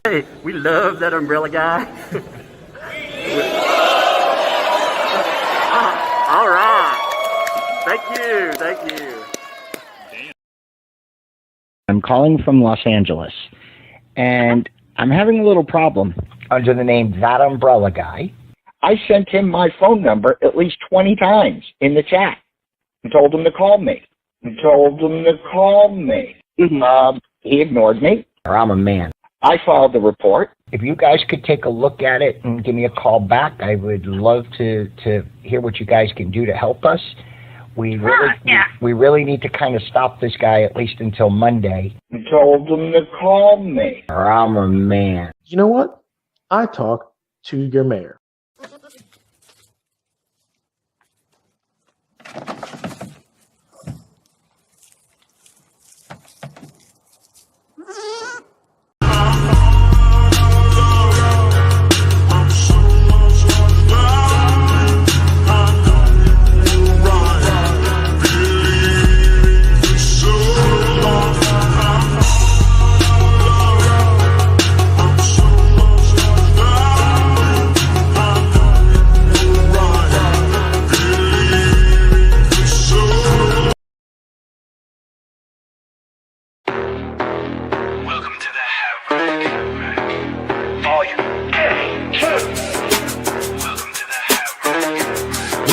Hey, we love that umbrella guy. All right. Thank you. I'm calling from Los Angeles, and I'm having a little problem under the name ThatUmbrellaGuy. I sent him my phone number at least 20 times in the chat and told him to call me. He ignored me, or I'm a man. I filed the report. If you guys could take a look at it and give me a call back, I would love to hear what you guys can do to help us. We really need to kind of stop this guy at least until Monday. I told him to call me, or I'm a man. You know what? I talk to your mayor.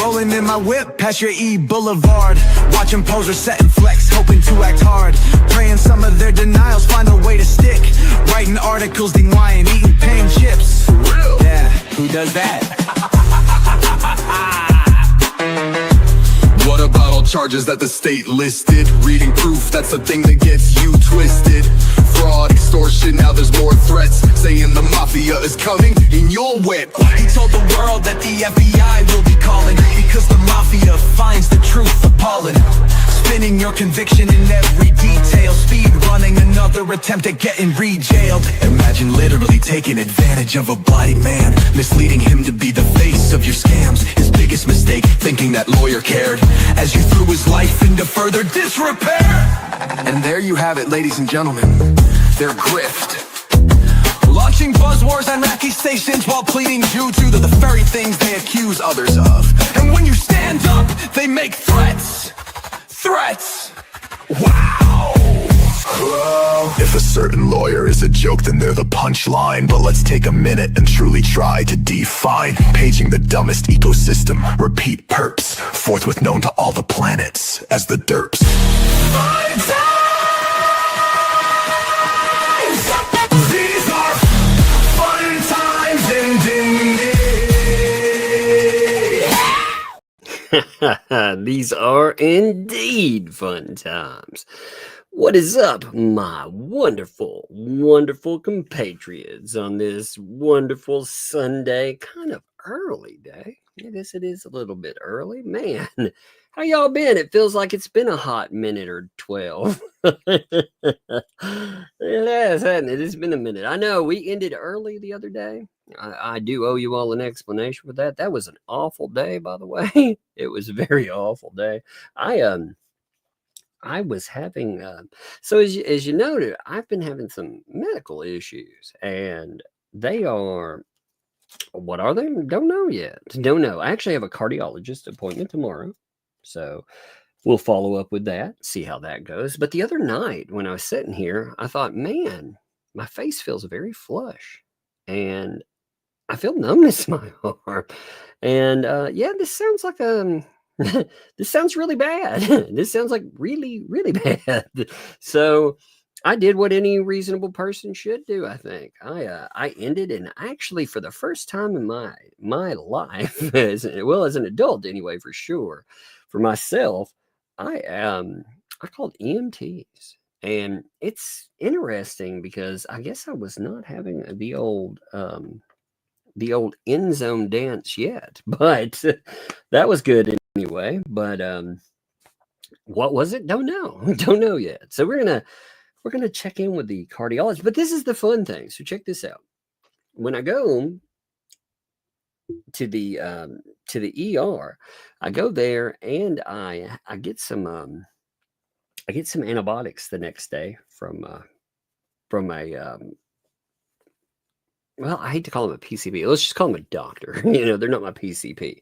Rolling in my whip past your E Boulevard, watching posers set and flex, hoping to act hard, praying some of their denials find a way to stick, writing articles denying eating pain chips. Yeah, who does that? What about all charges that the state listed? Reading proof, that's the thing that gets you twisted. Fraud, extortion, now there's more threats, saying the mafia is coming in your whip. He told the world that the FBI will be calling, because the mafia finds the truth appalling. Spinning your conviction in every detail, speed running another attempt at getting re-jailed. Imagine literally taking advantage of a blind man, misleading him to be the face of your scams. His biggest mistake, thinking that lawyer cared, as you threw his life into further disrepair. And there you have it, ladies and gentlemen, their grift. Launching buzzwords on Iraqi stations while pleading due to the very things they accuse others of. And when you stand up, they make threats. Wow! If a certain lawyer is a joke, then they're the punchline. But let's take a minute and truly try to define. Paging the dumbest ecosystem, repeat perps, forthwith known to all the planets as the derps. Fun times! These are fun times indeed. These are indeed fun times. What is up, my wonderful, wonderful compatriots on this wonderful Sunday, kind of early day? I guess it is a little bit early. Man, how y'all been? It feels like it's been a hot minute or 12. It has, hasn't it? It's been a minute. I know we ended early the other day. I do owe you all an explanation for that. That was an awful day, by the way. It was a very awful day. I was having, so as you noted, I've been having some medical issues, and they are, what are they? Don't know yet. Don't know. I actually have a cardiologist appointment tomorrow, so we'll follow up with that, see how that goes. But the other night when I was sitting here, I thought, man, my face feels very flush, and I feel numbness in my arm. And yeah, this sounds like this sounds really bad. This sounds like really, really bad. So I did what any reasonable person should do, I think. I ended, and actually for the first time in my life, as an adult anyway, for sure, for myself, I called EMTs. And it's interesting because I guess I was not having the old end zone dance yet, but that was good anyway. But what was it? Don't know yet. So we're gonna check in with the cardiologist. But this is the fun thing. So check this out. When I go to the ER, I go there and I get some antibiotics the next day from a well, I hate to call him a PCP. Let's just call him a doctor. You know, they're not my PCP.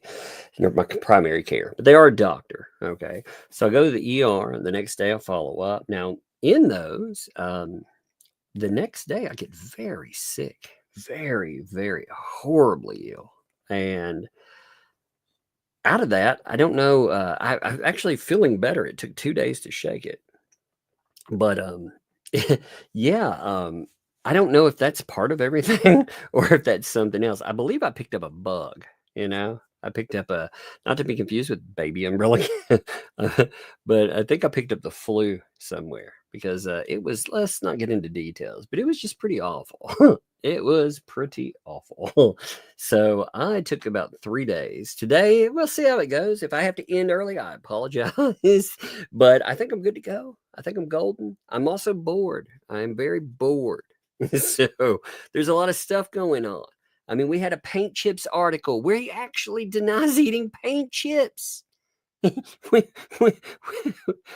They're my primary care, but they are a doctor. Okay. So I go to the ER, and the next day I follow up. Now, in those, the next day I get very sick, very, very horribly ill. And out of that, I don't know. I'm actually feeling better. It took 2 days to shake it. But yeah, I don't know if that's part of everything or if that's something else. I believe I picked up a bug, you know. I picked up a, not to be confused with baby umbrella, but I think I picked up the flu somewhere because it was, let's not get into details, but it was just pretty awful. It was pretty awful. So I took about 3 days. Today, we'll see how it goes. If I have to end early, I apologize, but I think I'm good to go. I think I'm golden. I'm also bored. I'm very bored. So there's a lot of stuff going on. I mean, we had a paint chips article where he actually denies eating paint chips. we, we,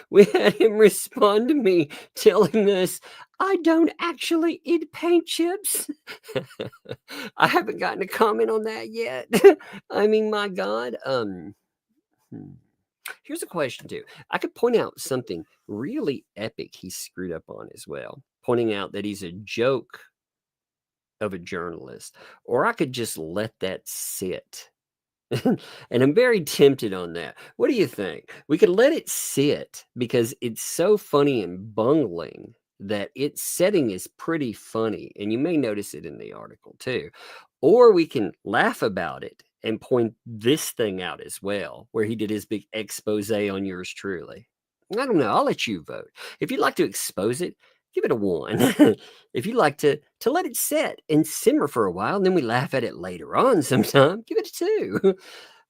we had him respond to me telling us, I don't actually eat paint chips. I haven't gotten a comment on that yet. I mean, my God. Here's a question too. I could point out something really epic he screwed up on as well, pointing out that he's a joke of a journalist, or I could just let that sit. And I'm very tempted on that. What do you think? We could let it sit because it's so funny and bungling that its setting is pretty funny. And you may notice it in the article too. Or we can laugh about it and point this thing out as well, where he did his big expose on yours truly. I don't know. I'll let you vote. If you'd like to expose it, give it a 1. If you like to let it set and simmer for a while, and then we laugh at it later on sometime, give it a 2.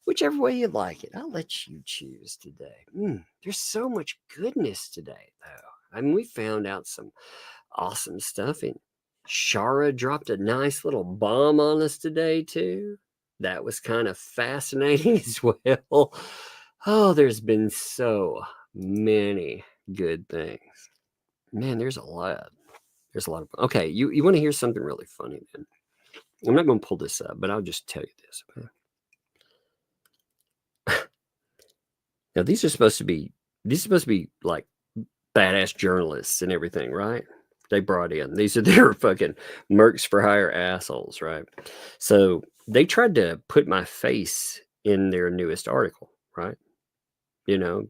Whichever way you like it. I'll let you choose today. There's so much goodness today, though. I mean, we found out some awesome stuff, and Shara dropped a nice little bomb on us today, too. That was kind of fascinating as well. Oh, there's been so many good things. Man, there's a lot. There's a lot of. Okay, you want to hear something really funny, man? I'm not going to pull this up, but I'll just tell you this. Okay? Now, these are supposed to be like badass journalists and everything, right? They brought in. These are their fucking mercs for hire assholes, right? So they tried to put my face in their newest article, right? You know,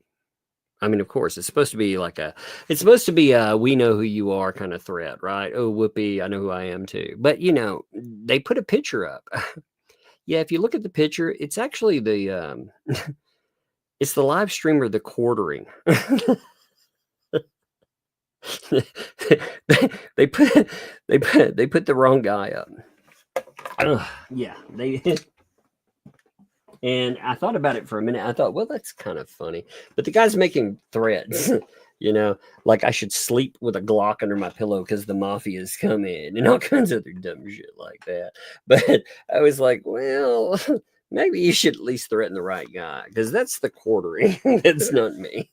I mean, of course, it's supposed to be a we know who you are kind of threat, right? Oh, whoopee, I know who I am too. But, you know, they put a picture up. Yeah, if you look at the picture, it's actually it's the live streamer, The Quartering. they put the wrong guy up. Yeah, and I thought about it for a minute. I thought, well, that's kind of funny. But the guy's making threats, you know, like I should sleep with a Glock under my pillow because the mafia's come in and all kinds of other dumb shit like that. But I was like, well, maybe you should at least threaten the right guy because that's The Quartering. That's not me.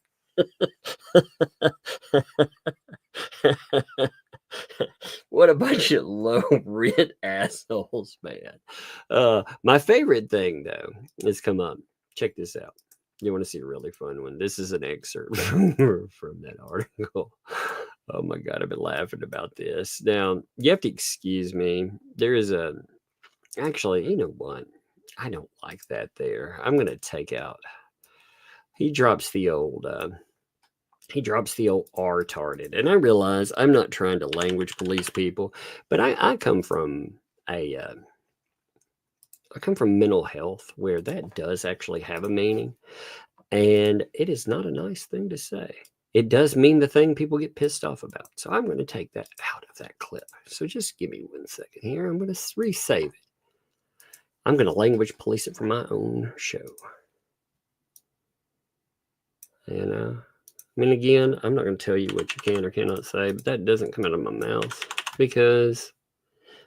What a bunch of low rent assholes, man. My favorite thing though is, come on, check this out. You want to see a really fun one? This is an excerpt from that article. Oh my God, I've been laughing about this. Now, you have to excuse me. There is actually, you know what? I don't like that there. I'm going to take out. He drops the old R-tarded. And I realize I'm not trying to language police people, but I come from mental health where that does actually have a meaning. And it is not a nice thing to say. It does mean the thing people get pissed off about. So I'm going to take that out of that clip. So just give me 1 second here. I'm going to resave it. I'm going to language police it for my own show. And I mean, again, I'm not going to tell you what you can or cannot say, but that doesn't come out of my mouth because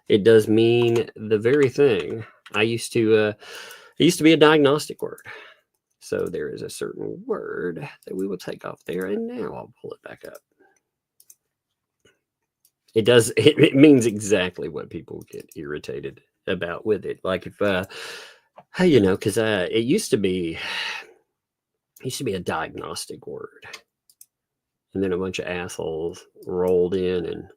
it does mean the very thing. It used to be a diagnostic word. So there is a certain word that we will take off there, and now I'll pull it back up. It does. It means exactly what people get irritated about with it. Like if, you know, because it used to be a diagnostic word, and then a bunch of assholes rolled in, and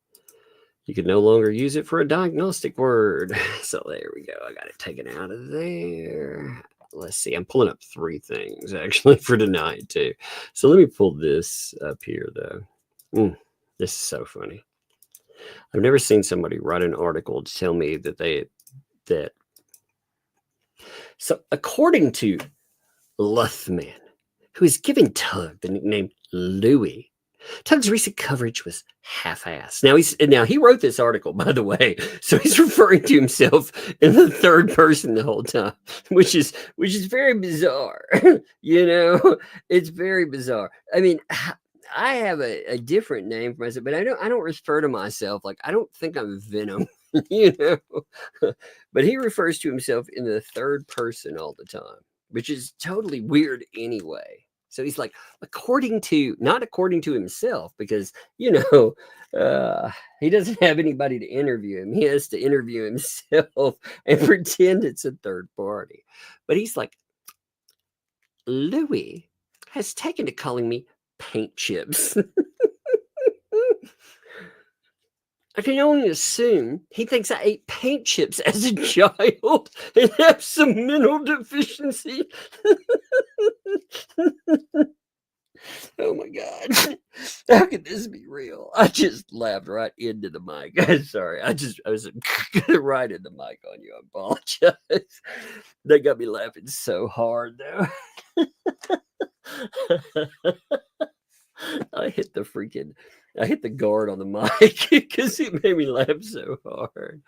you could no longer use it for a diagnostic word. So there we go. I got it taken out of there. Let's see. I'm pulling up 3 things actually for tonight too. So let me pull this up here though. This is so funny. I've never seen somebody write an article to tell me that. So according to Luthman, who is giving Tug the nickname Louie, Tug's recent coverage was half-assed. Now he wrote this article, by the way, so he's referring to himself in the third person the whole time, which is very bizarre. You know, it's very bizarre. I mean, I have a different name for myself, but I don't refer to myself like, I don't think I'm Venom, you know. But he refers to himself in the third person all the time, which is totally weird anyway. So he's like, not according to himself, because, you know, he doesn't have anybody to interview him. He has to interview himself and pretend it's a third party. But he's like, Louis has taken to calling me paint chips. I can only assume he thinks I ate paint chips as a child and have some mental deficiency. Oh my God. How could this be real? I just laughed right into the mic. I'm sorry. I was right in the mic on you. I apologize. They got me laughing so hard though. I hit the guard on the mic because it made me laugh so hard.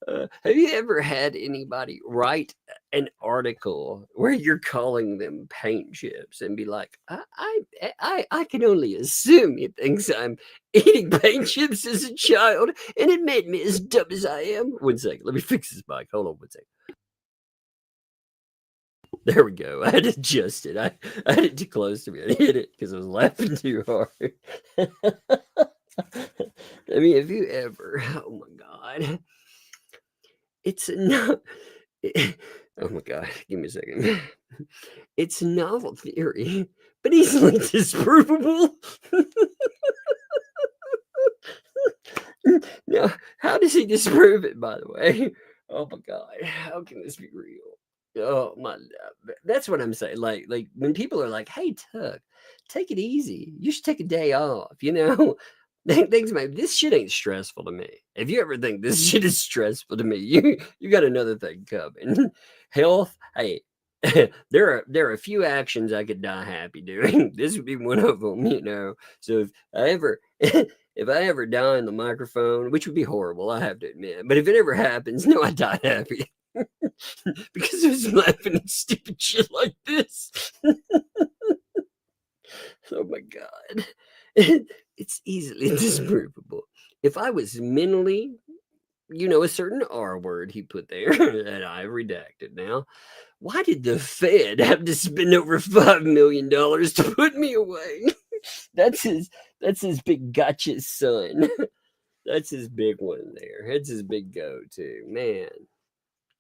Have you ever had anybody write an article where you're calling them paint chips and be like, I can only assume he thinks I'm eating paint chips as a child and it made me as dumb as I am? 1 second. Let me fix this mic. Hold on 1 second. There we go. I had to adjust it. I had it too close to me. I hit it because I was laughing too hard. I mean, have you ever? Oh my God! It's not. Oh my God! Give me a second. It's a novel theory, but easily disprovable. Now, how does he disprove it? By the way, oh my God! How can this be real? Oh my, that's what I'm saying. Like when people are like, "Hey, Tuck, take it easy. You should take a day off." You know, this shit ain't stressful to me. If you ever think this shit is stressful to me, you got another thing coming. Health, hey, there are a few actions I could die happy doing. This would be one of them. You know, so if I ever die in the microphone, which would be horrible, I have to admit, but if it ever happens, no, I die happy. Because I was laughing at stupid shit like this. Oh my God. It's easily disprovable. If I was mentally, you know, a certain R word he put there that I redacted now, why did the Fed have to spend over $5 million to put me away? That's his big gotcha son. That's his big one there. That's his big go-to. Man.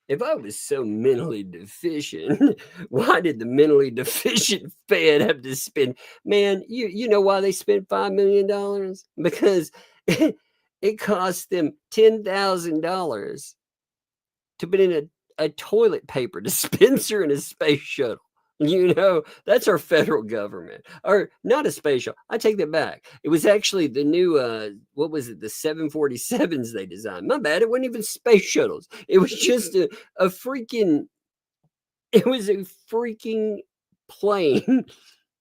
If I was so mentally deficient, why did the mentally deficient Fed have to spend? Man, you know why they spent $5 million? Because it cost them $10,000 to put in a toilet paper dispenser in a space shuttle. You know, that's our federal government. Or not a space shuttle. I take that back. It was actually the new, what was it, the 747s they designed. My bad, it wasn't even space shuttles. It was just a freaking plane.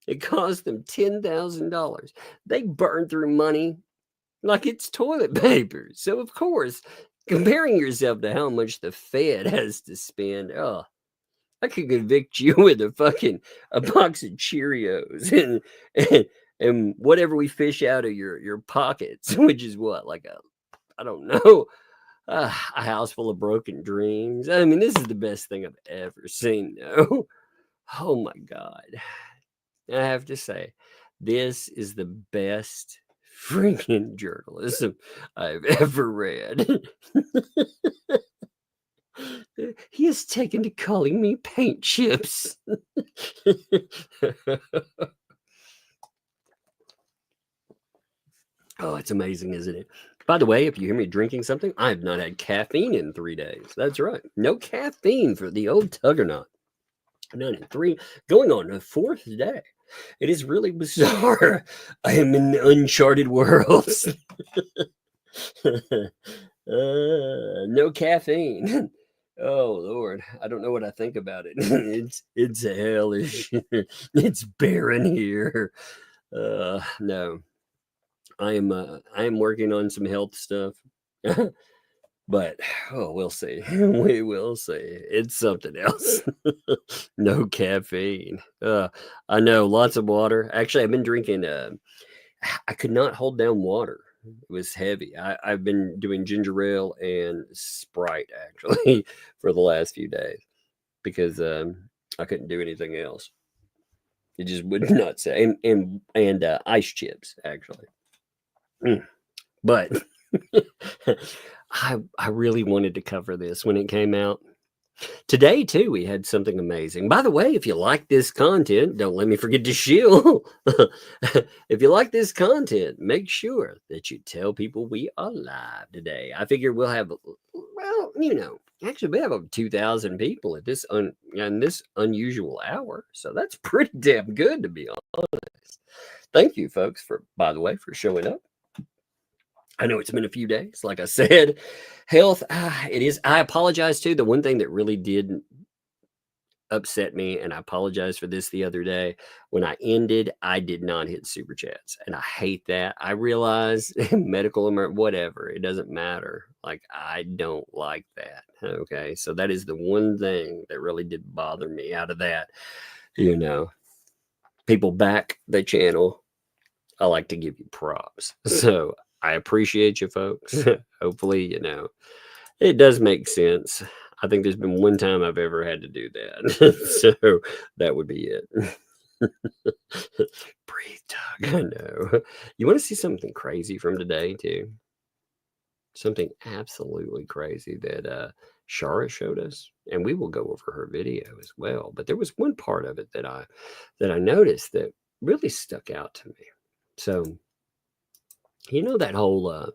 It cost them $10,000. They burned through money like it's toilet paper. So, of course, comparing yourself to how much the Fed has to spend, I could convict you with a box of Cheerios and whatever we fish out of your pockets, which is what, like I don't know, a house full of broken dreams. I mean, this is the best thing I've ever seen, though. Oh my God. I have to say, this is the best freaking journalism I've ever read. He has taken to calling me paint chips. Oh, it's amazing, isn't it? By the way, if you hear me drinking something, I have not had caffeine in 3 days. That's right. No caffeine for the old Tuggernaut. None in 3, going on the 4th day. It is really bizarre. I am in uncharted worlds. No caffeine. Oh Lord, I don't know what I think about it. It's hellish. It's barren here. No, I am working on some health stuff. But we'll see. We will see. It's something else. No caffeine. I know, lots of water. Actually, I've been drinking. I could not hold down water. It was heavy. I've been doing ginger ale and Sprite actually for the last few days because I couldn't do anything else. It just would not say. And ice chips actually. But I really wanted to cover this when it came out. Today, too, we had something amazing. By the way, if you like this content, don't let me forget to shield. If you like this content, make sure that you tell people we are live today. I figure we'll have, well, actually we have over 2,000 people at this in this unusual hour. So that's pretty damn good, to be honest. Thank you, folks, by the way, for showing up. I know it's been a few days. Like I said, health, it is. I apologize too. The one thing that really did upset me, and I apologize for this the other day, when I ended, I did not hit super chats. And I hate that. I realize medical emergency, whatever, it doesn't matter. Like, I don't like that. Okay. So that is the one thing that really did bother me out of that. People back the channel. I like to give you props. So I appreciate you folks. Hopefully, it does make sense. I think there's been one time I've ever had to do that. So that would be it. Breathe, Doug. I know. You want to see something crazy from today, too? Something absolutely crazy that Shara showed us. And we will go over her video as well. But there was one part of it that I noticed that really stuck out to me. So, that whole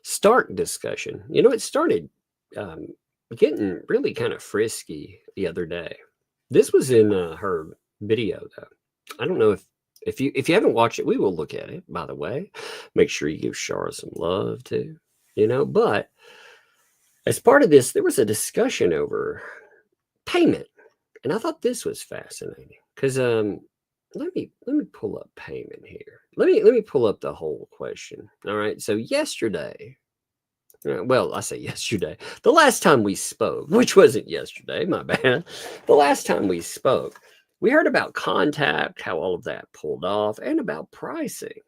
Stark discussion, it started getting really kind of frisky the other day. This was in her video, though. I don't know if you haven't watched it, we will look at it, by the way. Make sure you give Shara some love, too, But as part of this, there was a discussion over payment. And I thought this was fascinating because let me pull up payment here. Let me pull up the whole question. All right. So yesterday, well, I say yesterday, the last time we spoke, which wasn't yesterday, my bad. The last time we spoke, we heard about contact, how all of that pulled off, and about pricing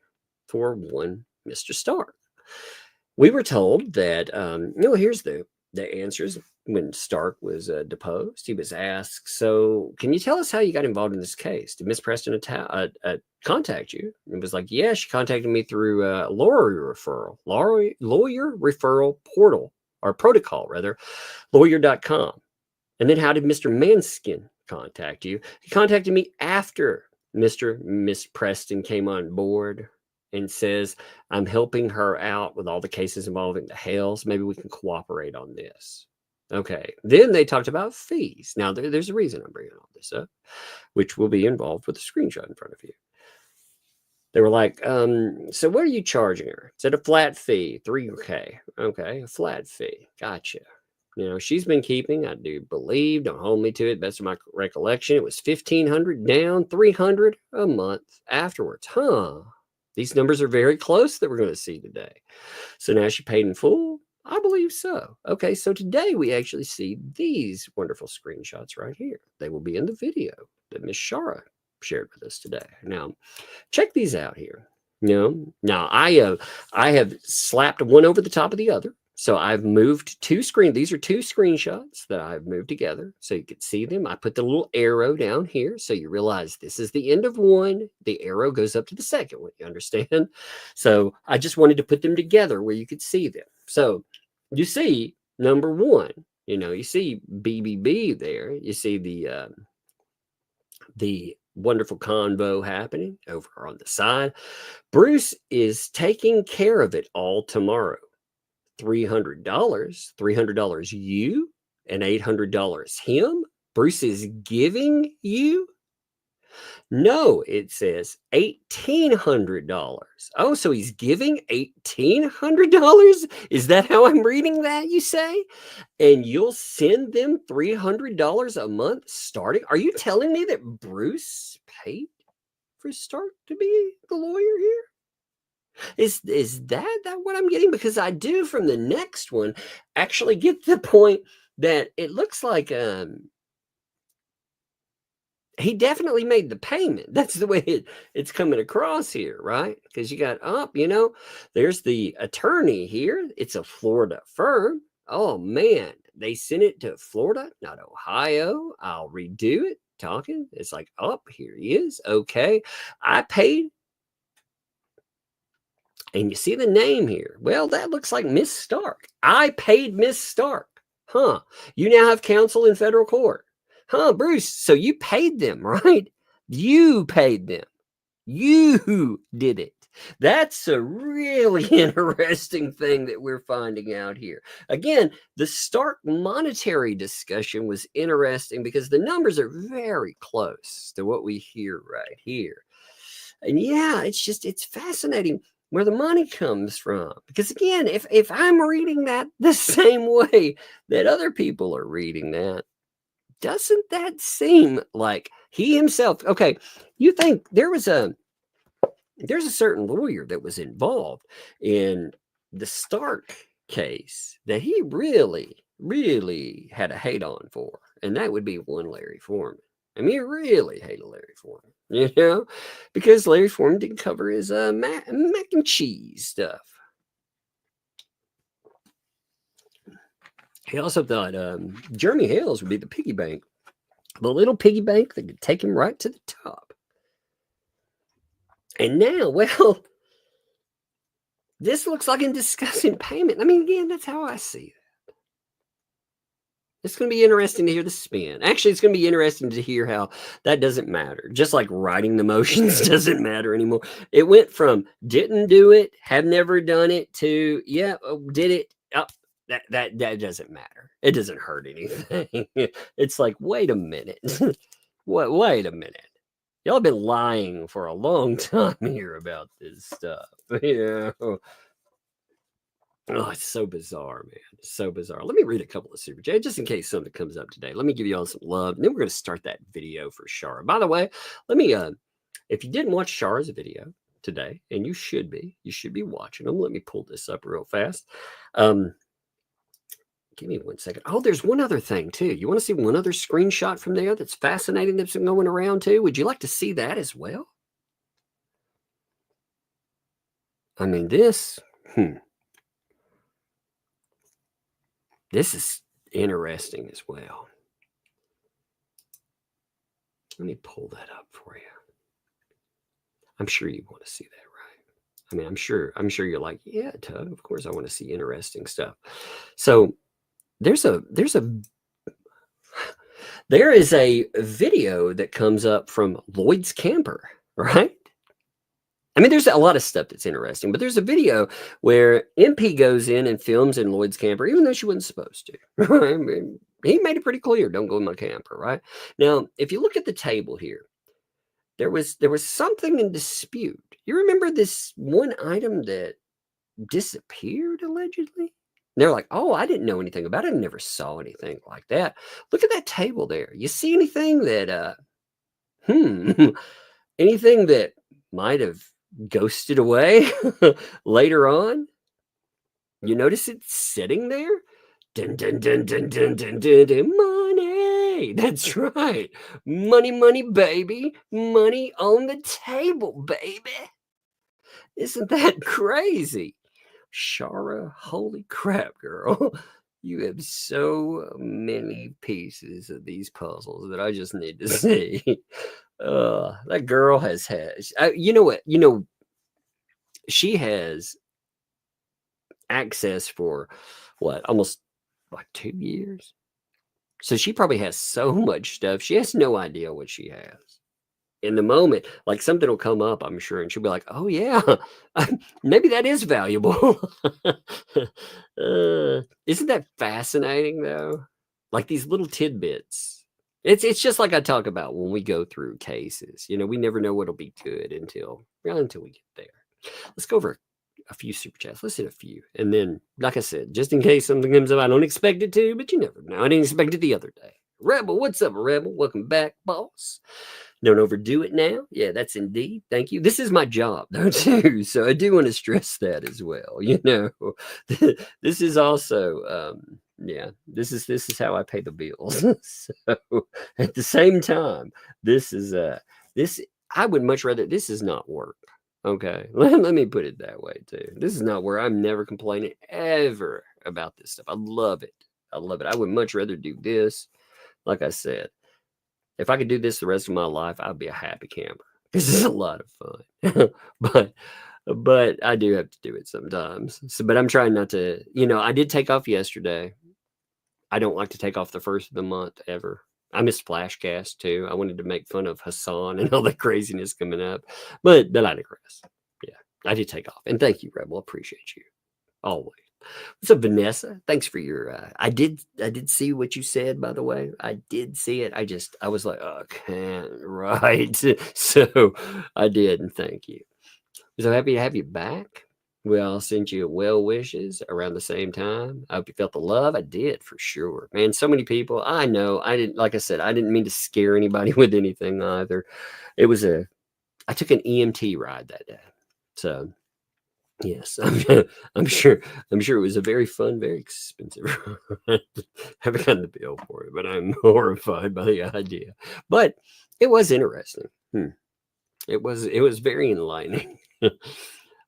for one Mr. Stark. We were told that, here's the answers. When Stark was deposed, he was asked, so can you tell us how you got involved in this case? Did Miss Preston contact you? And it was like, yeah, she contacted me through Lulyer referral portal, or protocol rather, lawyer.com. And then how did Mr. Manskin contact you? He contacted me after Miss Preston came on board and says, I'm helping her out with all the cases involving the Hales. Maybe we can cooperate on this. Okay. Then they talked about fees. Now, there's a reason I'm bringing all this up, which will be involved with a screenshot in front of you. They were like, so what are you charging her? Is it a flat fee? $3K. Okay, a flat fee. Gotcha. She's been keeping, I do believe, don't hold me to it, best of my recollection, it was $1,500 down, $300 a month afterwards. These numbers are very close that we're going to see today. So now she paid in full? I believe so. Okay, so today we actually see these wonderful screenshots right here. They will be in the video that Miss Shara shared with us today. Now, check these out here. Now I have slapped one over the top of the other. So I've moved two screens. These are two screenshots that I've moved together so you could see them. I put the little arrow down here so you realize this is the end of one. The arrow goes up to the second one. You understand? So I just wanted to put them together where you could see them. So you see number one, you see BBB there. You see the wonderful convo happening over on the side. Bruce is taking care of it all tomorrow. $300 you and $800 him. Bruce is giving you. No, it says $1,800. Oh, so he's giving $1,800? Is that how I'm reading that, you say? And you'll send them $300 a month starting? Are you telling me that Bruce paid for Stark to be the lawyer here? Is that what I'm getting? Because I do from the next one actually get the point that it looks like he definitely made the payment. That's the way it's coming across here, right? Because you got there's the attorney here. It's a Florida firm. Oh man, they sent it to Florida, not Ohio. I'll redo it. Talking. It's like, oh, here he is. Okay, I paid. And you see the name here. Well, that looks like Miss Stark. I paid Miss Stark. Huh. You now have counsel in federal court. Huh, Bruce. So you paid them, right? You paid them. You did it. That's a really interesting thing that we're finding out here. Again, the Stark monetary discussion was interesting because the numbers are very close to what we hear right here. And yeah, it's fascinating where the money comes from. Because again, if I'm reading that the same way that other people are reading that, doesn't that seem like he himself? Okay, you think there's a certain lawyer that was involved in the Stark case that he really, really had a hate on for, and that would be one Larry Foreman. I mean, he really hated Larry Foreman, because Larry Foreman didn't cover his mac and cheese stuff. He also thought Jeremy Hales would be the piggy bank, the little piggy bank that could take him right to the top. And now, well, this looks like in discussing payment. I mean, again, that's how I see it. It's going to be interesting to hear the spin. Actually, it's going to be interesting to hear how that doesn't matter. Just like writing the motions doesn't matter anymore. It went from didn't do it, have never done it, to yeah, did it. Oh, that doesn't matter. It doesn't hurt anything. It's like, wait a minute. Wait a minute. Y'all have been lying for a long time here about this stuff. Oh, it's so bizarre, man. It's so bizarre. Let me read a couple of super chats just in case something comes up today. Let me give you all some love. And then we're going to start that video for Shara. By the way, let me, if you didn't watch Shara's video today, and you should be watching them. Let me pull this up real fast. Give me 1 second. Oh, there's one other thing too. You want to see one other screenshot from there that's fascinating that's been going around too? Would you like to see that as well? I mean, this is interesting as well. Let me pull that up for you. I'm sure you want to see that, right? I mean, I'm sure you're like, yeah, Tug, of course I want to see interesting stuff. So there is a video that comes up from Lloyd's camper, right? I mean, there's a lot of stuff that's interesting, but there's a video where MP goes in and films in Lloyd's camper, even though she wasn't supposed to. I mean, he made it pretty clear, don't go in my camper, right? Now, if you look at the table here, there was something in dispute. You remember this one item that disappeared, allegedly? And they're like, oh, I didn't know anything about it. I never saw anything like that. Look at that table there. You see anything that, anything that might have ghosted away later on? You notice it sitting there? Dun, dun, dun, dun, dun, dun, dun, dun. Money. That's right. Money, money, baby. Money on the table, baby. Isn't that crazy? Shara, holy crap, girl. You have so many pieces of these puzzles that I just need to see. That girl has you know what? You know, she has access for what, almost like 2 years. So she probably has so much stuff. She has no idea what she has. In the moment, like something will come up, I'm sure, and she'll be like, "Oh yeah, maybe that is valuable." Isn't that fascinating though? Like these little tidbits. It's just like I talk about when we go through cases. You know, we never know what'll be good until we get there. Let's go over a few super chats. Let's hit a few, and then, like I said, just in case something comes up, I don't expect it to, but you never know. I didn't expect it the other day. Rebel, what's up, Rebel? Welcome back, boss. Don't overdo it now. Yeah, that's indeed. Thank you. This is my job, though, too. So I do want to stress that as well. You know, this is also, this is how I pay the bills. So at the same time, this is I would much rather, this is not work. Okay, let me put it that way too. This is not where I'm never complaining ever about this stuff. I love it. I love it. I would much rather do this. Like I said, if I could do this the rest of my life, I'd be a happy camper. This is a lot of fun, but I do have to do it sometimes. So, but I'm trying not to. You know, I did take off yesterday. I don't like to take off the first of the month ever. I missed Flashcast too. I wanted to make fun of Hassan and all the craziness coming up, but I digress. Yeah, I did take off, and thank you, Rebel. Appreciate you always. What's up, Vanessa? Thanks for your. I did see what you said, by the way. I did see it. I was like, oh, can't right. So I did, and thank you. So happy to have you back. We all sent you well wishes around the same time. I hope you felt the love. I did, for sure. Man, so many people. I know. I didn't, like I said, I didn't mean to scare anybody with anything either. I took an EMT ride that day. So yes, I'm sure it was a very fun, very expensive ride. Haven't gotten the bill for it, but I'm horrified by the idea. But it was interesting. It was very enlightening.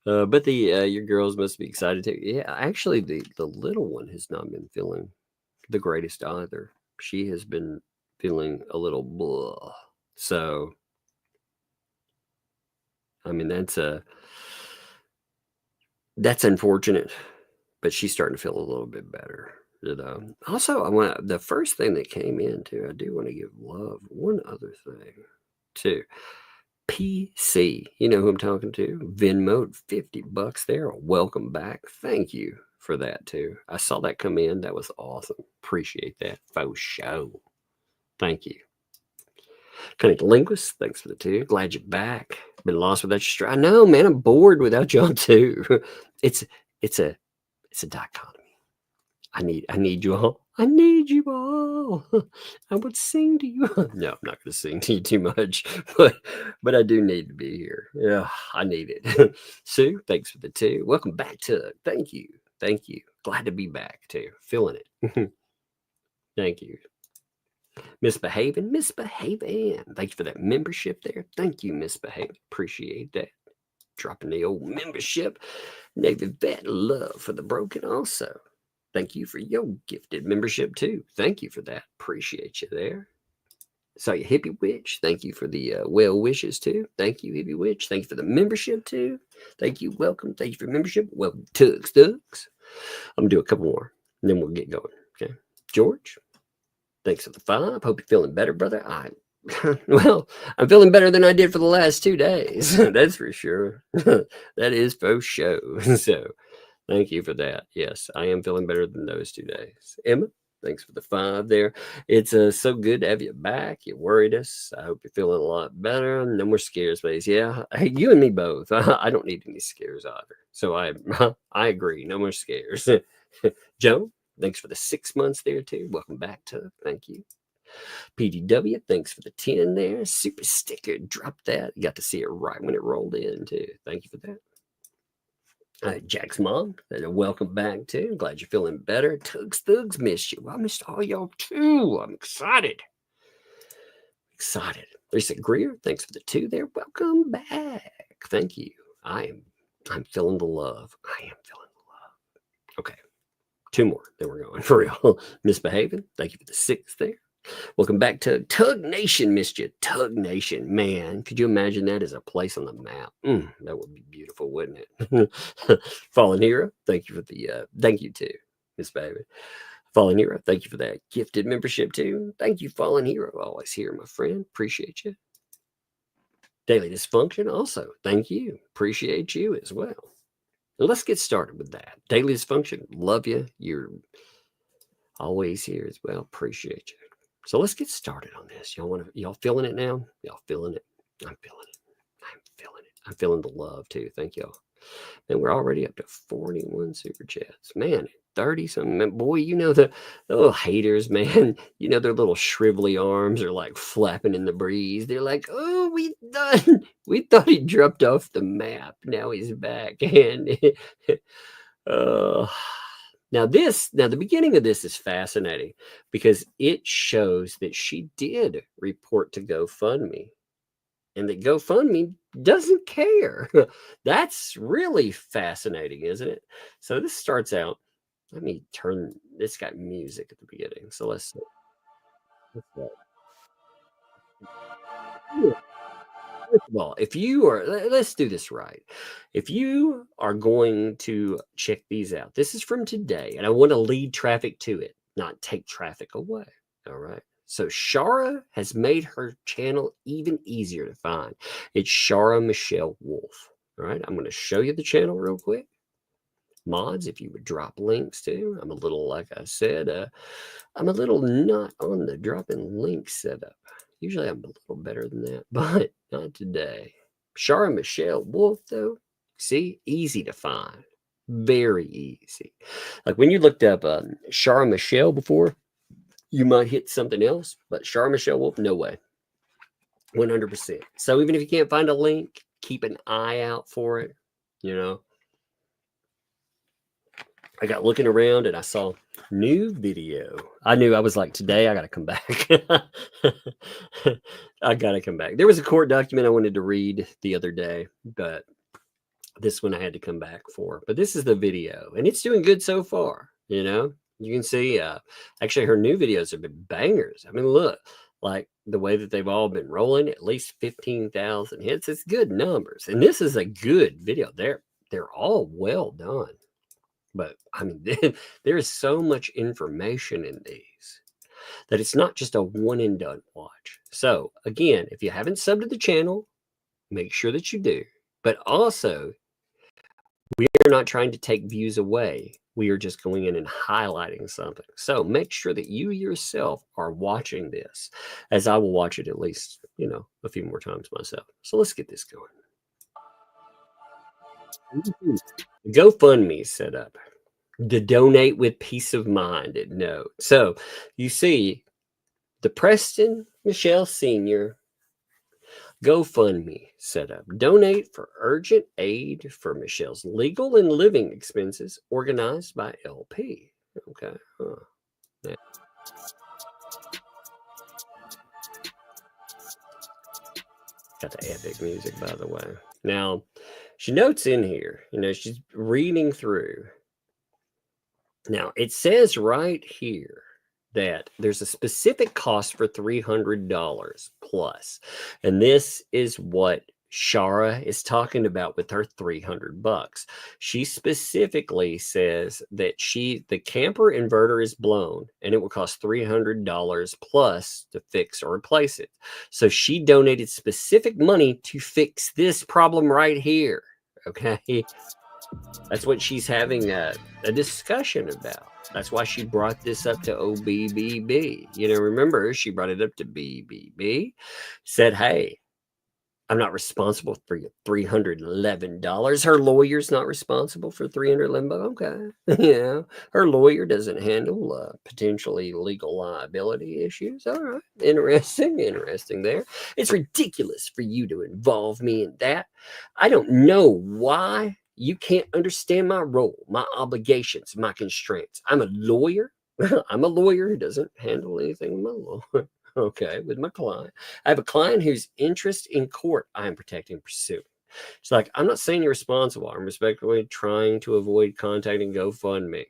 But your girls must be excited too. Yeah, actually, the little one has not been feeling the greatest either. She has been feeling a little blah. So, I mean, that's unfortunate, but she's starting to feel a little bit better. You know. Also, the first thing that came in too, I do want to give love. One other thing too. PC, you know who I'm talking to? Venmo, $50 there. Welcome back. Thank you for that too. I saw that come in. That was awesome. Appreciate that. Faux show. Thank you. Connect Linguist, thanks for the 2. Glad you're back. Been lost without your stride. No, man, I'm bored without y'all too. It's a dichotomy. I need you all. I need you all. I would sing to you. No, I'm not going to sing to you too much, but I do need to be here. Yeah, I need it. Sue, thanks for the 2. Welcome back to. Thank you. Glad to be back too. Feeling it. Thank you. Misbehaving. Thank you for that membership there. Thank you, Misbehaving. Appreciate that. Dropping the old membership. Navy Vet, love for the broken also. Thank you for your gifted membership too. Thank you for that. Appreciate you there. Saw you, Hippie Witch. Thank you for the well wishes too. Thank you, Hippie Witch. Thank you for the membership too. Thank you. Welcome. Thank you for membership. Welcome, Tugs. I'm gonna do a couple more, and then we'll get going. Okay, George. Thanks for the 5. Hope you're feeling better, brother. Well, I'm feeling better than I did for the last 2 days. That's for sure. That is for sure. So. Thank you for that. Yes, I am feeling better than those 2 days. Emma, thanks for the 5 there. It's so good to have you back. You worried us. I hope you're feeling a lot better. No more scares, please. Yeah, hey, you and me both. I don't need any scares either. So I agree. No more scares. Joe, thanks for the 6 months there too. Welcome back to. Thank you. PDW, thanks for the 10 there. Super sticker. Drop that. You got to see it right when it rolled in too. Thank you for that. Jack's mom, welcome back too. Glad you're feeling better. Thugs missed you. I missed all y'all too. I'm excited. Lisa Greer, thanks for the 2 there. Welcome back. Thank you. I'm feeling the love. Okay. 2 more. Then we're going for real. Misbehaving. Thank you for the 6 there. Welcome back to Tug Nation. Missed you. Tug Nation. Man, could you imagine that as a place on the map? That would be beautiful, wouldn't it? Fallen Hero. Thank you for the, thank you too, Miss Baby. Fallen Hero. Thank you for that gifted membership too. Thank you, Fallen Hero. Always here, my friend. Appreciate you. Daily Dysfunction. Also, thank you. Appreciate you as well. Let's get started with that. Daily Dysfunction, love you. You're always here as well. Appreciate you. So let's get started on this. Y'all feeling it now? Y'all feeling it? I'm feeling it. I'm feeling it. I'm feeling the love too. Thank y'all. And we're already up to 41 super chats. Man, 30 something. Boy, you know the little haters, man. You know their little shrivelly arms are like flapping in the breeze. They're like, oh, we thought he dropped off the map. Now he's back. And now the beginning of this is fascinating because it shows that she did report to GoFundMe. And that GoFundMe doesn't care. That's really fascinating, isn't it? So this starts out. Let me turn. This got music at the beginning. So let's First of all, if you are, let's do this right. If you are going to check these out, this is from today, and I want to lead traffic to it, not take traffic away. All right. So Shara has made her channel even easier to find. It's Shara Michelle Wolf. All right. I'm going to show you the channel real quick. Mods, if you would drop links to. I'm a little, like I said, I'm a little not on the dropping links setup. Usually I'm a little better than that, but not today. Shara Michelle Wolf, though, see, easy to find. Very easy. Like when you looked up Shara Michelle before, you might hit something else, but Shara Michelle Wolf, no way. 100%. So even if you can't find a link, keep an eye out for it, you know. I got looking around and I saw new video. I knew, I was like, today I got to come back. I got to come back. There was a court document I wanted to read the other day, but this one I had to come back for. But this is the video and it's doing good so far. You know, you can see, actually her new videos have been bangers. I mean, look, like the way that they've all been rolling, at least 15,000 hits. It's good numbers. And this is a good video. They're all well done. But I mean, there is so much information in these that it's not just a one and done watch. So again, if you haven't subbed to the channel, make sure that you do. But also, we are not trying to take views away. We are just going in and highlighting something. So make sure that you yourself are watching this, as I will watch it at least, you know, a few more times myself. So let's get this going. GoFundMe set up to donate with peace of mind at note. So you see the Preston Michelle Sr. GoFundMe set up. Donate for urgent aid for Michelle's legal and living expenses, organized by LP. Okay. Yeah. Got the epic music, by the way. Now, she notes in here, you know, she's reading through. Now, it says right here that there's a specific cost for $300 plus. And this is what Shara is talking about with her $300. She specifically says that the camper inverter is blown and it will cost $300 plus to fix or replace it. So she donated specific money to fix this problem right here. Okay. That's what she's having a discussion about. That's why she brought this up to OBBB. You know, remember, she brought it up to BBB, said, hey, I'm not responsible for your $311. Her lawyer's not responsible for $311. Okay. You know, her lawyer doesn't handle potentially legal liability issues. All right. Interesting there. It's ridiculous for you to involve me in that. I don't know why you can't understand my role, my obligations, my constraints. I'm a lawyer. I'm a lawyer who doesn't handle anything with my law. Okay, with my client. I have a client whose interest in court I am protecting and pursuing. She's like, I'm not saying you're responsible. I'm respectfully trying to avoid contacting GoFundMe.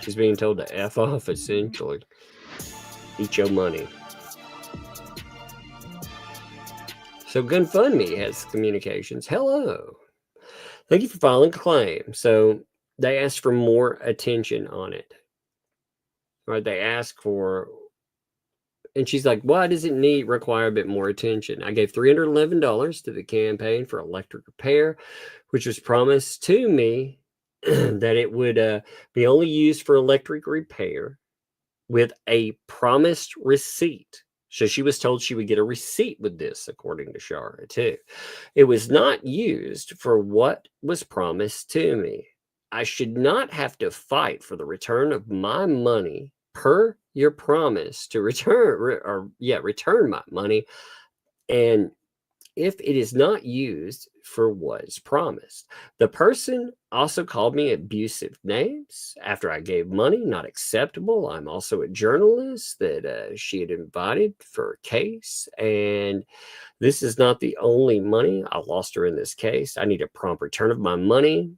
She's being told to F off, essentially. Eat your money. So GoFundMe has communications. Hello. Thank you for filing a claim. So they asked for more attention on it. Right? They asked for, and she's like, why does it require a bit more attention? I gave $311 to the campaign for electric repair, which was promised to me that it would be only used for electric repair with a promised receipt. So she was told she would get a receipt with this, according to Shara, too. It was not used for what was promised to me. I should not have to fight for the return of my money per your promise to return my money. And if it is not used for what is promised. The person also called me abusive names after I gave money, not acceptable. I'm also a journalist that she had invited for a case, and this is not the only money. I lost her in this case. I need a prompt return of my money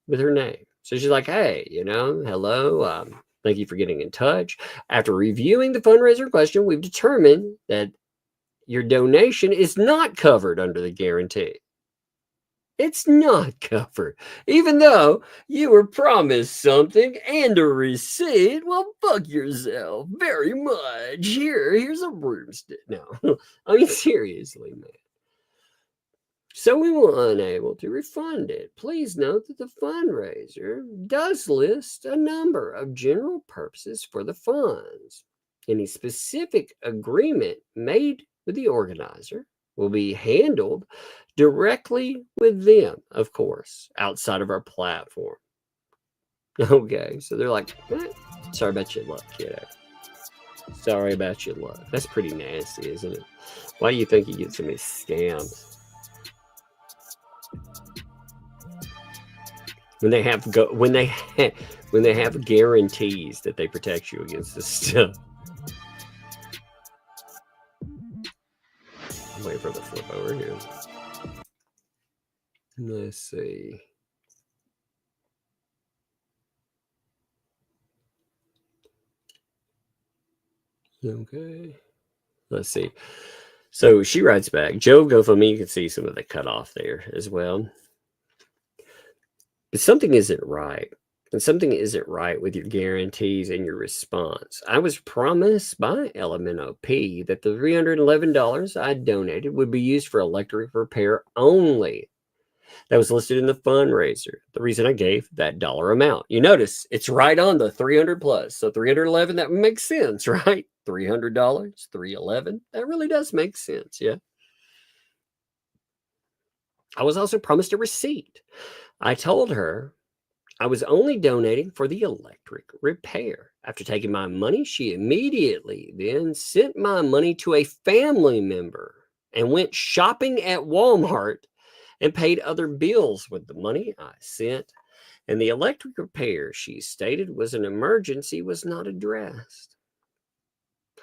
with her name. So she's like, hey, hello, thank you for getting in touch. After reviewing the fundraiser question, we've determined that your donation is not covered under the guarantee. It's not covered, even though you were promised something and a receipt. Well, fuck yourself very much. Here's a broomstick. No, I mean, seriously, man. So we were unable to refund it. Please note that the fundraiser does list a number of general purposes for the funds. Any specific agreement made with the organizer will be handled directly with them, of course, outside of our platform. Okay, so they're like, sorry about your luck, kiddo. Sorry about your luck. That's pretty nasty, isn't it? Why do you think you get so many scams? When they have guarantees that they protect you against this stuff. I'm waiting for the flip over here. Let's see. Okay. Let's see. So she writes back, Joe GoFundMe, you can see some of the cutoff there as well. But something isn't right. And something isn't right with your guarantees and your response. I was promised by LMNOP that the $311 I donated would be used for electric repair only. That was listed in the fundraiser. The reason I gave that dollar amount. You notice it's right on the 300 plus. So 311, that makes sense, right? $300, 311. That really does make sense, yeah. I was also promised a receipt. I told her I was only donating for the electric repair. After taking my money, she immediately then sent my money to a family member and went shopping at Walmart and paid other bills with the money I sent. And the electric repair she stated was an emergency was not addressed.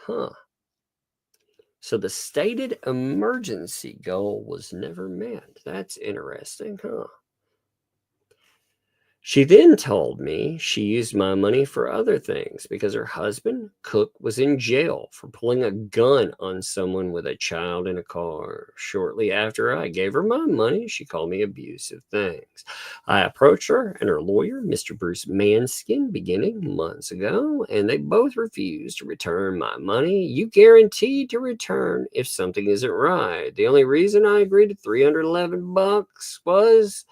So the stated emergency goal was never met. That's interesting, She then told me she used my money for other things because her husband, Cook, was in jail for pulling a gun on someone with a child in a car. Shortly after I gave her my money, she called me abusive things. I approached her and her lawyer, Mr. Bruce Manskin, beginning months ago, and they both refused to return my money. You guaranteed to return if something isn't right. The only reason I agreed to $311 was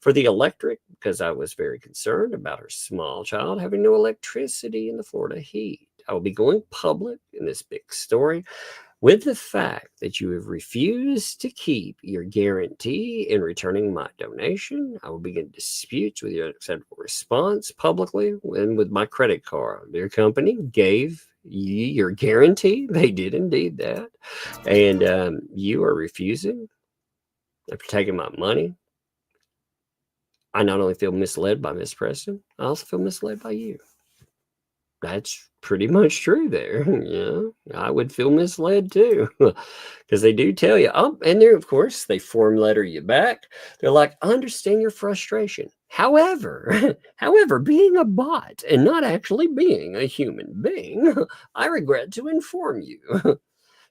for the electric, because I was very concerned about her small child having no electricity in the Florida heat. I will be going public in this big story with the fact that you have refused to keep your guarantee in returning my donation. I will begin disputes with your unacceptable response publicly and with my credit card. Your company gave you your guarantee. They did indeed that. And you are refusing after taking my money. I not only feel misled by Miss Preston, I also feel misled by you. That's pretty much true there. Yeah, I would feel misled too, because they do tell you, oh, and they're, of course, they form letter you back. They're like, I understand your frustration. However, being a bot and not actually being a human being, I regret to inform you.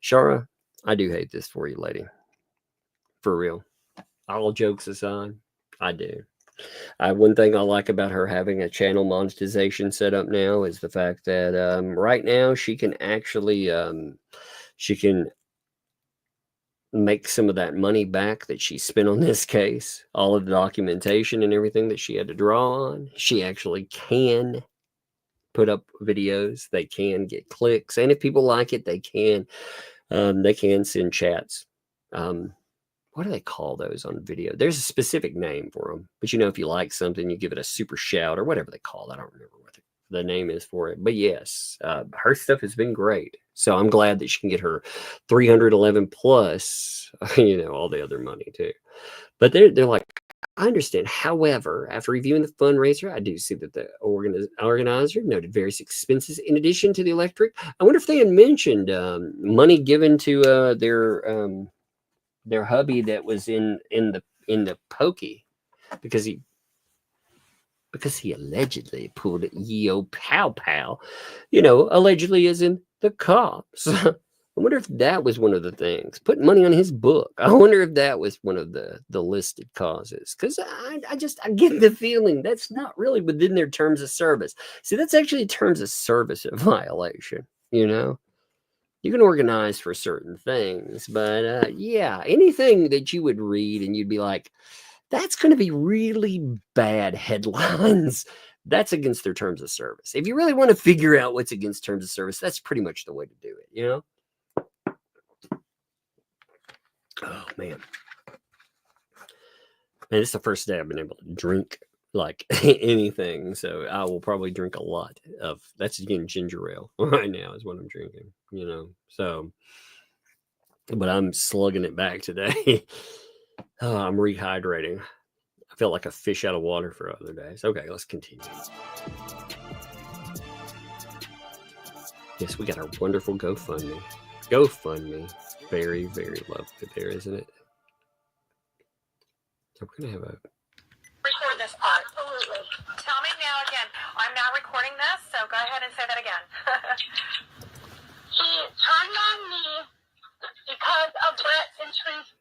Shara, I do hate this for you, lady. For real. All jokes aside, I do. One thing I like about her having a channel monetization set up now is the fact that right now she can actually she can make some of that money back that she spent on this case, all of the documentation and everything that she had to draw on. She actually can put up videos. They can get clicks, and if people like it, they can send chats. What do they call those on video? There's a specific name for them. But if you like something, you give it a super shout or whatever they call it. I don't remember what the name is for it. But yes, her stuff has been great. So I'm glad that she can get her 311 plus, all the other money too. But they're like, I understand. However, after reviewing the fundraiser, I do see that the organizer noted various expenses in addition to the electric. I wonder if they had mentioned money given to their hubby that was in the pokey because he allegedly pulled Yo Pow Pow, allegedly as in the cops. I wonder if that was one of the things. Put money on his book. I wonder if that was one of the listed causes. Because I get the feeling that's not really within their terms of service. See, that's actually terms of service violation, You can organize for certain things, but yeah, anything that you would read and you'd be like, that's going to be really bad headlines. That's against their terms of service. If you really want to figure out what's against terms of service, that's pretty much the way to do it, Oh, man. And it's the first day I've been able to drink like anything, so I will probably drink a lot of that's again ginger ale right now is what I'm drinking, so but I'm slugging it back today. I'm rehydrating. I felt like a fish out of water for other days. Okay, let's continue. Yes, we got our wonderful GoFundMe. Very, very lovely there, isn't it? So we're gonna have a record this part. Absolutely. Tell me now again. I'm now recording this, so go ahead and say that again. He turned on me because of Brett's intrusion.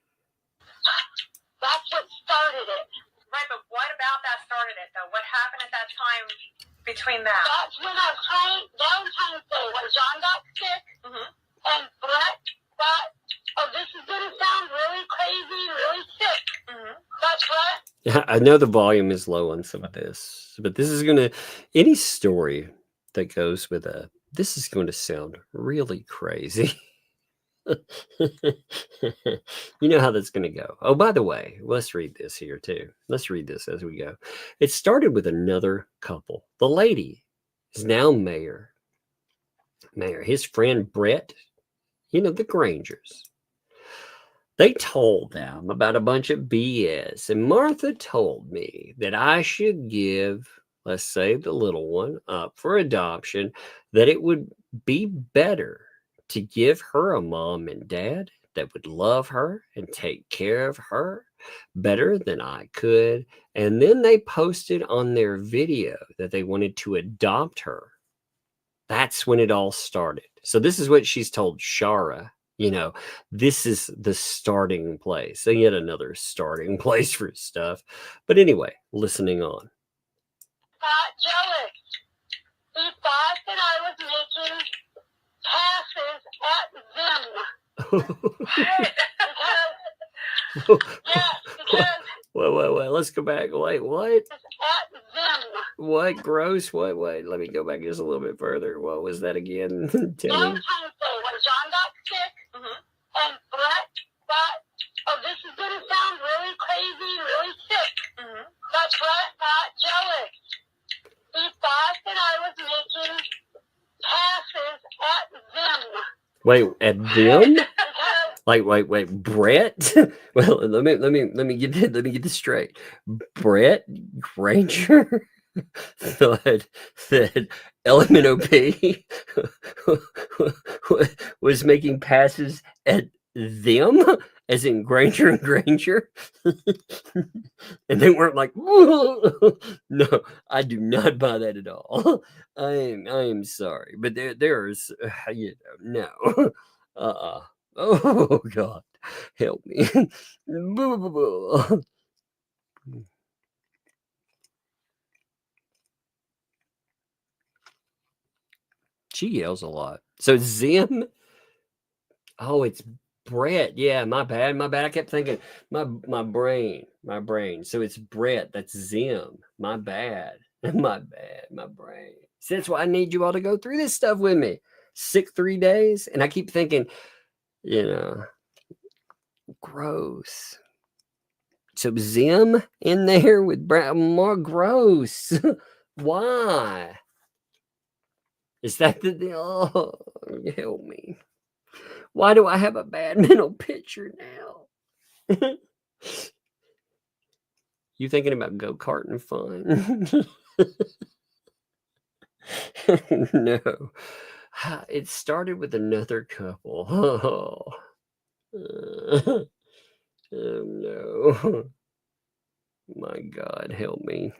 That's what started it. Right, but what about that started it, though? What happened at that time between that? That's when I was trying Valentine's Day when John got sick, and Brett thought, oh, this is going to sound really crazy, really sick. That's right. Yeah, I know the volume is low on some of this, but this is going to, any story that goes with this is going to sound really crazy. You know how that's going to go. Oh, by the way, let's read this here too. Let's read this as we go. It started with another couple. The lady is now mayor. His friend Brett, the Grangers. They told them about a bunch of BS, and Martha told me that I should give, let's say, the little one up for adoption, that it would be better to give her a mom and dad that would love her and take care of her better than I could. And then they posted on their video that they wanted to adopt her. That's when it all started. So this is what she's told Shara. This is the starting place. So yet another starting place for stuff. But anyway, listening on. Got jealous. He thought that I was making passes at them. because Wait, let's go back. Wait, what? at them. What? Gross? What? Let me go back just a little bit further. What was that again? Tell me. Valentine's Day when John got sick, and Brett thought, oh, this is going to sound really crazy, really sick. But Brett got jealous. He thought that I was making passes at them. Wait, at them? Wait, Brett? Well, let me get this straight. Brett Granger? thought that LMNOP was making passes at them, as in Granger and Granger, and they weren't like, no, I do not buy that at all. I am sorry, but there's, no, oh God, help me. She yells a lot. So Zim. Oh, it's Brett. Yeah, my bad. I kept thinking my brain. So it's Brett. That's Zim. My bad. My brain. So that's why I need you all to go through this stuff with me. Sick 3 days, and I keep thinking, gross. So Zim in there with Brett, more gross. Why? Is that the oh, help me. Why do I have a bad mental picture now? You thinking about go-karting fun? No. It started with another couple. Oh, no. My God, help me.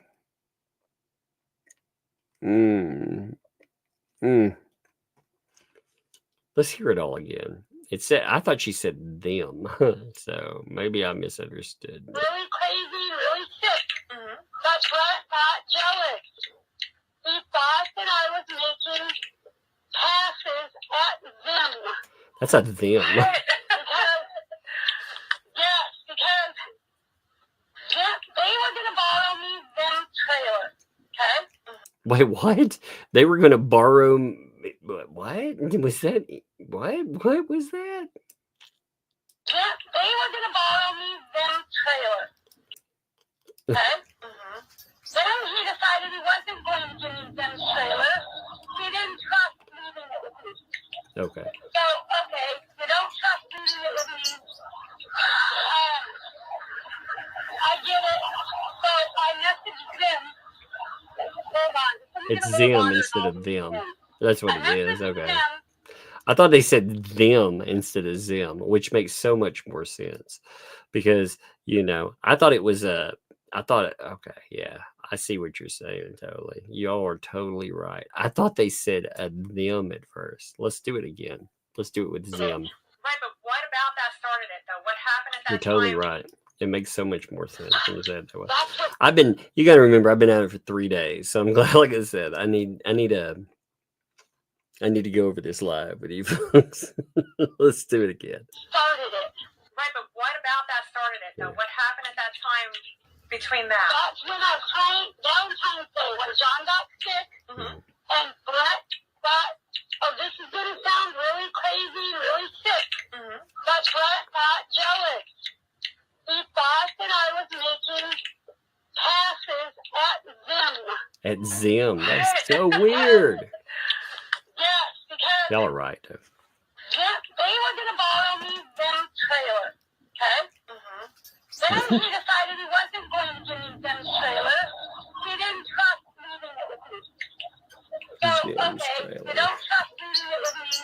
Let's hear it all again. It said, I thought she said them, so maybe I misunderstood. Really crazy, really sick. That's Brett got jealous. He thought that I was making passes at them. That's not them. Because they were going to borrow me them trailer. Okay? Wait, what? They were going to borrow. What was that? What was that? Yeah, they were going to borrow me them trailer. Okay? Then he decided he wasn't going to give me them trailer. He didn't trust leaving it with me. Okay. So, okay, you don't trust leaving it with me. I get it. So I messaged them. Hold on. It's them instead of them. That's what it is. Okay. I thought they said them instead of Zim, which makes so much more sense because, I thought it was okay. Yeah, I see what you're saying. Totally. Y'all are totally right. I thought they said them at first. Let's do it again. Let's do it with Zim. Right, but what about that started it though? What happened at that You're totally time? right. It makes so much more sense when you say it that way. You got to remember, I've been at it for 3 days. So I'm glad, like I said, I need to go over this live with you folks. Let's do it again. Started it. Right, but what about that started it though? What happened at that time between that? That's when I was trying Valentine's Day when John got sick and Brett got, this is going to sound really crazy, really sick. But Brett got jealous. He thought that I was making passes at them. At Zim. That's so weird. Yes, because Y'all are right. they were going to borrow me them trailer. Okay? Then he decided he wasn't going to give me them trailer. He didn't trust leaving it with me. So, okay, you don't trust leaving it with me.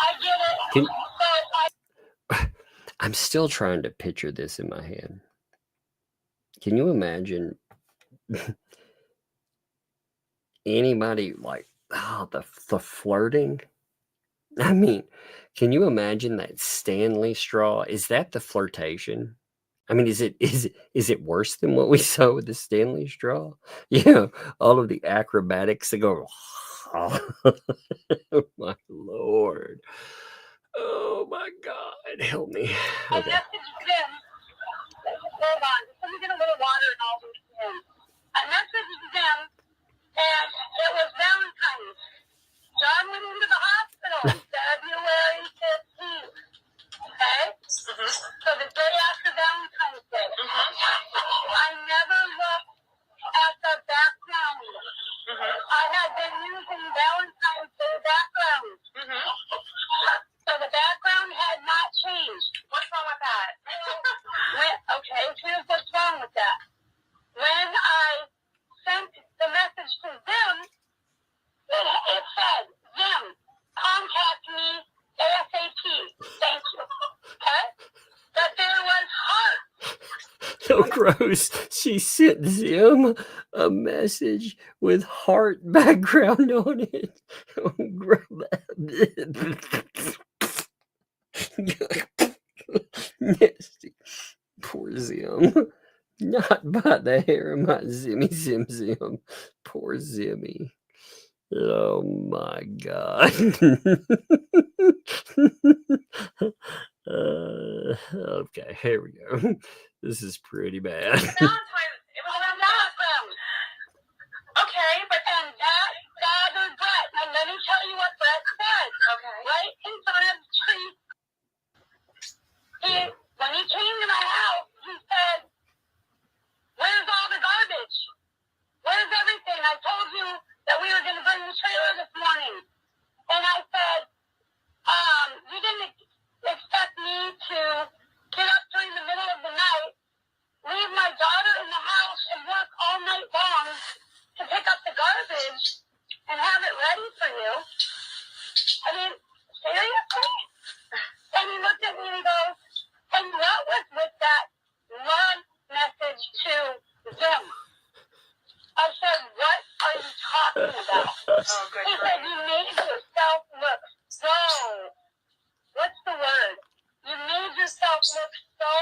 I get it. I'm still trying to picture this in my head. Can you imagine anybody like the flirting? I mean, can you imagine that Stanley straw? Is that the flirtation? I mean, is it worse than what we saw with the Stanley straw? All of the acrobatics that go. Oh, my Lord. Oh my God, help me. I Okay. messaged them. Hold on. Let me get a little water and all this in. I messaged them, and it was Valentine's. John went into the hospital February 15th. Okay? So the day after Valentine's Day. I never looked at the background. I had been using Valentine's Day background. So the background had not changed. What's wrong with that? Okay, here's what's wrong with that. gross. She sent Zim a message with heart background on it. Nasty. Poor Zim. Not by the hair of my Zimmy Zim Zim. Poor Zimmy. Oh my God. Okay, here we go. This is pretty bad. Valentine's. It was awesome. Okay, but And that bothered Brett. And let me tell you what Brett said. okay. Right in front of the tree. When he came to my house, he said, "Where's all the garbage? Where's everything? I told you that we were going to bring the trailer this morning." And I said, "You didn't expect me to get up during the middle of the night, leave my daughter in the house and work all night long to pick up the garbage and have it ready for you? I mean, seriously?" And he looked at me and he goes, "And what was with that love message to Zim?" I said, "What are you talking about?" Oh, good He grief. said, "You made yourself look so," what's the word? "You made yourself look so,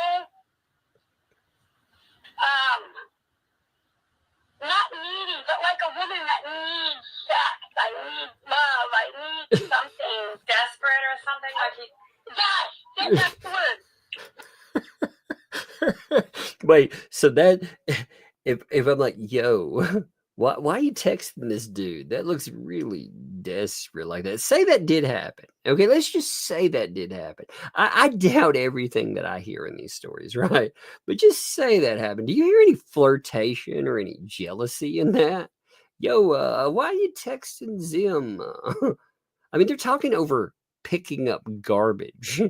not needy, but like a woman that needs sex. I need love. I need something." Desperate or something? Like he, Yes, that's the word. Wait, so that if I'm like, yo, why are you texting this dude? That looks really desperate like that. Say that did happen. Okay, let's just say that did happen. I doubt everything that I hear in these stories, right? But just say that happened. Do you hear any flirtation or any jealousy in that? Yo, why are you texting Zim? I mean, they're talking over picking up garbage.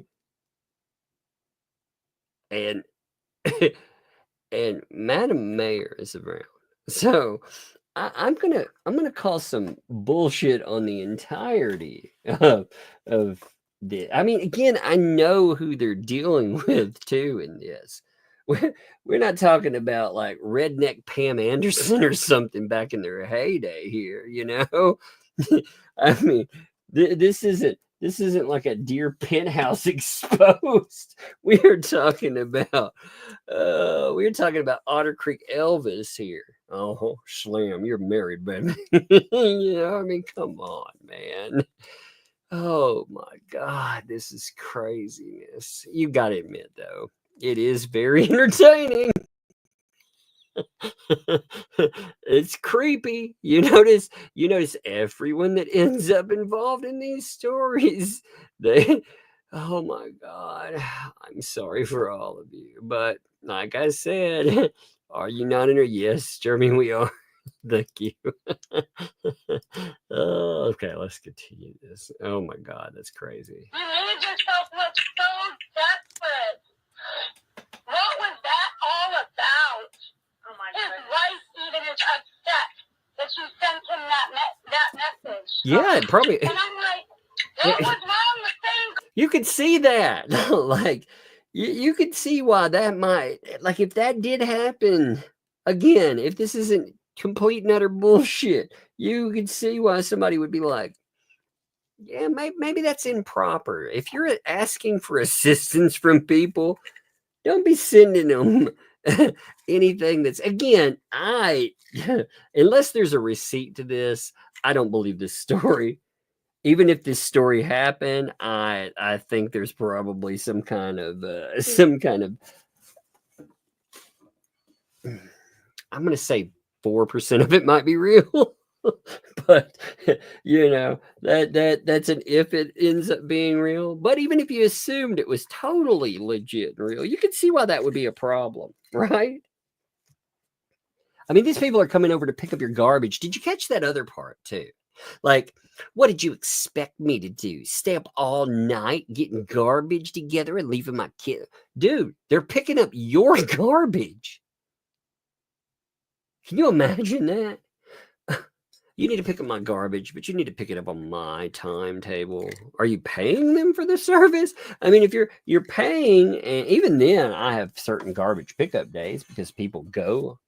And and Madam Mayor is around. So I'm gonna call some bullshit on the entirety of this. I mean, again, I know who they're dealing with too in this. We're not talking about like redneck Pam Anderson or something back in their heyday here, you know? I mean, this isn't like a Deer Penthouse Exposed. We're talking about Otter Creek Elvis here. Oh, Slim, you're married, baby. You know, I mean, come on, man. Oh my God, this is craziness. You got to admit, though, it is very entertaining. It's creepy. You notice everyone that ends up involved in these stories. Oh my God. I'm sorry for all of you. But like I said, are you not in her? Yes, Jeremy, we are. Thank you. Oh, okay, let's continue this. Oh my God, that's crazy. You made yourself look so desperate. What was that all about? oh my His goodness. wife even is upset that you sent him that message. Yeah, it probably. And I'm like, what was wrong with saying? You could see that. Like, you could see why that might, like, if that did happen, again, if this isn't complete and utter bullshit, you could see why somebody would be like, yeah, maybe that's improper. If you're asking for assistance from people, don't be sending them anything that's, again, unless there's a receipt to this, I don't believe this story. Even if this story happened, I think there's probably some kind of I'm going to say 4% of it might be real. But you know, that's an if it ends up being real. But even if you assumed it was totally legit and real, you could see why that would be a problem, right? I mean, these people are coming over to pick up your garbage. Did you catch that other part too? Like, what did you expect me to do? Stay up all night getting garbage together and leaving my kid? Dude, they're picking up your garbage. Can you imagine that? you need to pick up my garbage, but you need to pick it up on my timetable. Are you paying them for the service? I mean, if you're paying, and even then, I have certain garbage pickup days because people go.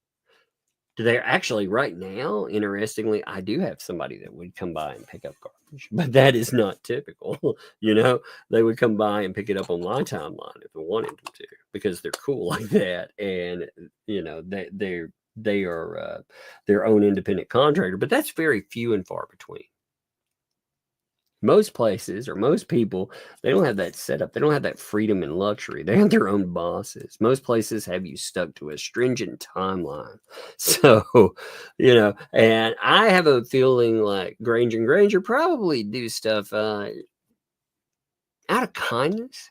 They're actually right now, interestingly, I do have somebody that would come by and pick up garbage, but that is not typical. They would come by and pick it up on my timeline if they wanted them to, because they're cool like that. And, they are their own independent contractor, but that's very few and far between. Most places or most people, they don't have that setup. They don't have that freedom and luxury. They have their own bosses. Most places have you stuck to a stringent timeline. So, and I have a feeling like Granger and Granger probably do stuff out of kindness.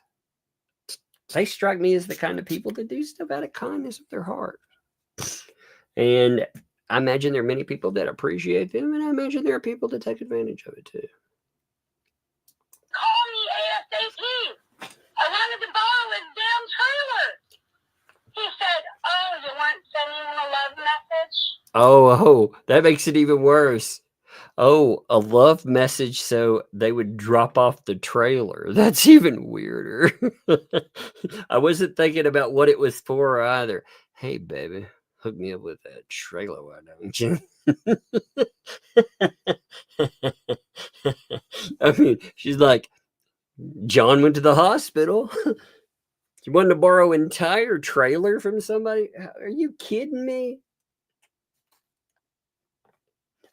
They strike me as the kind of people that do stuff out of kindness of their heart. And I imagine there are many people that appreciate them, and I imagine there are people that take advantage of it too. Call me ASAP. I wanted to borrow his damn trailer. He said, oh, you weren't sending him a love message? Oh, that makes it even worse. Oh, a love message so they would drop off the trailer. That's even weirder. I wasn't thinking about what it was for either. Hey, baby, hook me up with that trailer, why don't you? I mean, she's like, John went to the hospital. You wanted to borrow an entire trailer from somebody? Are you kidding me?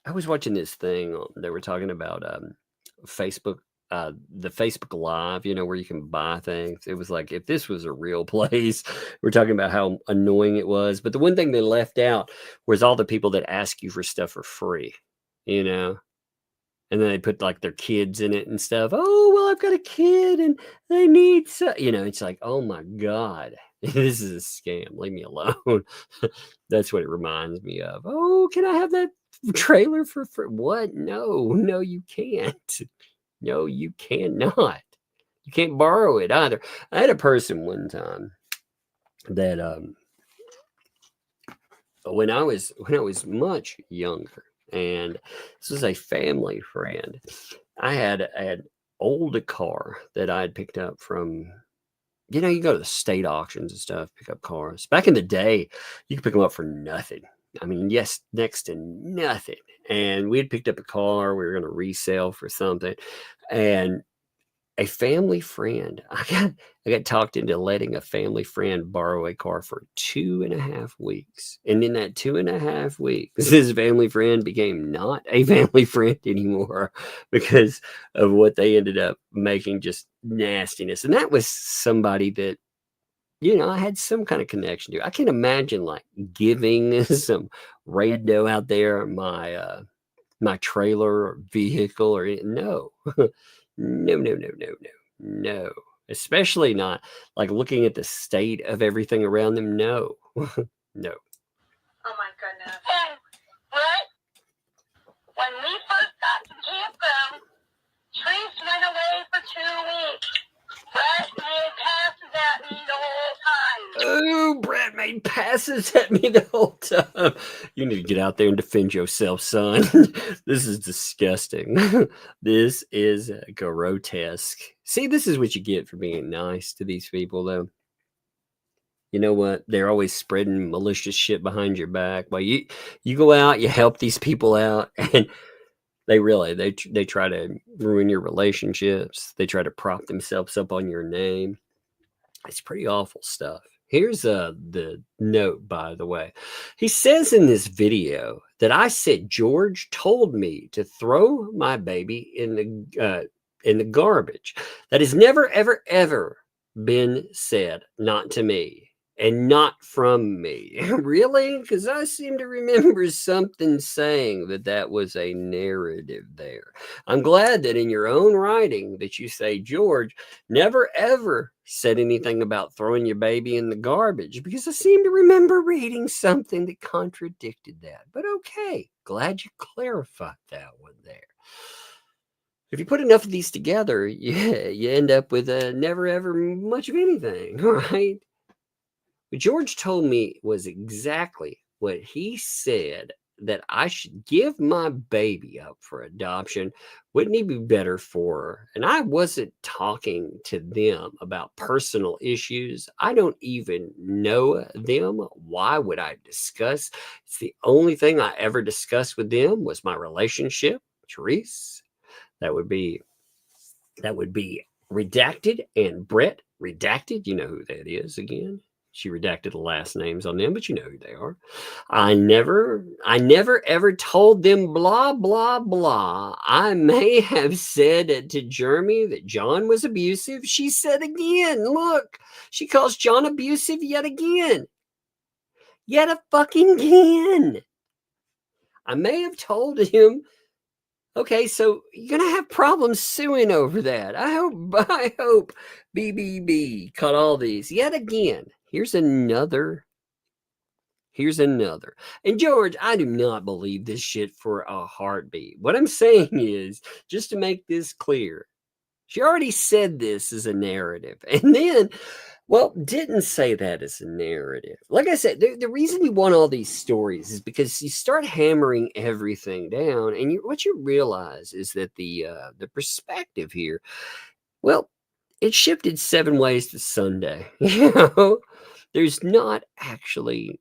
I was watching this thing. They were talking about Facebook, the Facebook Live, where you can buy things. It was like, if this was a real place, we're talking about how annoying it was. But the one thing they left out was all the people that ask you for stuff for free, And then they put like their kids in it and stuff. Oh, well, I've got a kid and they need it's like, oh my God, this is a scam. Leave me alone. That's what it reminds me of. Oh, can I have that trailer for what? No, you can't. No, you cannot. You can't borrow it either. I had a person one time that when I was much younger, and this was a family friend. I had old car that I had picked up from, you go to the state auctions and stuff, pick up cars. Back in the day, you could pick them up for nothing. I mean, yes, next to nothing. And we had picked up a car we were going to resell for something. And a family friend, I got talked into letting a family friend borrow a car for 2.5 weeks. And in that 2.5 weeks, this family friend became not a family friend anymore because of what they ended up making, just nastiness. And that was somebody that, I had some kind of connection to. I can't imagine like giving some rando out there my trailer or vehicle or no. No. Especially not like looking at the state of everything around them. No. No. Oh my goodness. And Brett, when we first got to campground, Trace went away for 2 weeks. Brett made passes at me the whole time. Oh, Brett made passes at me the whole time. You need to get out there and defend yourself, son. This is disgusting. This is grotesque. See, this is what you get for being nice to these people, though. You know what? They're always spreading malicious shit behind your back. Well, you go out, you help these people out, and they try to ruin your relationships. They try to prop themselves up on your name. It's pretty awful stuff. Here's the note, by the way. He says in this video that I said George told me to throw my baby in the garbage. That has never, ever, ever been said, not to me. And not from me. Really? Because I seem to remember something saying that was a narrative there. I'm glad that in your own writing that you say George never ever said anything about throwing your baby in the garbage, because I seem to remember reading something that contradicted that. But okay, glad you clarified that one there. If you put enough of these together, you end up with never ever much of anything, right? What George told me was exactly what he said that I should give my baby up for adoption. Wouldn't he be better for her? And I wasn't talking to them about personal issues. I don't even know them. Why would I discuss? It's the only thing I ever discussed with them was my relationship, Therese. That would be redacted, and Brett redacted. You know who that is again. She redacted the last names on them, but you know who they are. I never ever told them blah, blah, blah. I may have said to Jeremy that John was abusive. She said again, look, she calls John abusive yet again. Yet a fucking again. I may have told him, okay, so you're going to have problems suing over that. I hope BBB caught all these yet again. Here's another. And George, I do not believe this shit for a heartbeat. What I'm saying is, just to make this clear, she already said this as a narrative. And then, well, didn't say that as a narrative. Like I said, the reason you want all these stories is because you start hammering everything down. And what you realize is that the perspective here, well, it shifted 7 ways to Sunday. There's not actually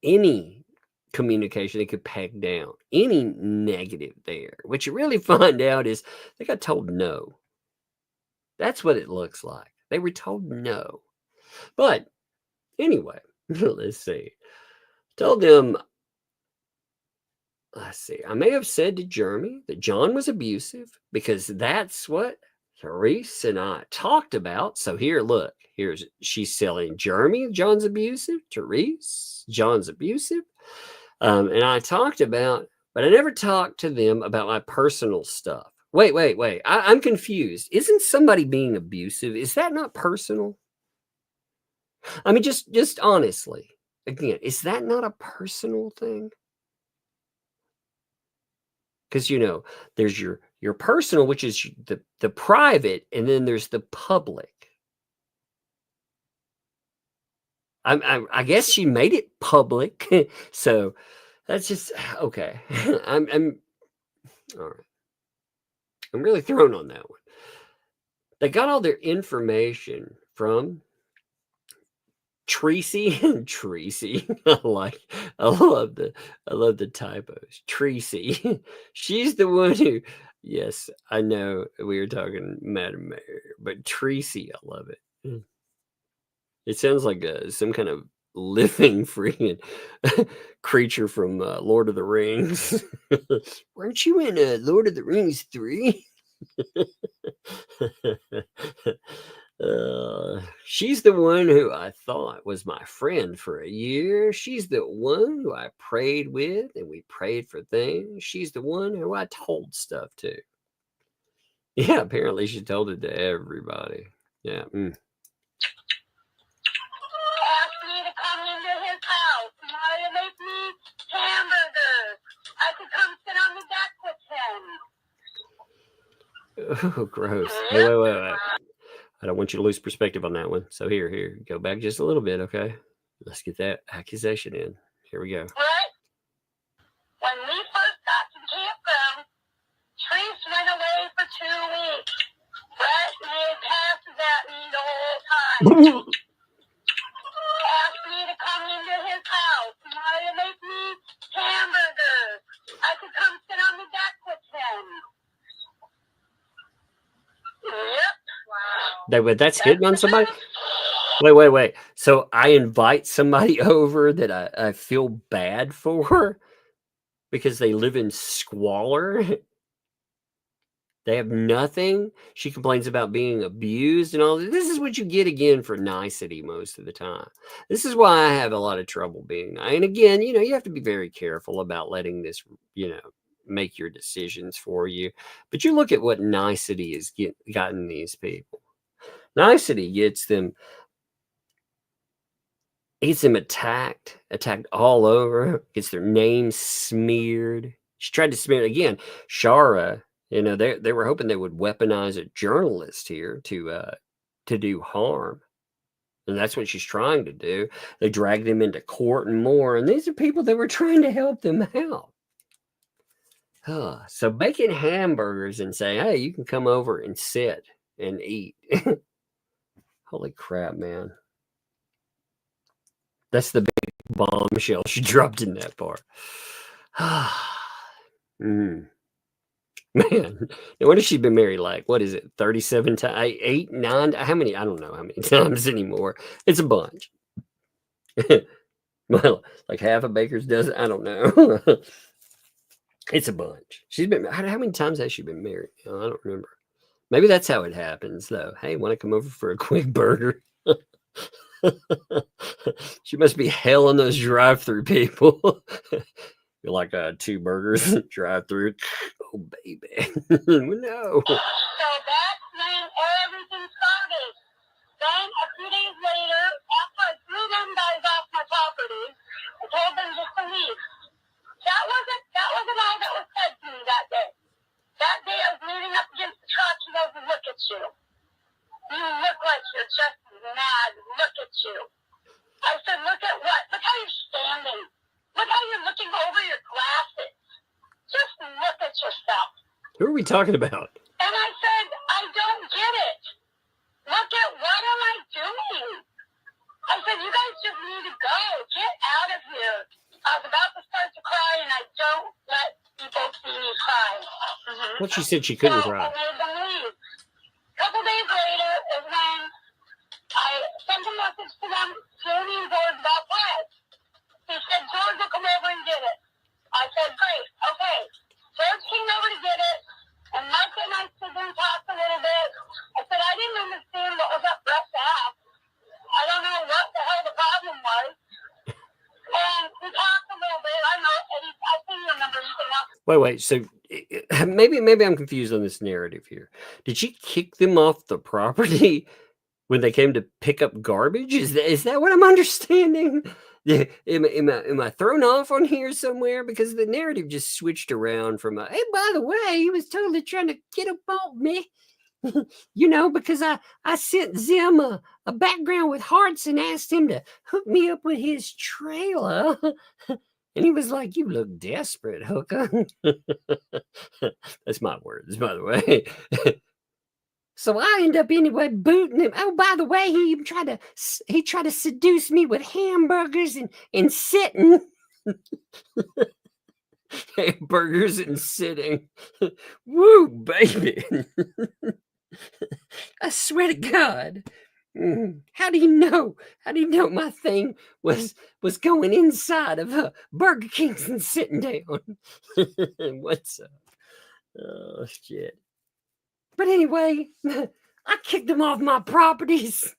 any communication they could peg down, any negative there. What you really find out is they got told no. That's what it looks like. They were told no. But anyway, let's see. Told them, let's see. I may have said to Jeremy that John was abusive because that's what Therese and I talked about. So here, look, she's selling Jeremy, John's abusive, Therese, John's abusive. And I talked about, but I never talked to them about my personal stuff. Wait. I'm confused. Isn't somebody being abusive? Is that not personal? I mean, just honestly, again, is that not a personal thing? Because, there's your personal, which is the private, and then there's the public. I guess she made it public, so that's just okay. I'm all right. I'm really thrown on that one. They got all their information from Tracy and Tracy. I love the typos. Tracy. She's the one who, yes, I know we were talking Madam Mayor, but Tracy, I love it. It sounds like some kind of living freaking creature from Lord of the Rings. Weren't you in Lord of the Rings 3? She's the one who I thought was my friend for a year. She's the one who I prayed with, and we prayed for things. She's the one who I told stuff to. Yeah, apparently she told it to everybody. Yeah. Asked me to come into his house and wanted to make me hamburgers. I could come sit on the deck with him. Oh, gross. Hey, wait. I don't want you to lose perspective on that one. So here, go back just a little bit, okay? Let's get that accusation in. Here we go. Right? When we first got to the campground, Trace went away for 2 weeks. Brett made passes at me the whole time. Asked me to come into his house and wanted to make me hamburgers. I could come sit on the deck with him. Yep. Wow. That's hitting on somebody? Wait. So I invite somebody over that I feel bad for because they live in squalor. They have nothing. She complains about being abused and all. This is what you get again for nicety most of the time. This is why I have a lot of trouble being. And again, you have to be very careful about letting this, make your decisions for you. But you look at what nicety has gotten these people. Nicety gets them attacked all over, gets their name smeared. She tried to smear it again. Shara, they were hoping they would weaponize a journalist here to do harm. And that's what she's trying to do. They drag them into court and more. And these are people that were trying to help them out. So baking hamburgers and saying, hey, you can come over and sit and eat. Holy crap, man. That's the big bombshell she dropped in that part. Man, what has she been married like? What is it? 37 times, 8, 9? How many? I don't know how many times anymore. It's a bunch. Well, like half a baker's dozen. I don't know. It's a bunch. She's been. How many times has she been married? I don't remember. Maybe that's how it happens, though. Hey, want to come over for a quick burger? She must be hell on those drive-through people. You're like 2 burgers drive-through. Oh, baby. No. So that's when everything started. Then a few days later, after I threw them guys off my property, I told them just to leave. That wasn't all that was said to me that day. That day I was leaning up against the truck. He goes, look at you. You look like you're just mad. Look at you. I said, look at what? Look how you're standing. Look how you're looking over your glasses. Just look at yourself. Who are we talking about? And I said, I don't get it. Look at what am I doing? I said, you guys just need to go. Get out of here. I was about to start to cry, and I don't let people see me cry. Well, she said she couldn't So cry. I made them leave. A couple days later is when I sent a message to them, Jamie and George about Brett. He said, George will come over and get it. I said, great, okay. George came over to get it, and Mike and I stood there and talked a little bit. I said, I didn't understand what was up Brett's ass. I don't know what the hell the problem was. And we talked a little bit. I know, Eddie, I couldn't remember anything else. Wait. So maybe I'm confused on this narrative here. Did she kick them off the property when they came to pick up garbage? Is that what I'm understanding? Am I thrown off on here somewhere? Because the narrative just switched around from hey, by the way, he was totally trying to get up on me. Because I sent Zim a background with hearts and asked him to hook me up with his trailer. And he was like, you look desperate, hooker. That's my words, by the way. So I end up anyway booting him. Oh, by the way, he tried to seduce me with hamburgers and sitting. Hamburgers and sitting. Woo, baby. I swear to God. How do you know? How do you know my thing was going inside of Burger King's and sitting down? What's up? Oh, shit. But anyway, I kicked him off my properties.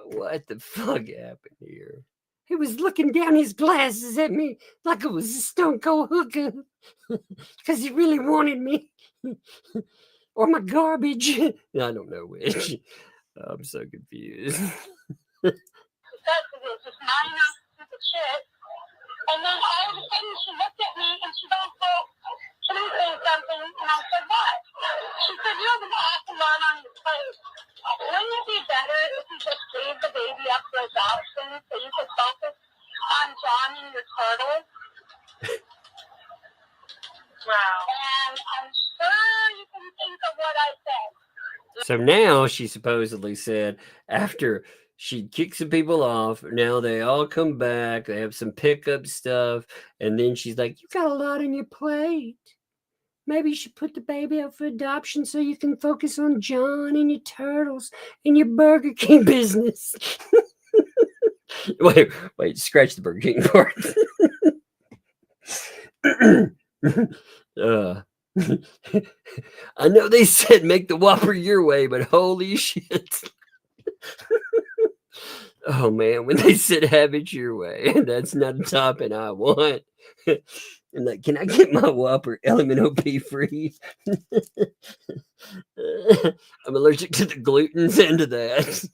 What the fuck happened here? He was looking down his glasses at me like it was a stone cold hooker because he really wanted me. Or my garbage. I don't know which. I'm so confused. That's just minor stupid shit. And then all of a sudden she looked at me and she goes, well, can I say something? And I said, what? She said, you have an awful lot on your plate. Wouldn't it be better if you just gave the baby up for adoption so you could focus on John and your turtle? Wow. And I'm sure you can think of what I said. So now she supposedly said after she kicks some people off, now they all come back, they have some pickup stuff, and then she's like, you got a lot on your plate. Maybe you should put the baby up for adoption so you can focus on John and your turtles and your Burger King business. Wait, scratch the Burger King part. I know they said make the Whopper your way, but holy shit. Oh man, when they said have it your way, that's not a topping I want. And like, can I get my Whopper LMNOP free? I'm allergic to the glutens and to that.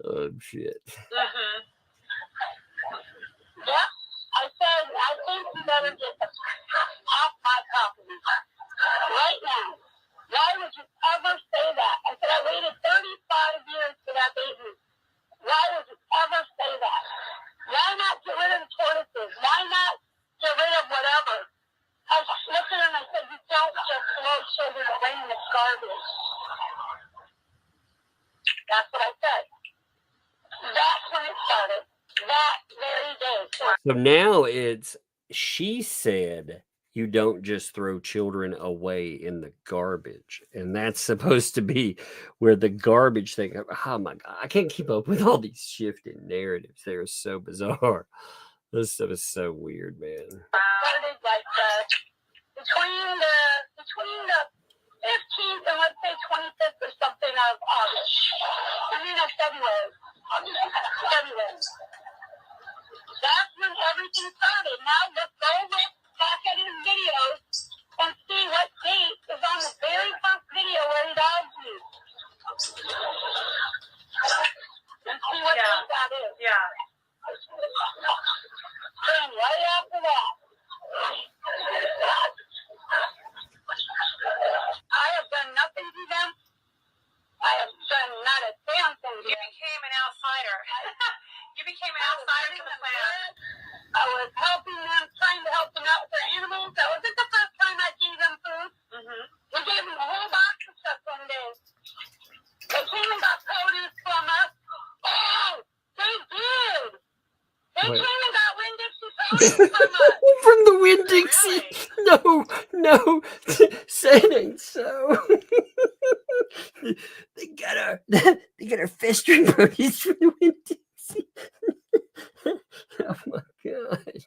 Oh shit. Yep. I said, I think you better get the off my property right now. Why would you ever say that? I said, I waited 35 years for that baby. Why would you ever say that? Why not get rid of the tortoises? Why not get rid of whatever? I looked at him and I said, you don't just throw children away in the garbage. That's what I said. That's when it started. That very day. So now it's, she said, you don't just throw children away in the garbage. And that's supposed to be where the garbage thing, oh my God, I can't keep up with all these shifting narratives. They are so bizarre. This stuff is so weird, man. Started like between the 15th and let's say 25th or something of August. February. That's when everything started. Now let's go back at his videos and see what date is on the very first video where he dogs you. And see what date that is. Yeah. Then right after that, I have done nothing to them. I have done not a damn thing to them. You became an outsider. You became an outsider to the plan. I was helping them, trying to help them out with their animals. That wasn't the first time I gave them food. Mm-hmm. We gave them a whole box of stuff one day. They came and got produce from us. Oh, they did. They came and got Winn-Dixie produce from us. From the Winn-Dixie. Really? No. Say it ain't so. They got our festering produce from the Winn-Dixie. Oh my God.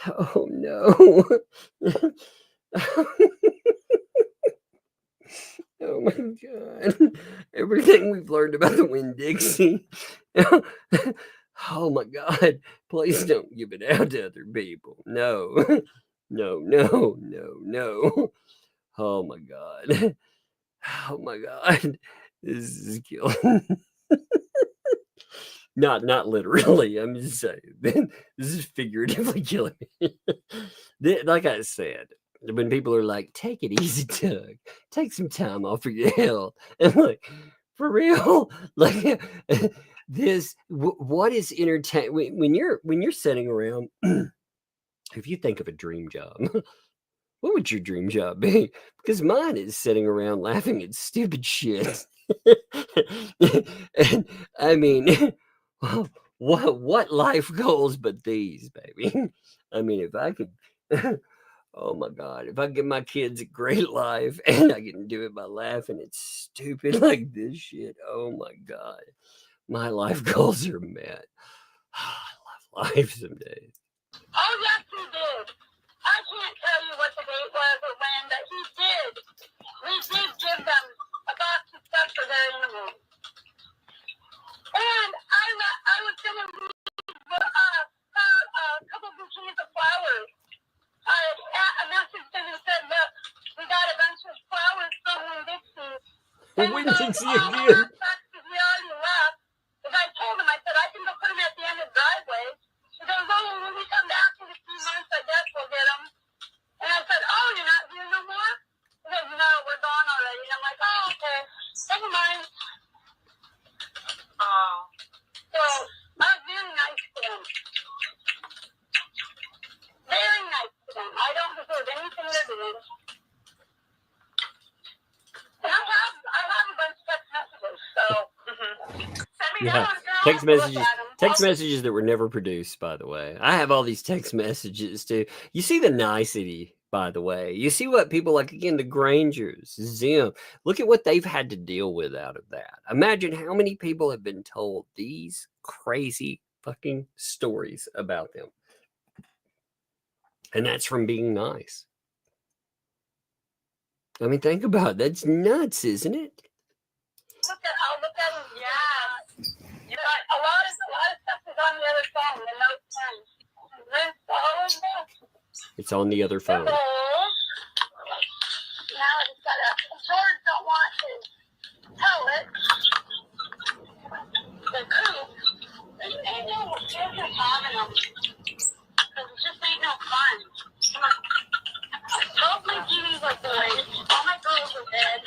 Oh no. Oh my God. Everything we've learned about the Winn-Dixie. Oh my God. Please don't give it out to other people. No. No. Oh my God. Oh my God. This is killing. Not literally. I'm just saying. This is figuratively killing me. Like I said, when people are like, take it easy, Doug. Take some time off for your health. And like, for real, like this, what is entertaining when you're sitting around, if you think of a dream job, what would your dream job be? Because mine is sitting around laughing at stupid shit. And I mean, what life goals but these, baby? I mean, if I could, oh my God, if I give my kids a great life and I can do it by laughing at stupid like this shit, oh my God, my life goals are met. I love life some days. Oh, yes, he did. I can't tell you what the date was or when, but he did. We did give them a box of stuff for their animals. And I was going to leave a couple bouquets of flowers. I messaged him and said, look, we got a bunch of flowers from Winn-Dixie. Winn-Dixie again. We already left. Because I told him, I said, I can go put them at the end of the driveway. He goes, oh, when we come back in a few months, I guess we'll get them. And I said, oh, you're not here no more? He goes, no, we're gone already. And I'm like, oh, okay. Never mind. Oh. So I was very nice to them. Very nice to them. I don't deserve anything they're doing. And I have a bunch of text messages, so. Send me Yeah. Text messages that were never produced, by the way. I have all these text messages too. You see the nicety, by the way. You see what people like, again, the Grangers, Zim. Look at what they've had to deal with out of that. Imagine how many people have been told these crazy fucking stories about them. And that's from being nice. I mean, think about it. That's nuts, isn't it? I'll look at them. Yes. A lot of stuff is on the other phone. The note 10. Rinse the hose. It's on the other phone. Now I just gotta. George don't want his pellet. The coop. Ain't no sense of having them. Because it just ain't no fun. Come on. Both my TVs are boys. All my girls are dead.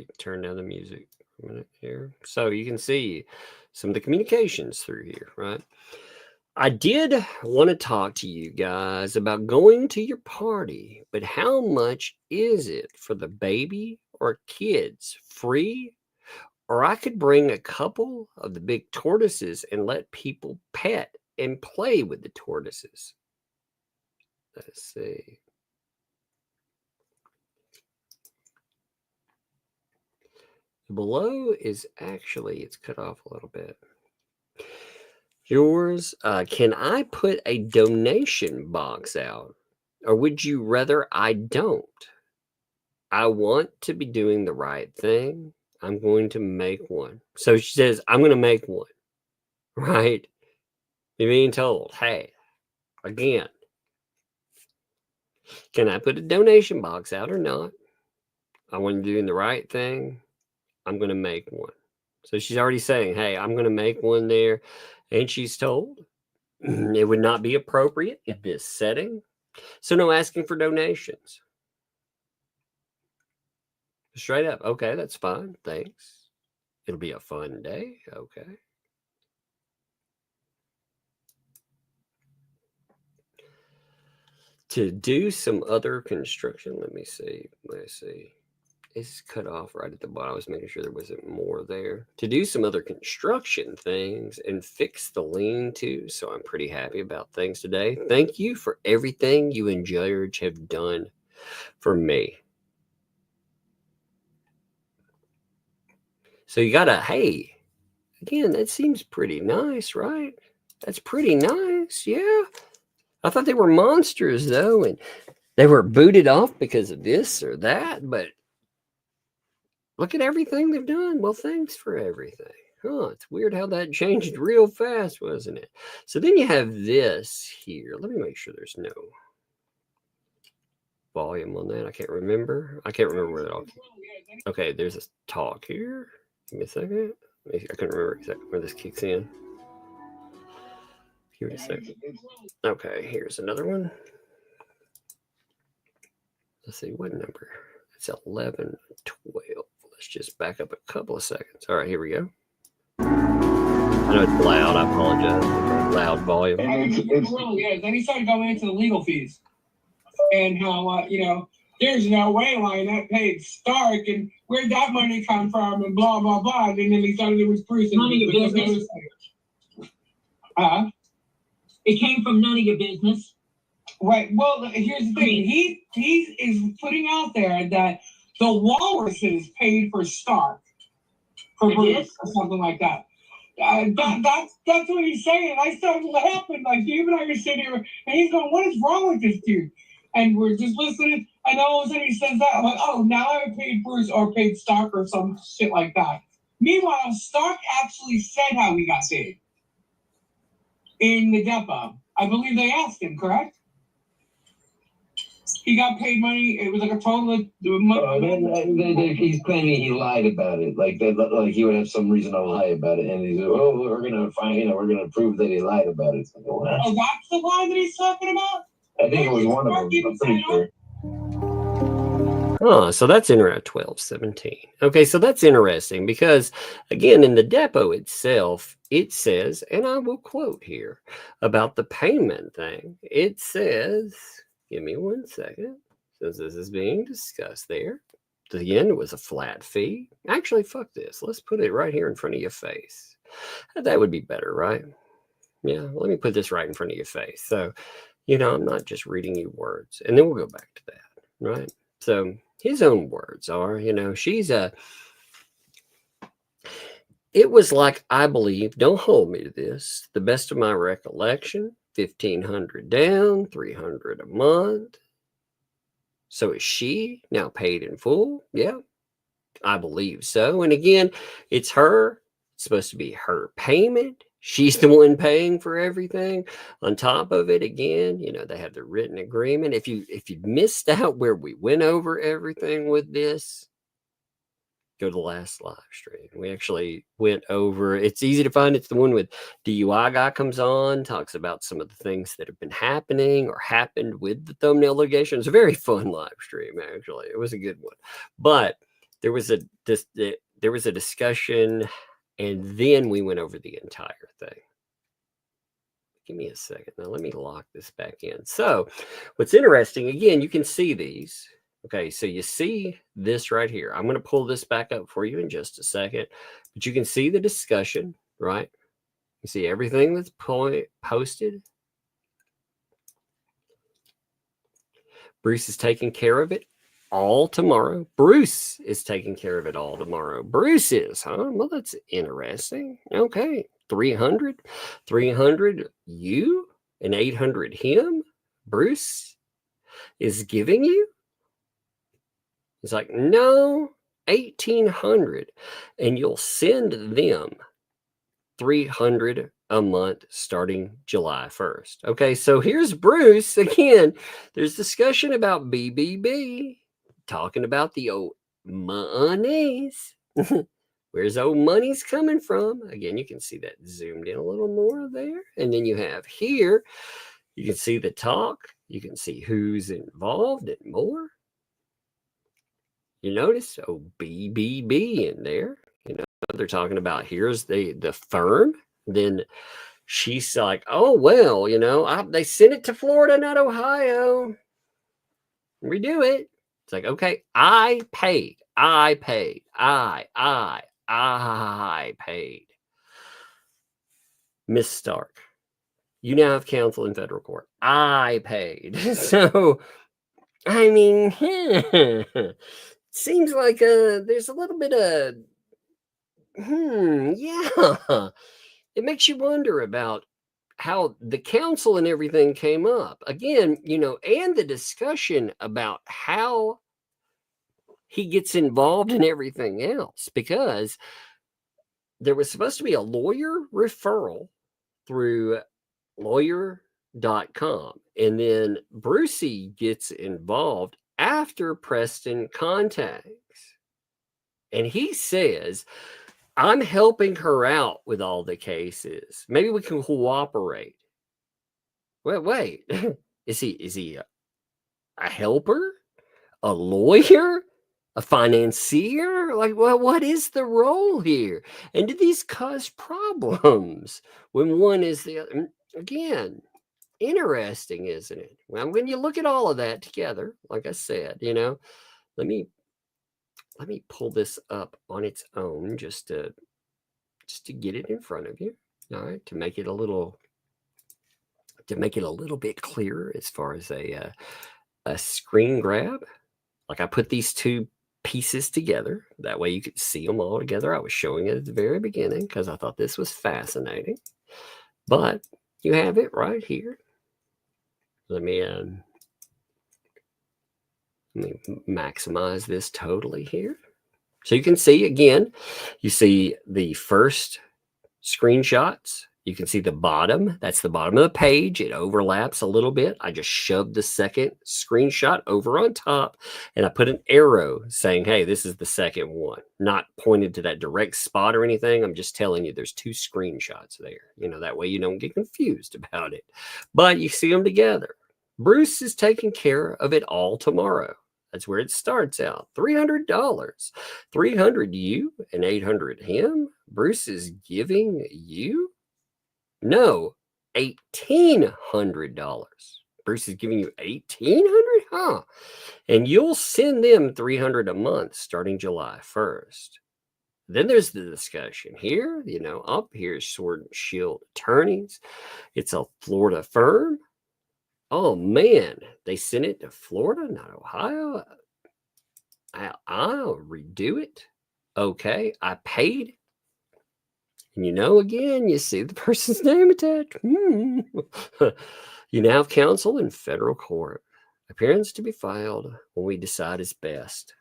actually turn down the music a minute here. So you can see some of the communications through here, right? I did want to talk to you guys about going to your party, but how much is it for the baby or kids? Free? Or I could bring a couple of the big tortoises and let people pet and play with the tortoises. Let's see. Below is actually, it's cut off a little bit. Yours, can I put a donation box out? Or would you rather I don't? I want to be doing the right thing. I'm going to make one. So she says, I'm going to make one. Right? You're being told, hey, again, can I put a donation box out or not? I want to be doing the right thing. I'm going to make one. So she's already saying, hey, I'm going to make one there. And she's told it would not be appropriate in this setting. So no asking for donations. Straight up. Okay, that's fine. Thanks. It'll be a fun day. Okay. To do some other construction. Let me see. Let's see. It's cut off right at the bottom. I was making sure there wasn't more there. To do some other construction things and fix the lean-to. So I'm pretty happy about things today. Thank you for everything you and Judge have done for me. So you got a, hey, again, that seems pretty nice, right? That's pretty nice. Yeah. I thought they were monsters, though, and they were booted off because of this or that, but look at everything they've done. Well, thanks for everything. Oh, it's weird how that changed real fast, wasn't it? So then you have this here. Let me make sure there's no volume on that. I can't remember. I can't remember where that all came. Okay, there's a talk here. Give me a second. I couldn't remember exactly where this kicks in. Give it a second. Okay, here's another one. Let's see, what number? It's 11, 12. Let's just back up a couple of seconds. All right, here we go. I know it's loud. I apologize. Loud volume. And it's yeah. Then he started going into the legal fees and how there's no way Lionel paid Stark and where'd that money come from and blah blah blah. And then he started it was Bruce. None of your business. It came from none of your business. Right. Well, here's the thing. He is putting out there that the walruses paid for Stark for Bruce or something like that. That's what he's saying. I started laughing. Like, Dave and I were sitting here, and he's going, what is wrong with this dude? And we're just listening, and all of a sudden he says that. I'm like, oh, now I paid Bruce or paid Stark or some shit like that. Meanwhile, Stark actually said how he got paid in the depot. I believe they asked him, correct? He got paid money. It was like a total of he's claiming he lied about it. Like he would have some reason to lie about it. And he's like, oh, we're gonna prove that he lied about it. Like, well, oh, that's the lie that he's talking about? I think it was one of them. I'm pretty sure. Oh, so that's interesting. 1217. Okay, so that's interesting because, again, in the depot itself, it says, and I will quote here about the payment thing. It says, give me 1 second. Since this is being discussed there. At the end, it was a flat fee. Actually, fuck this. Let's put it right here in front of your face. That would be better, right? Yeah, let me put this right in front of your face. So, I'm not just reading you words. And then we'll go back to that, right? So his own words are, it was like, I believe, don't hold me to this, the best of my recollection, $1,500 down, $300 a month. So is she now paid in full? Yeah, I believe so. And again, it's her. It's supposed to be her payment. She's the one paying for everything. On top of it, again, they have the written agreement. If you missed out where we went over everything with this, go to the last live stream. We actually went over. It's easy to find. It's the one with DUI guy comes on, talks about some of the things that have been happening or happened with the thumbnail litigation. It's a very fun live stream, actually. It was a good one. But there was a discussion, and then we went over the entire thing. Give me a second. Now, let me lock this back in. So what's interesting, again, you can see these. Okay, so you see this right here. I'm going to pull this back up for you in just a second. But you can see the discussion, right? You see everything that's posted. Bruce is taking care of it all tomorrow. Bruce is taking care of it all tomorrow. Bruce is, huh? Well, that's interesting. Okay. 300 you and 800 him. Bruce is giving you. He's like, no, 1,800, and you'll send them 300 a month starting July 1st. Okay, so here's Bruce again. There's discussion about BBB, talking about the old monies. Where's old money's coming from? Again, you can see that zoomed in a little more there. And then you have here, you can see the talk. You can see who's involved and more. You notice, oh, BBB in there. You know, they're talking about here's the firm. Then she's like, oh, well, you know, they sent it to Florida, not Ohio. Redo it. It's like, okay, I paid. Miss Stark, you now have counsel in federal court. I paid. So, I mean, seems like there's a little bit of, yeah. It makes you wonder about how the counsel and everything came up. Again, you know, and the discussion about how he gets involved in everything else, because there was supposed to be a lawyer referral through lawyer.com. And then Brucey gets involved after Preston contacts. And he says, I'm helping her out with all the cases. Maybe we can cooperate. Wait. Is he a helper? A lawyer? A financier? Like, well, what is the role here? And do these cause problems when one is the other? Again, interesting, isn't it? Well, when you look at all of that together, like I said, you know, let me pull this up on its own just to get it in front of you. All right, to make it a little bit clearer as far as a screen grab. Like I put these two pieces together. That way you could see them all together. I was showing it at the very beginning because I thought this was fascinating. But you have it right here. Let me maximize this totally here. So you can see, again, you see the first screenshots. You can see the bottom. That's the bottom of the page. It overlaps a little bit. I just shoved the second screenshot over on top, and I put an arrow saying, hey, this is the second one. Not pointed to that direct spot or anything. I'm just telling you there's two screenshots there. You know, that way you don't get confused about it. But you see them together. Bruce is taking care of it all tomorrow. That's where it starts out. $300. 300 you and 800 him. Bruce is giving you? No, $1,800. Bruce is giving you $1,800? Huh. And you'll send them $300 a month starting July 1st. Then there's the discussion here, you know, up here is Sword and Shield Attorneys. It's a Florida firm. Oh, man, they sent it to Florida, not Ohio. I'll redo it. Okay, I paid. And you know, again, you see the person's name attached. You now have counsel in federal court. Appearance to be filed when we decide is best.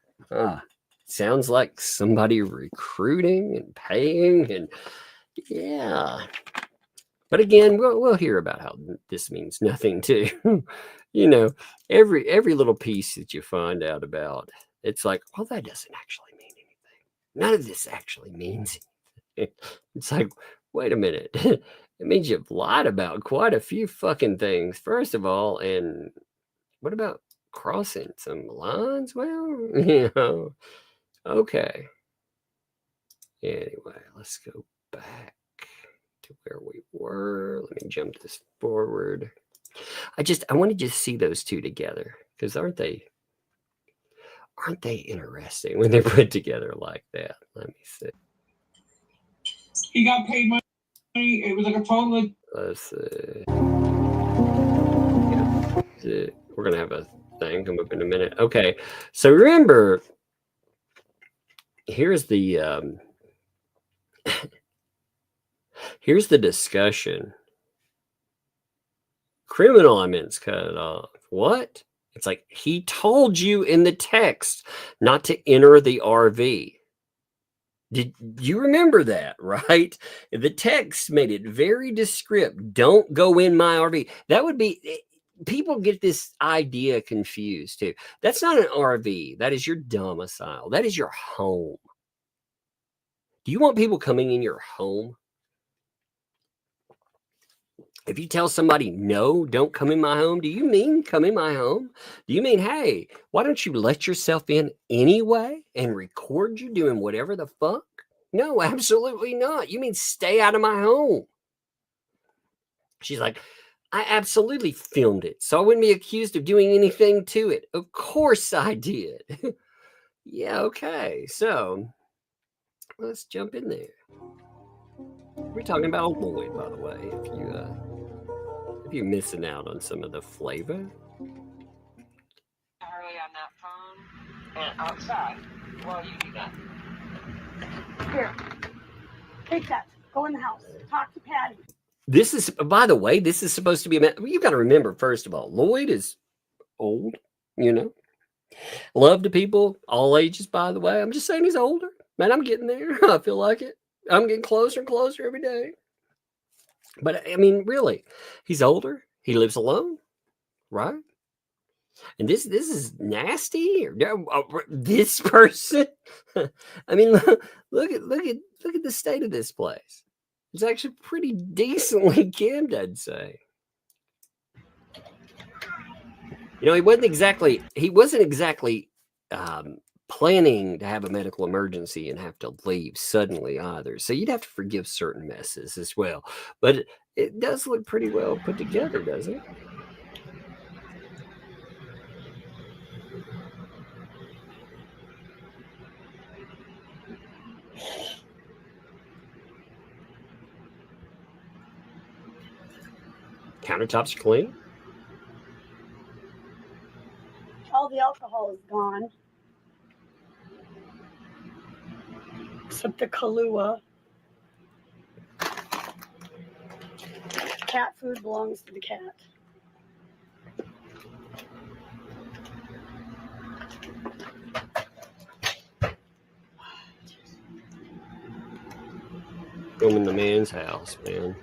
Sounds like somebody recruiting and paying, and yeah. But again, we'll hear about how this means nothing too. You know, every little piece that you find out about, it's like, well, that doesn't actually mean anything. None of this actually means anything. It's like, wait a minute. It means you've lied about quite a few fucking things, first of all. And what about crossing some lines? Well, you know, Okay. Anyway, let's go back to where we were. Let me jump this forward. I wanted to see those two together because aren't they interesting when they're put together like that? Let me see. He got paid money. It was like a total. Let's see. We're gonna have a thing come up in a minute. Okay, so remember, here's the here's the discussion. Criminal elements cut off. What? It's like he told you in the text not to enter the RV. Did you remember that, right? The text made it very descriptive. Don't go in my RV. That would be, people get this idea confused too. That's not an RV. That is your domicile. That is your home. Do you want people coming in your home? If you tell somebody, no, don't come in my home, do you mean come in my home? Do you mean, hey, why don't you let yourself in anyway and record you doing whatever the fuck? No, absolutely not. You mean stay out of my home. She's like, I absolutely filmed it, so I wouldn't be accused of doing anything to it. Of course I did. Yeah, okay. So let's jump in there. We're talking about Lloyd, by the way, if you're missing out on some of the flavor. Harley on that phone and outside while you do that. Here, take that. Go in the house. Talk to Patty. This is, by the way, this is supposed to be you got to remember, first of all, Lloyd is old, you know. Love to people, all ages, by the way. I'm just saying he's older. Man, I'm getting there. I feel like it. I'm getting closer and closer every day. But I mean, really, he's older. He lives alone, right? And this is nasty. This person. I mean, look at the state of this place. It's actually pretty decently kept, I'd say. You know, he wasn't exactly planning to have a medical emergency and have to leave suddenly either. So you'd have to forgive certain messes as well. But it does look pretty well put together, doesn't it? Countertops are clean. All the alcohol is gone. Except the Kahlua. Cat food belongs to the cat. Filming the man's house, man.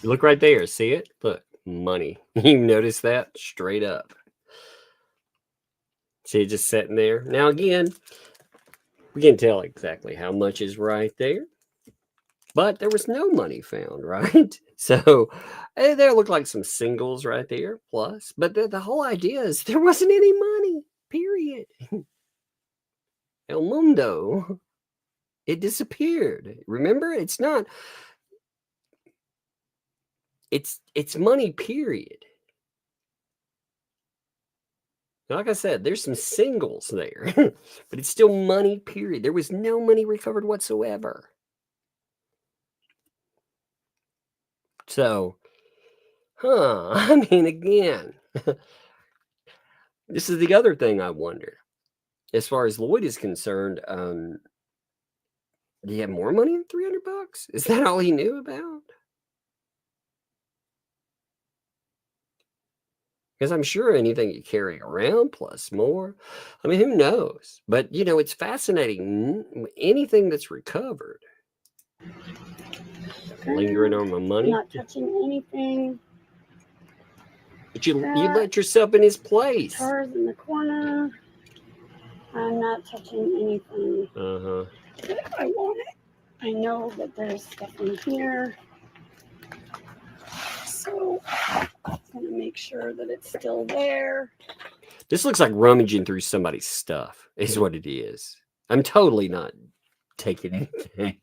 You look right there. See it? Look, money. You notice that? Straight up. See it just sitting there. Now, again, we can tell exactly how much is right there. But there was no money found, right? So there looked like some singles right there, plus. But the whole idea is there wasn't any money, period. El Mundo. It disappeared. Remember? It's not... It's money, period. Like I said, there's some singles there, but it's still money, period. There was no money recovered whatsoever. So, I mean, again, this is the other thing I wondered. As far as Lloyd is concerned, do you have more money than $300? Is that all he knew about? Because I'm sure anything you carry around plus more, I mean, who knows? But, you know, it's fascinating. Anything that's recovered. Lingering on my money. Not touching anything. But you let yourself in his place. Cars in the corner. I'm not touching anything. Uh-huh. I want it. I know that there's stuff in here. So I'm going to make sure that it's still there. This looks like rummaging through somebody's stuff, is what it is. I'm totally not taking anything.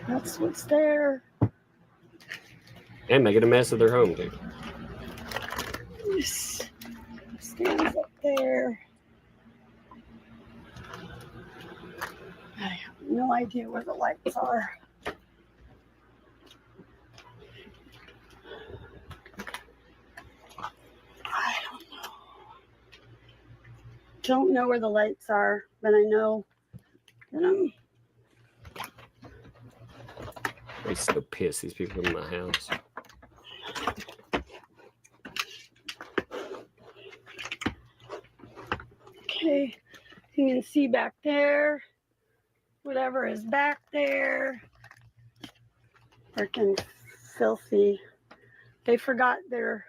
That's what's there. And making a mess of their home, too. Stands up there. I have no idea where the lights are. I don't know where the lights are, but I know that I'm so pissed these people in my house. okay. You can see back there, whatever is back there. Freaking filthy. They forgot their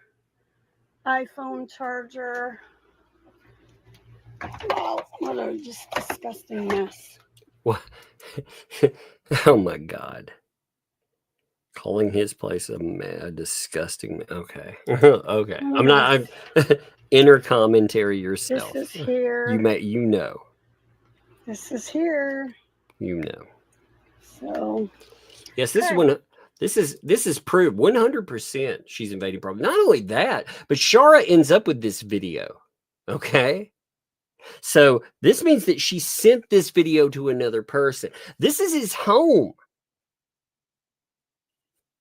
iPhone charger. Oh, what a just disgusting mess. What? Oh my God. Calling his place a disgusting. Okay. Okay. I'm inner commentary yourself. This is here. You know. This is here. You know. So. Yes, this is proved 100% she's invading property. Not only that, but Shara ends up with this video. Okay. So this means that she sent this video to another person. This is his home.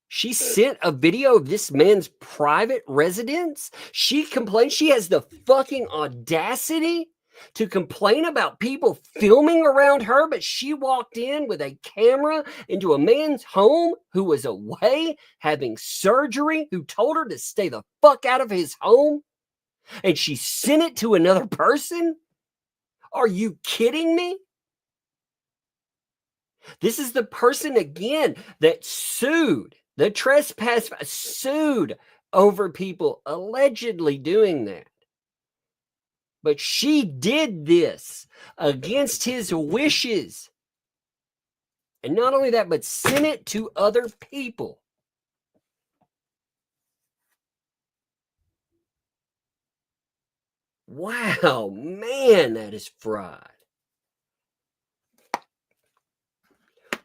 She sent a video of this man's private residence. She complains. She has the fucking audacity to complain about people filming around her, but she walked in with a camera into a man's home who was away having surgery, who told her to stay the fuck out of his home, and she sent it to another person? Are you kidding me? This is the person, again, that sued, the trespass, sued over people allegedly doing that. But she did this against his wishes. And not only that, but sent it to other people. Wow, man, that is fraud.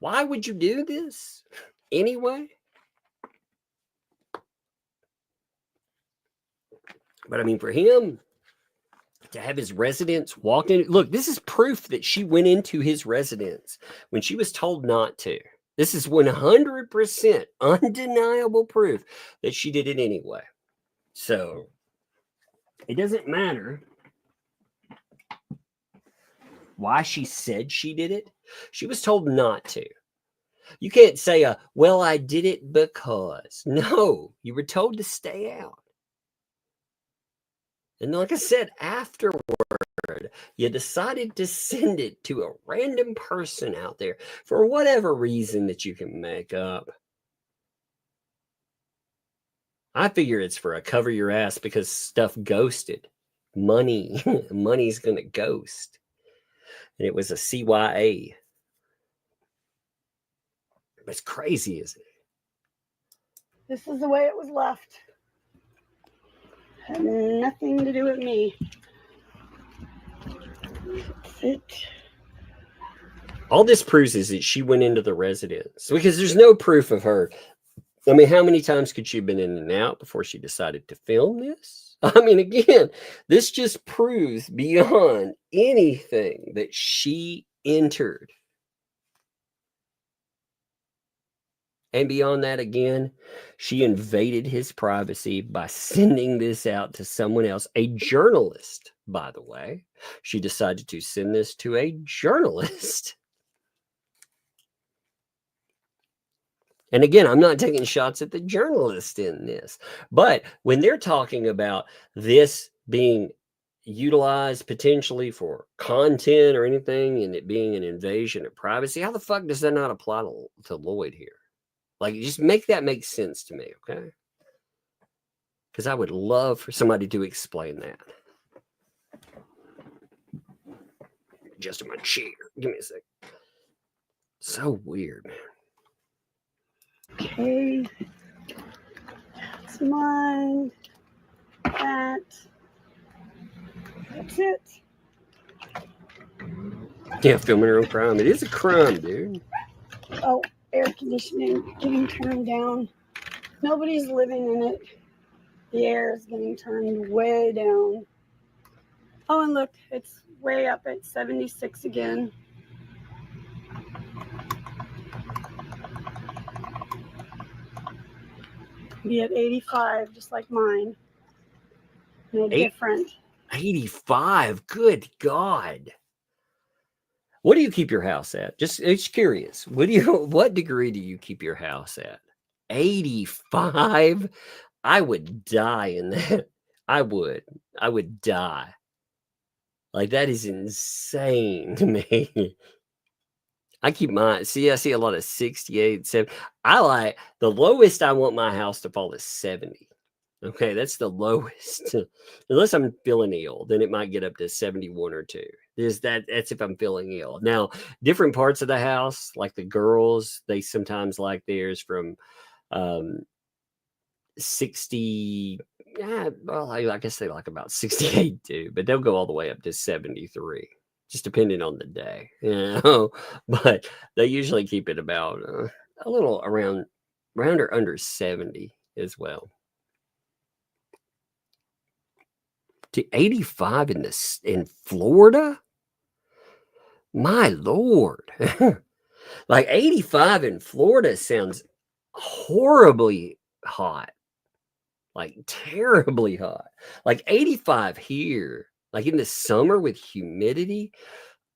Why would you do this anyway? But I mean, for him to have his residence walked in, look, this is proof that she went into his residence when she was told not to. This is 100% undeniable proof that she did it anyway. So it doesn't matter why she said she did it. She was told not to. You can't say, well, I did it because. No, you were told to stay out. And like I said, afterward, you decided to send it to a random person out there for whatever reason that you can make up. I figure it's for a cover your ass because stuff ghosted. Money's going to ghost. And it was a CYA. It's crazy, isn't it? This is the way it was left. Had nothing to do with me. That's it. All this proves is that she went into the residence because there's no proof of her. I mean, how many times could she have been in and out before she decided to film this? I mean, again, this just proves beyond anything that she entered. And beyond that, again, she invaded his privacy by sending this out to someone else, a journalist, by the way. She decided to send this to a journalist. And again, I'm not taking shots at the journalist in this. But when they're talking about this being utilized potentially for content or anything and it being an invasion of privacy, how the fuck does that not apply to Lloyd here? Like, just make that make sense to me, okay? Because I would love for somebody to explain that. Just in my chair. Give me a sec. So weird, man. Okay. Mine. That's it. Yeah, filming her own crime. It is a crime, dude. Oh, air conditioning getting turned down. Nobody's living in it. The air is getting turned way down. Oh, and look, it's way up at 76 again. Be at 85, just like mine. No different. 85. Good God. What do you keep your house at? Just it's curious. What degree do you keep your house at? 85? I would die in that. I would die. Like, that is insane to me. I keep mine. See, I see a lot of 68, 70. The lowest I want my house to fall is 70. Okay, that's the lowest. Unless I'm feeling ill, then it might get up to 71 or 2. That's if I'm feeling ill. Now, different parts of the house, like the girls, they sometimes like theirs from 60. Yeah, well, I guess they like about 68 too, but they'll go all the way up to 73, just depending on the day, you know. But they usually keep it about a little around or under 70 as well. To 85 in Florida? My Lord. Like 85 in Florida sounds horribly hot. Like terribly hot. Like 85 here, like in the summer with humidity.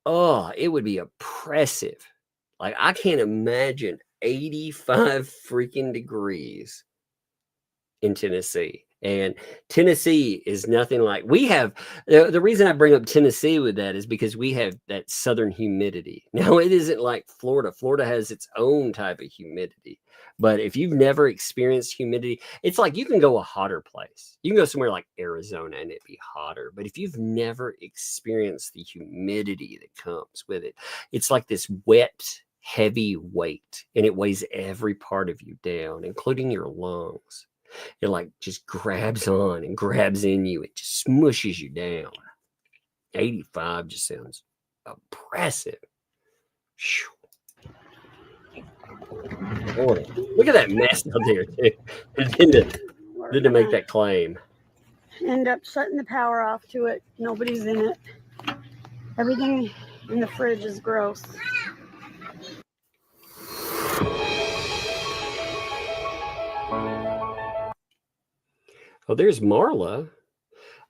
Oh, it would be oppressive. Like, I can't imagine 85 freaking degrees in Tennessee. And Tennessee is nothing like we have. The reason I bring up Tennessee with that is because we have that southern humidity. Now, it isn't like Florida. Florida has its own type of humidity. But if you've never experienced humidity, it's like you can go a hotter place. You can go somewhere like Arizona and it'd be hotter. But if you've never experienced the humidity that comes with it, it's like this wet, heavy weight. And it weighs every part of you down, including your lungs. It like just grabs on and grabs in you. It just smushes you down. 85 just sounds oppressive. Boy, look at that mess out there, too. Then to make that claim. End up shutting the power off to it. Nobody's in it. Everything in the fridge is gross. Oh, there's Marla.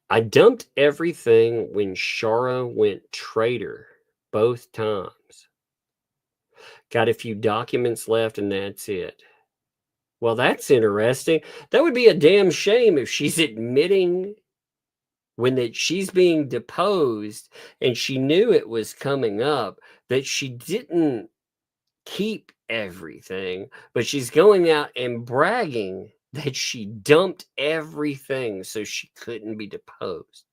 I dumped everything when Shara went traitor both times. Got a few documents left and that's it. Well, that's interesting. That would be a damn shame if she's admitting when she's being deposed and she knew it was coming up that she didn't keep everything, but she's going out and bragging that she dumped everything so she couldn't be deposed.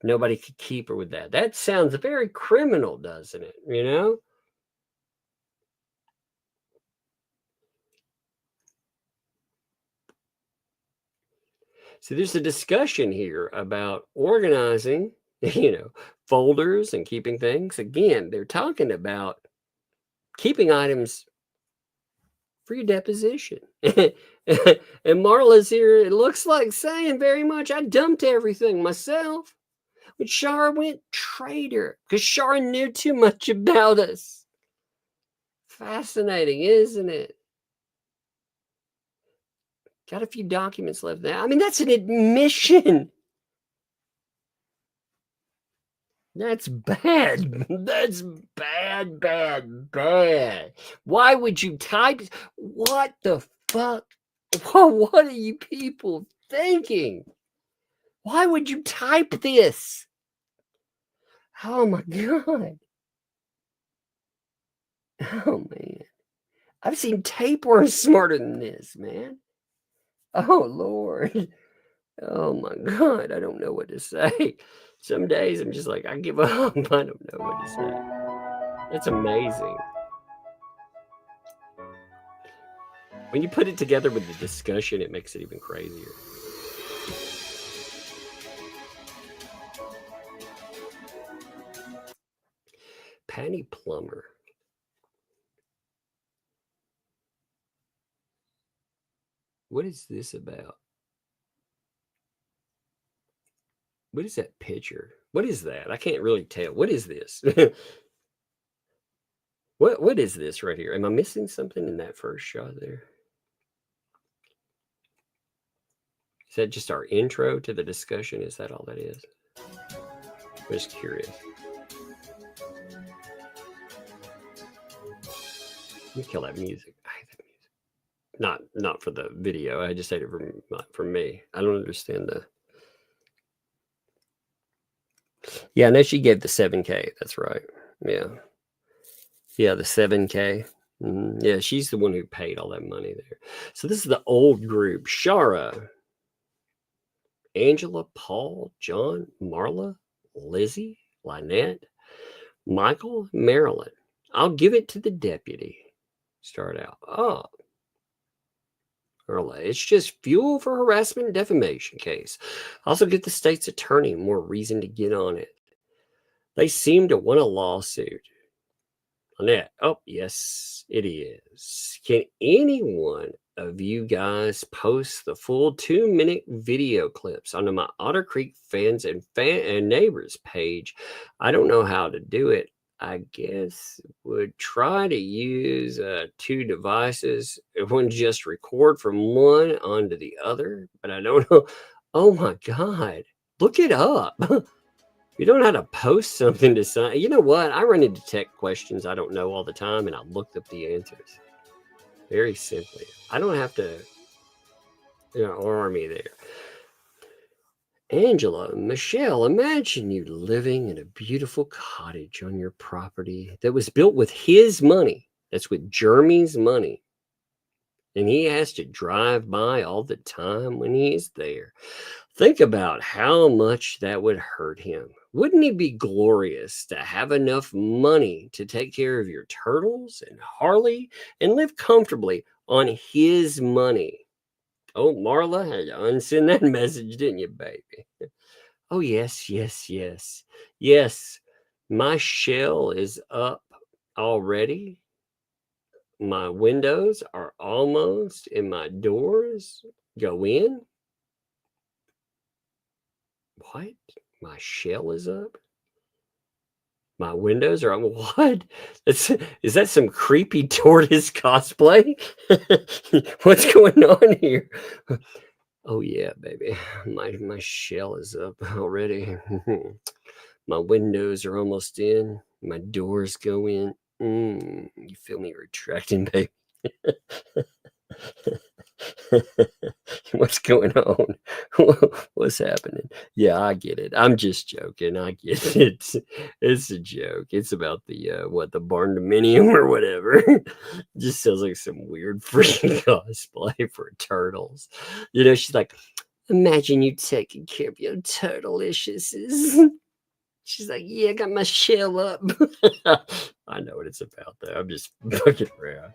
Nobody could keep her with that. That sounds very criminal, doesn't it? You know? So there's a discussion here about organizing, folders and keeping things. Again, they're talking about keeping items for your deposition. And Marla's here, it looks like saying very much, I dumped everything myself. When Shara went traitor, because Shara knew too much about us. Fascinating, isn't it? Got a few documents left there. I mean, that's an admission. That's bad. That's bad, bad, bad. Why would you type? What the fuck? What are you people thinking? Why would you type this? Oh my God. Oh man. I've seen tapeworms smarter than this, man. Oh Lord. Oh my God. I don't know what to say. Some days I'm just like, I give up. I don't know what to say. That's amazing. When you put it together with the discussion, it makes it even crazier. Patty Plummer. What is this about? What is that picture? What is that? I can't really tell. What is this? What is this right here? Am I missing something in that first shot there? Is that just our intro to the discussion? Is that all that is? I'm just curious. Let me kill that music. I hate that music. Not for the video. I just hate it for me. I don't understand the. Yeah, no, she gave the 7K. That's right. Yeah. Yeah, the 7K. Yeah, she's the one who paid all that money there. So this is the old group. Shara, Angela, Paul, John, Marla, Lizzie, Lynette, Michael, Marilyn. I'll give it to the deputy. Start out. Oh. It's just fuel for harassment and defamation case. Also give the state's attorney more reason to get on it. They seem to want a lawsuit. Lynette. Oh, yes, it is. Can anyone of you guys post the full 2-minute video clips onto my Otter Creek fans and neighbors page? I don't know how to do it. I guess would try to use 2 devices. It wouldn't just record from one onto the other, but I don't know. Oh my God, look it up. You don't know how to post something to something. You know what? I run into tech questions I don't know all the time, and I looked up the answers. Very simply. I don't have to, army there. Angela, Michelle, imagine you living in a beautiful cottage on your property that was built with his money. That's with Jeremy's money. And he has to drive by all the time when he's there. Think about how much that would hurt him. Wouldn't it be glorious to have enough money to take care of your turtles and Harley and live comfortably on his money? Oh, Marla, had to unsend that message, didn't you, baby? Oh, yes. Yes, my shell is up already. My windows are almost, and my doors go in. What? My shell is up? My windows are on what? Is that some creepy tortoise cosplay? What's going on here? Oh yeah, baby. My shell is up already. My windows are almost in. My doors go in. You feel me retracting, baby? What's going on? What's happening? Yeah, I get it. I'm just joking. I get it. It's a joke. It's about the the barn dominium or whatever. Just sounds like some weird freaking cosplay for turtles. She's like, imagine you taking care of your turtle-issues. She's like, yeah, I got my shell up. I know what it's about though. I'm just fucking around.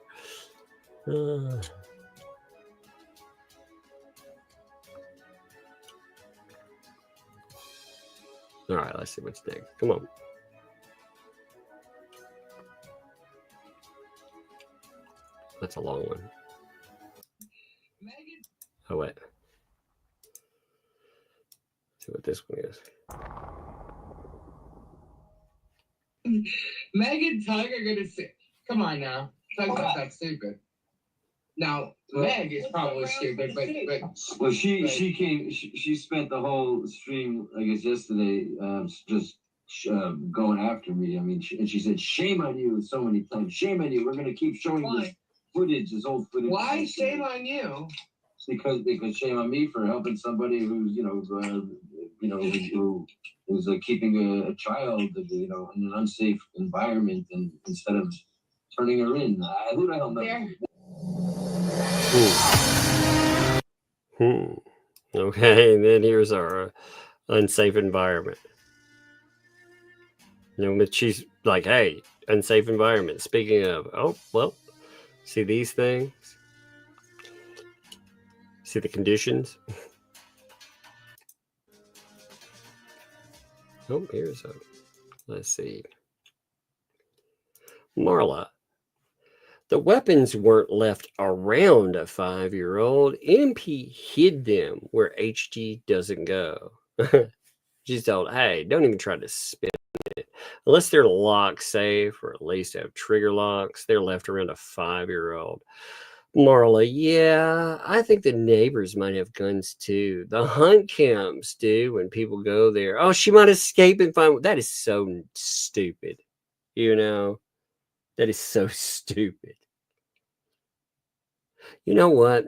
All right, let's see what's next. Come on. That's a long one. Oh, wait. Let's see what this one is. Meg and Tug are gonna say, come on now. Tug's not that stupid. Now, Meg is probably stupid, but well, she spent the whole stream, I guess, yesterday, just going after me. I mean, she said, "Shame on you!" so many times. Shame on you. We're gonna keep showing this footage, this old footage. Why shame on you? Because shame on me for helping somebody who's who's keeping a child, in an unsafe environment, and instead of turning her in. Who the hell knows? Okay, and then here's our unsafe environment. But she's like, hey, unsafe environment. Speaking of, oh, well, see these things? See the conditions? Oh, here's a, let's see. Marla. The weapons weren't left around a 5-year-old. MP hid them where HG doesn't go. She's told, hey, don't even try to spin it. Unless they're lock safe or at least have trigger locks, they're left around a 5-year-old. Marla, yeah, I think the neighbors might have guns too. The hunt camps do when people go there. Oh, she might escape and find. That is so stupid. You know, that is so stupid. You know what?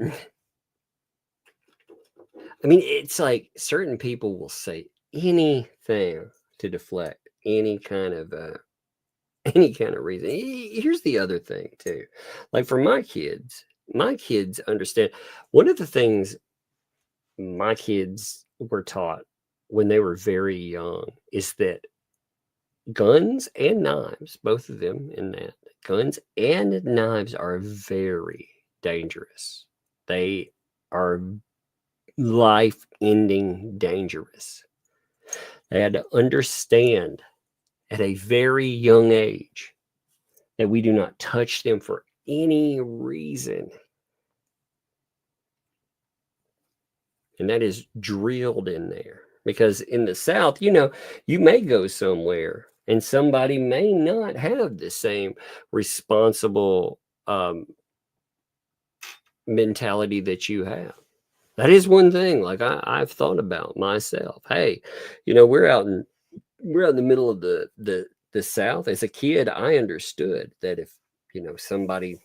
I mean, it's like certain people will say anything to deflect any kind of reason. Here's the other thing too. Like for my kids understand. One of the things my kids were taught when they were very young is that guns and knives, both of them in that, guns and knives are very dangerous. They are life-ending dangerous. They had to understand at a very young age that we do not touch them for any reason. And that is drilled in there. Because in the South, you know, you may go somewhere and somebody may not have the same responsible mentality that you have. That is one thing, like I've thought about myself. Hey, you know, we're out in the middle of the South. As a kid, I understood that if, you know, somebody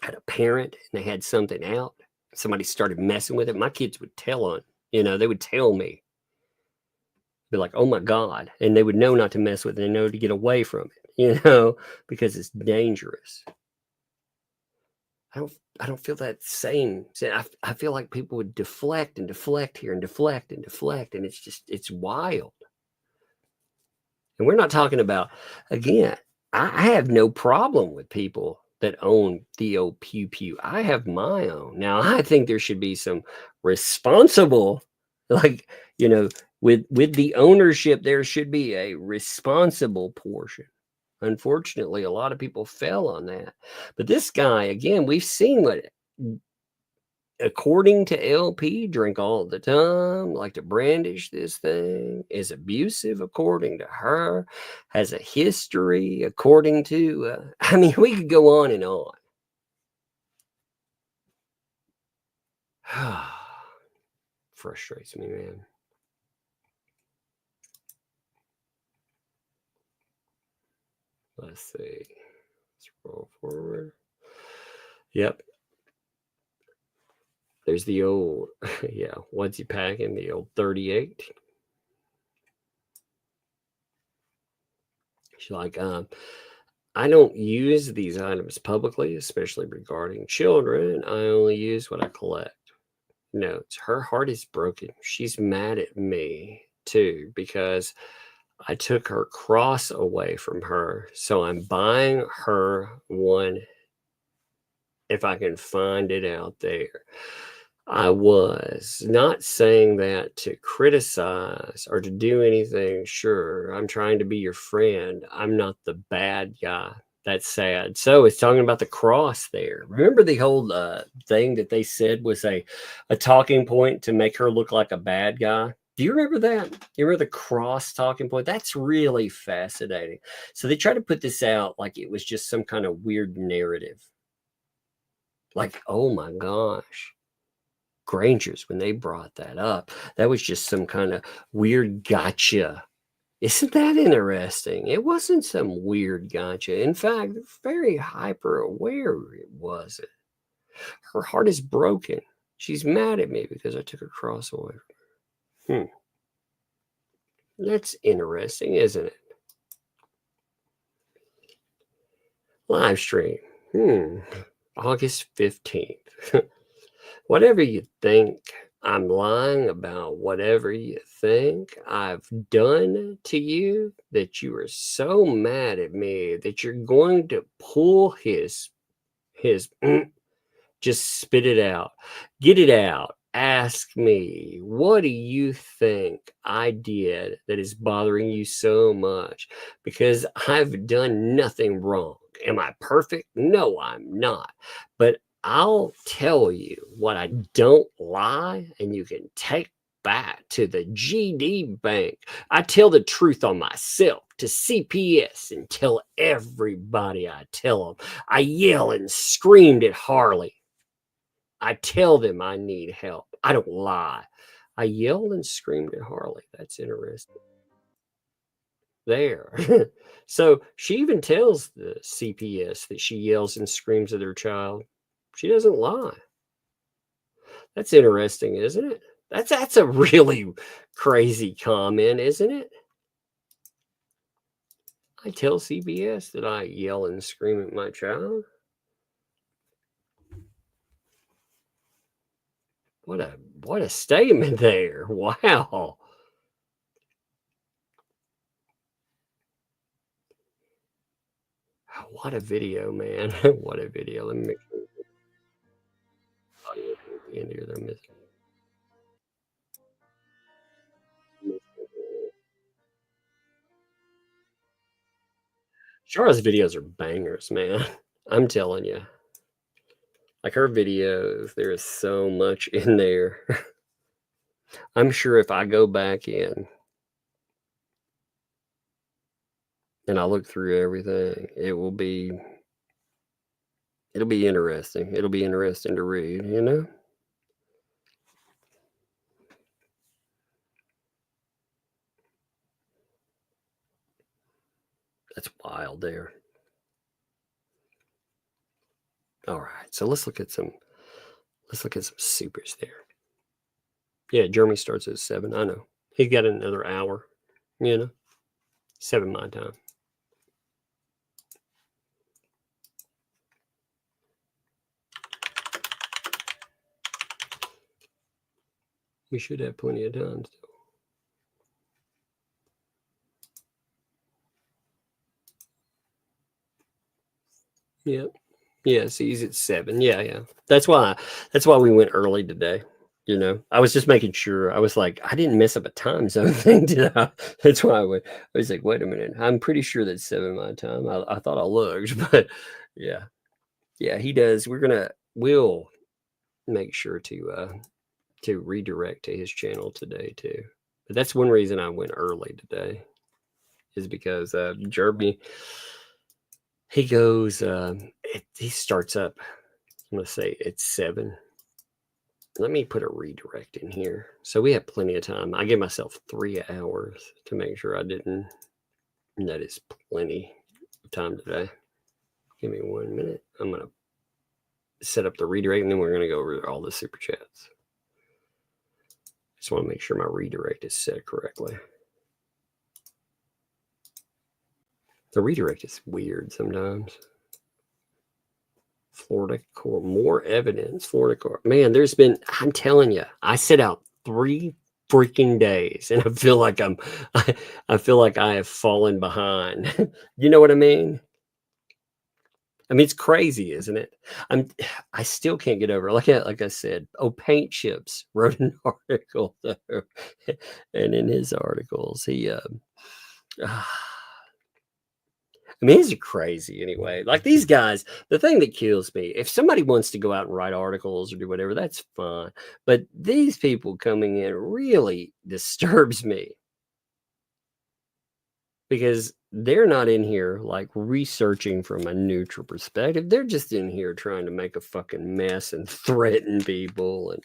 had a parent and they had something out, somebody started messing with it, my kids would tell on, you know, they would tell me. Be like, oh my God. And they would know not to mess with it. They know to get away from it, you know, because it's dangerous. I don't feel that same. I feel like people would deflect and deflect here and deflect and deflect. And it's wild. And we're not talking about, again, I have no problem with people that own the old pew pew. I have my own. Now, I think there should be some responsible, like, you know, with the ownership, there should be a responsible portion. Unfortunately, a lot of people fell on that. But this guy, again, we've seen what, according to LP, drink all the time, like to brandish this thing, is abusive according to her, has a history according to, I mean, we could go on and on. Frustrates me, man. Let's see. Scroll forward. Yep. There's the old, yeah, what's he packing? The old 38. She's like, I don't use these items publicly, especially regarding children. I only use what I collect. Notes, her heart is broken. She's mad at me too because I took her cross away from her. So I'm buying her one if I can find it out there. I was not saying that to criticize or to do anything. Sure, I'm trying to be your friend. I'm not the bad guy. That's sad. So it's talking about the cross there. Remember the whole thing that they said was a talking point to make her look like a bad guy? Do you remember that? You remember the cross talking point? That's really fascinating. So they try to put this out like it was just some kind of weird narrative. Like, oh my gosh. Granger's, when they brought that up, that was just some kind of weird gotcha. Isn't that interesting? It wasn't some weird gotcha. In fact, very hyper aware it wasn't. Her heart is broken. She's mad at me because I took her cross away from her. That's interesting, isn't it? Live stream. August 15th. Whatever you think, I'm lying about whatever you think I've done to you, that you are so mad at me that you're going to pull his Just spit it out. Get it out. Ask me, what do you think I did that is bothering you so much? Because I've done nothing wrong. Am I perfect? No, I'm not. But I'll tell you what I don't lie, and you can take back to the GD bank. I tell the truth on myself to CPS and tell everybody I tell them. I yell and screamed at Harley. I tell them I need help. I don't lie. I yelled and screamed at Harley. That's interesting. There. So she even tells the CPS that she yells and screams at her child. She doesn't lie. That's interesting, isn't it? That's a really crazy comment, isn't it? I tell CPS that I yell and scream at my child. What a statement there. Wow. What a video, man. What a video. Let me make sure. Audio at the end here. They're missing. Shara's videos are bangers, man. I'm telling you. Like her videos, there is so much in there. I'm sure if I go back in and I look through everything, it'll be interesting. It'll be interesting to read, you know? That's wild there. All right, so let's look at some supers there. Yeah, Jeremy starts at 7. I know. He got another hour, you know. 7 my time. We should have plenty of time still. Yep. Yeah, so he's at 7. Yeah. That's why we went early today. You know, I was just making sure. I was like, I didn't mess up a time zone thing, did I? That's why I was like, wait a minute. I'm pretty sure that's 7 my time. I thought I looked, but yeah, he does. We'll make sure to redirect to his channel today too. But that's one reason I went early today, is because Jeremy, he goes, he starts up, I'm gonna say it's 7. Let me put a redirect in here. So we have plenty of time. I give myself 3 hours to make sure I didn't. And that is plenty of time today. Give me 1 minute. I'm going to set up the redirect, and then we're going to go over all the super chats. Just want to make sure my redirect is set correctly. The redirect is weird sometimes. Florida court, more evidence. Florida court, man. There's been. I'm telling you, I sit out 3 freaking days, and I feel like I have fallen behind. You know what I mean? I mean, it's crazy, isn't it? I still can't get over. Like I said, Paint Chips wrote an article, and in his articles, he. I mean, these are crazy anyway. Like these guys, the thing that kills me, if somebody wants to go out and write articles or do whatever, that's fine. But these people coming in really disturbs me, because they're not in here like researching from a neutral perspective. They're just in here trying to make a fucking mess and threaten people. And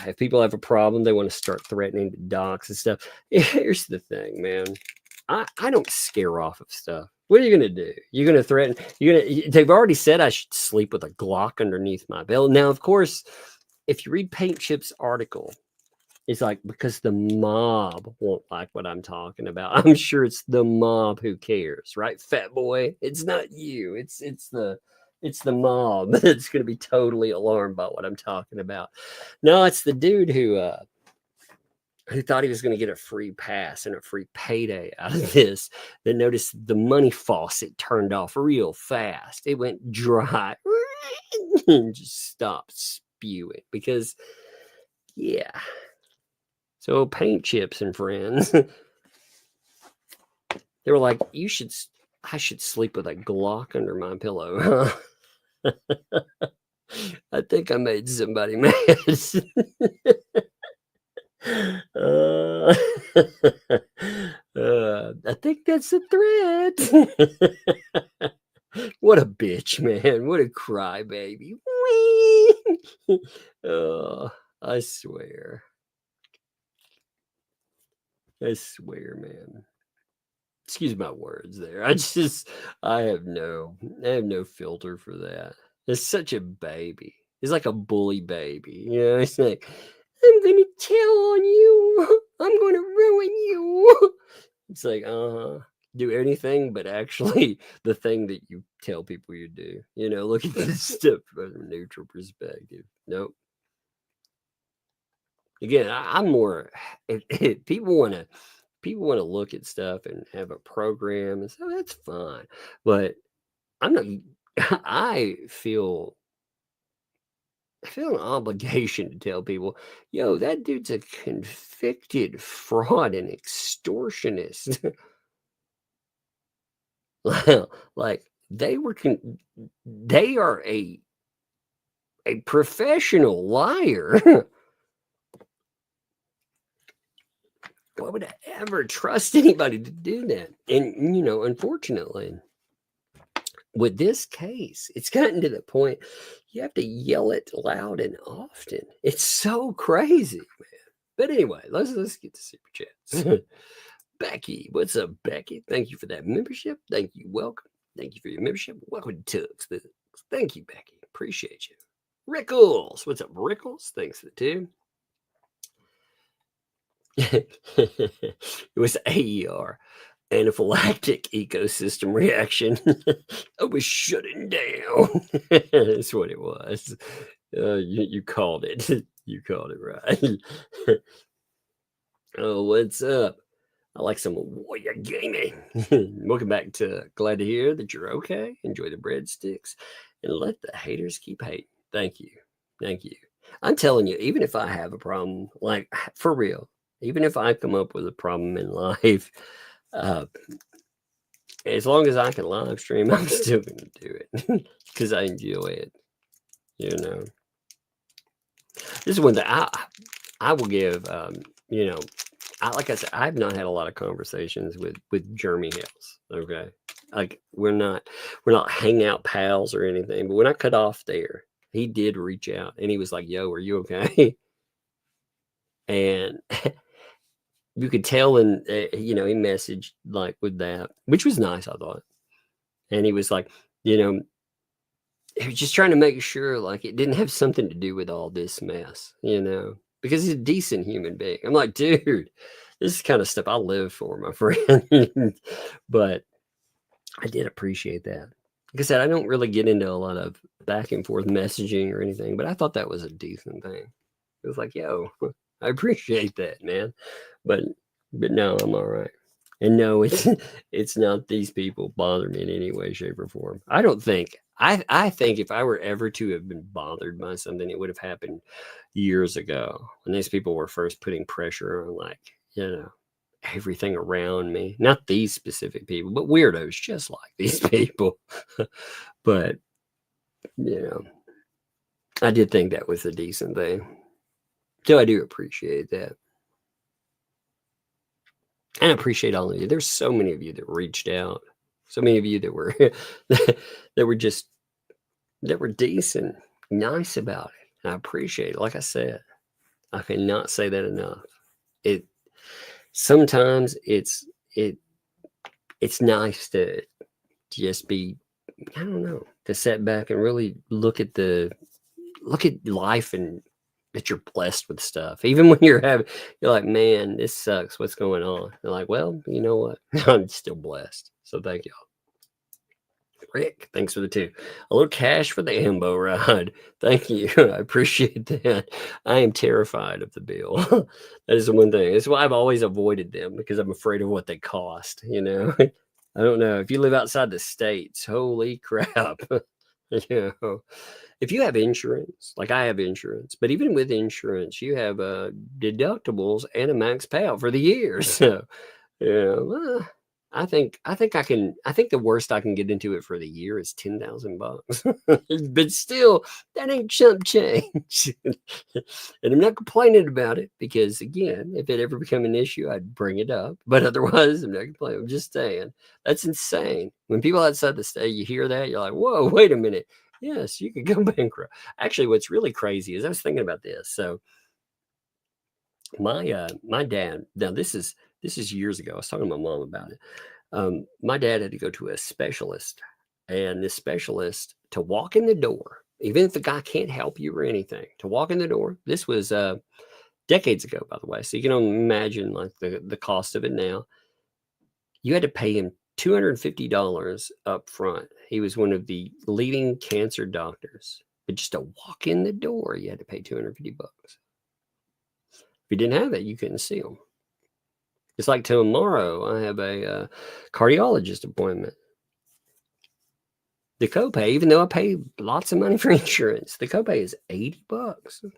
if people have a problem, they want to start threatening the docs and stuff. Here's the thing, man. I don't scare off of stuff. What are you going to do? You're going to threaten? They've already said I should sleep with a Glock underneath my belt. Now, of course, if you read Paint Chip's article, it's like, because the mob won't like what I'm talking about. I'm sure it's the mob who cares, right? Fat boy. It's not you. It's the mob that's going to be totally alarmed by what I'm talking about. No, it's the dude who thought he was going to get a free pass and a free payday out of this, that noticed the money faucet turned off real fast. It went dry. and just stop spewing because, yeah. So Paint Chips and friends, they were like, I should sleep with a Glock under my pillow. I think I made somebody mad. I think that's a threat. What a bitch, man. What a crybaby. Oh, I swear. I swear, man. Excuse my words there. I have no filter for that. It's such a baby. It's like a bully baby. You know, it's like, I'm gonna tell on you. I'm gonna ruin you. It's like, do anything but actually the thing that you tell people you do. You know, look at this stuff from a neutral perspective. Nope. Again, I'm more. If people want to look at stuff and have a program and so that's fine. But I'm not. I feel an obligation to tell people, yo, that dude's a convicted fraud and extortionist. Like they are a professional liar. Why would I ever trust anybody to do that? And, you know, unfortunately, with this case, it's gotten to the point you have to yell it loud and often. It's so crazy, man. But anyway, let's get to super chats. Becky, what's up, Becky? Thank you for that membership. Thank you. Welcome. Thank you for your membership. Welcome to Tux. Thank you, Becky. Appreciate you. Rickles, what's up, Rickles? Thanks for the two. It was AER, anaphylactic ecosystem reaction. I was shutting down. That's what it was. You called it. You called it right. Oh, what's up? I like some Warrior Gaming. Welcome back to Glad to hear that you're okay. Enjoy the breadsticks and let the haters keep hating. Thank you. Thank you. I'm telling you, even if I have a problem, like for real, even if I come up with a problem in life, as long as I can live stream, I'm still going to do it because I enjoy it. You know, this is one that I will give, you know, like I said, I've not had a lot of conversations with Jeremy Hales. Okay. Like we're not hangout pals or anything, but when I cut off there, he did reach out and he was like, yo, are you okay? And you could tell, and you know, he messaged like with that, which was nice, I thought. And he was like, you know, he was just trying to make sure like it didn't have something to do with all this mess, you know, because he's a decent human being. I'm like, dude, this is kind of stuff I live for, my friend. But I did appreciate that. Like I said, I don't really get into a lot of back and forth messaging or anything, but I thought that was a decent thing. It was like, yo, I appreciate that, man. But no, I'm all right. And no, it's not these people bother me in any way, shape, or form. I don't think. I think if I were ever to have been bothered by something, it would have happened years ago when these people were first putting pressure on, like, you know, everything around me. Not these specific people, but weirdos just like these people. But, you know, I did think that was a decent thing. So I do appreciate that. And I appreciate all of you. There's so many of you that reached out. So many of you that were that were decent, nice about it. I appreciate it. Like I said, I cannot say that enough. Sometimes it's nice to just be, I don't know, to sit back and really look at life and that you're blessed with stuff. Even when you're like, man, this sucks. What's going on? They're like, well, you know what? I'm still blessed. So thank y'all. Rick, thanks for the 2. A little cash for the Ambo ride. Thank you. I appreciate that. I am terrified of the bill. That is the one thing. That's why I've always avoided them, because I'm afraid of what they cost, you know? I don't know. If you live outside the States, holy crap. You know, if you have insurance, like I have insurance, but even with insurance, you have deductibles and a max payout for the year. So, yeah, I think I think the worst I can get into it for the year is $10,000. But still, that ain't chump change. And I'm not complaining about it because, again, if it ever become an issue, I'd bring it up. But otherwise, I'm not complaining. I'm just saying that's insane. When people outside the state, you hear that, you're like, whoa, wait a minute. Yes, you could go bankrupt. Actually, what's really crazy is I was thinking about this. So my dad, now this is years ago. I was talking to my mom about it. My dad had to go to a specialist, and this specialist, to walk in the door, even if the guy can't help you or anything, to walk in the door. This was decades ago, by the way. So you can imagine like the cost of it now. You had to pay him $250 up front. He was one of the leading cancer doctors, but just to walk in the door, you had to pay $250. If you didn't have it, you couldn't see him. It's like tomorrow, I have a cardiologist appointment. The copay, even though I pay lots of money for insurance, the copay is $80.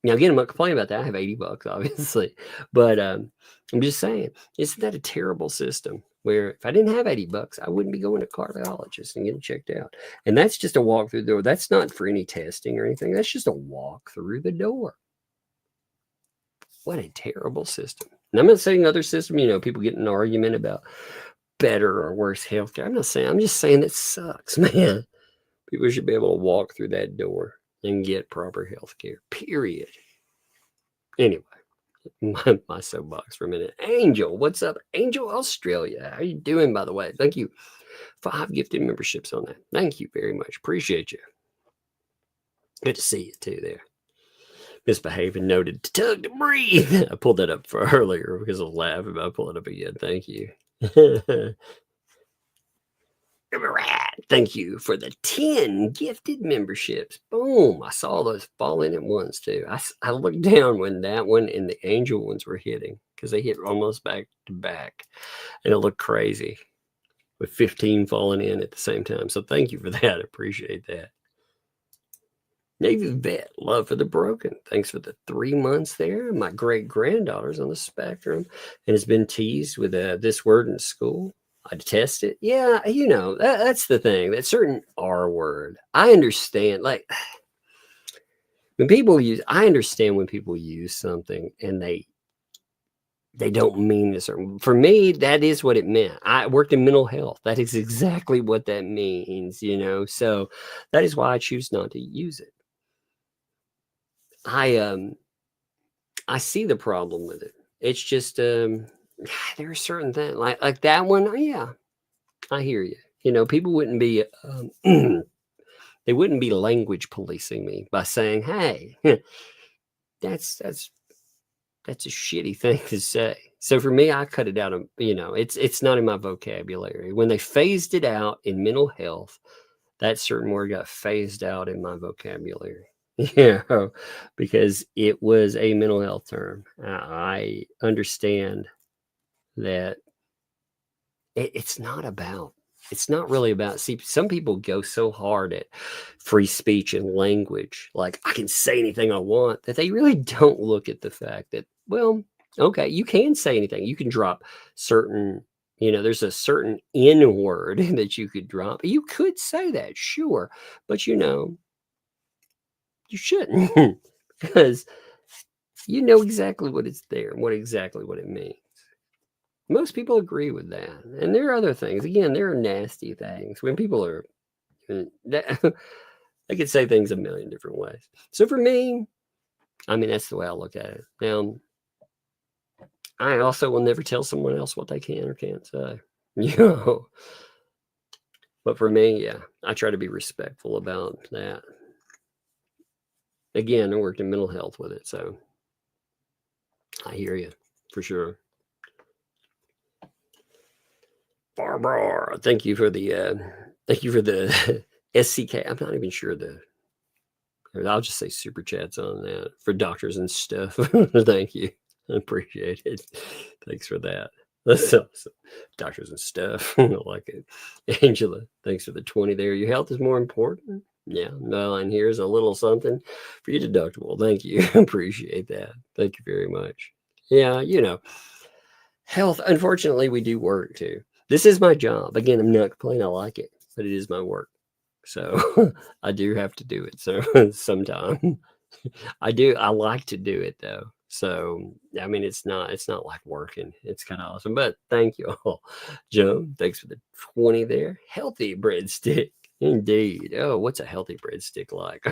Now, again, I'm not complaining about that. I have $80, obviously. But I'm just saying, isn't that a terrible system where if I didn't have $80, I wouldn't be going to a cardiologist and getting checked out? And that's just a walk through the door. That's not for any testing or anything. That's just a walk through the door. What a terrible system. And I'm not saying other system, people get in an argument about better or worse healthcare. I'm not saying, I'm just saying it sucks, man. People should be able to walk through that door and get proper healthcare, period. Anyway, my soapbox for a minute. Angel, what's up? Angel, Australia. How are you doing, by the way? Thank you. 5 gifted memberships on that. Thank you very much. Appreciate you. Good to see you too there. Misbehaving noted. Tug to breathe. I pulled that up for earlier because I was laughing about pulling it up again. Thank you. Thank you for the 10 gifted memberships. Boom. I saw those fall in at once too. I looked down when that one and the angel ones were hitting because they hit almost back to back. And it looked crazy with 15 falling in at the same time. So thank you for that. I appreciate that. Navy vet, love for the broken. Thanks for the 3 months there. My great granddaughter's on the spectrum and has been teased with this word in school. I detest it. Yeah, that's the thing. That certain R word. I understand. Like I understand when people use something and they don't mean this. For me, that is what it meant. I worked in mental health. That is exactly what that means, So that is why I choose not to use it. I see the problem with it. It's just there are certain things like that one. Oh, yeah, I hear you. People wouldn't be they wouldn't be language policing me by saying, "Hey, that's a shitty thing to say." So for me, I cut it out. It's not in my vocabulary. When they phased it out in mental health, that certain word got phased out in my vocabulary. Because it was a mental health term. I understand that it's not really about, see, some people go so hard at free speech and language, like I can say anything I want, that they really don't look at the fact that, well, okay, you can say anything. You can drop certain, there's a certain N word that you could drop. You could say that, sure. But you shouldn't, because you know exactly what it's there and what it means. Most people agree with that. And there are other things. Again, there are nasty things when people are, they could say things a million different ways. So for me, that's the way I look at it. Now, I also will never tell someone else what they can or can't say. But for me, yeah, I try to be respectful about that. Again, I worked in mental health with it, so I hear you for sure. Barbara, thank you for the SCK. I'm not even sure I'll just say super chats on that for doctors and stuff. Thank you. I appreciate it. Thanks for that. That's awesome. Doctors and stuff. I like it. Angela, thanks for the 20 there. Your health is more important. Yeah. No, and here's a little something for your deductible. Thank you. Appreciate that. Thank you very much. Yeah, health, unfortunately, we do work too. This is my job. Again, I'm not complaining. I like it, but it is my work. So I do have to do it. So sometime I like to do it though. So I mean, it's not like working. It's kind of awesome. But thank you all, Joe. Thanks for the 20 there. Healthy breadstick, indeed. Oh, what's a healthy breadstick like?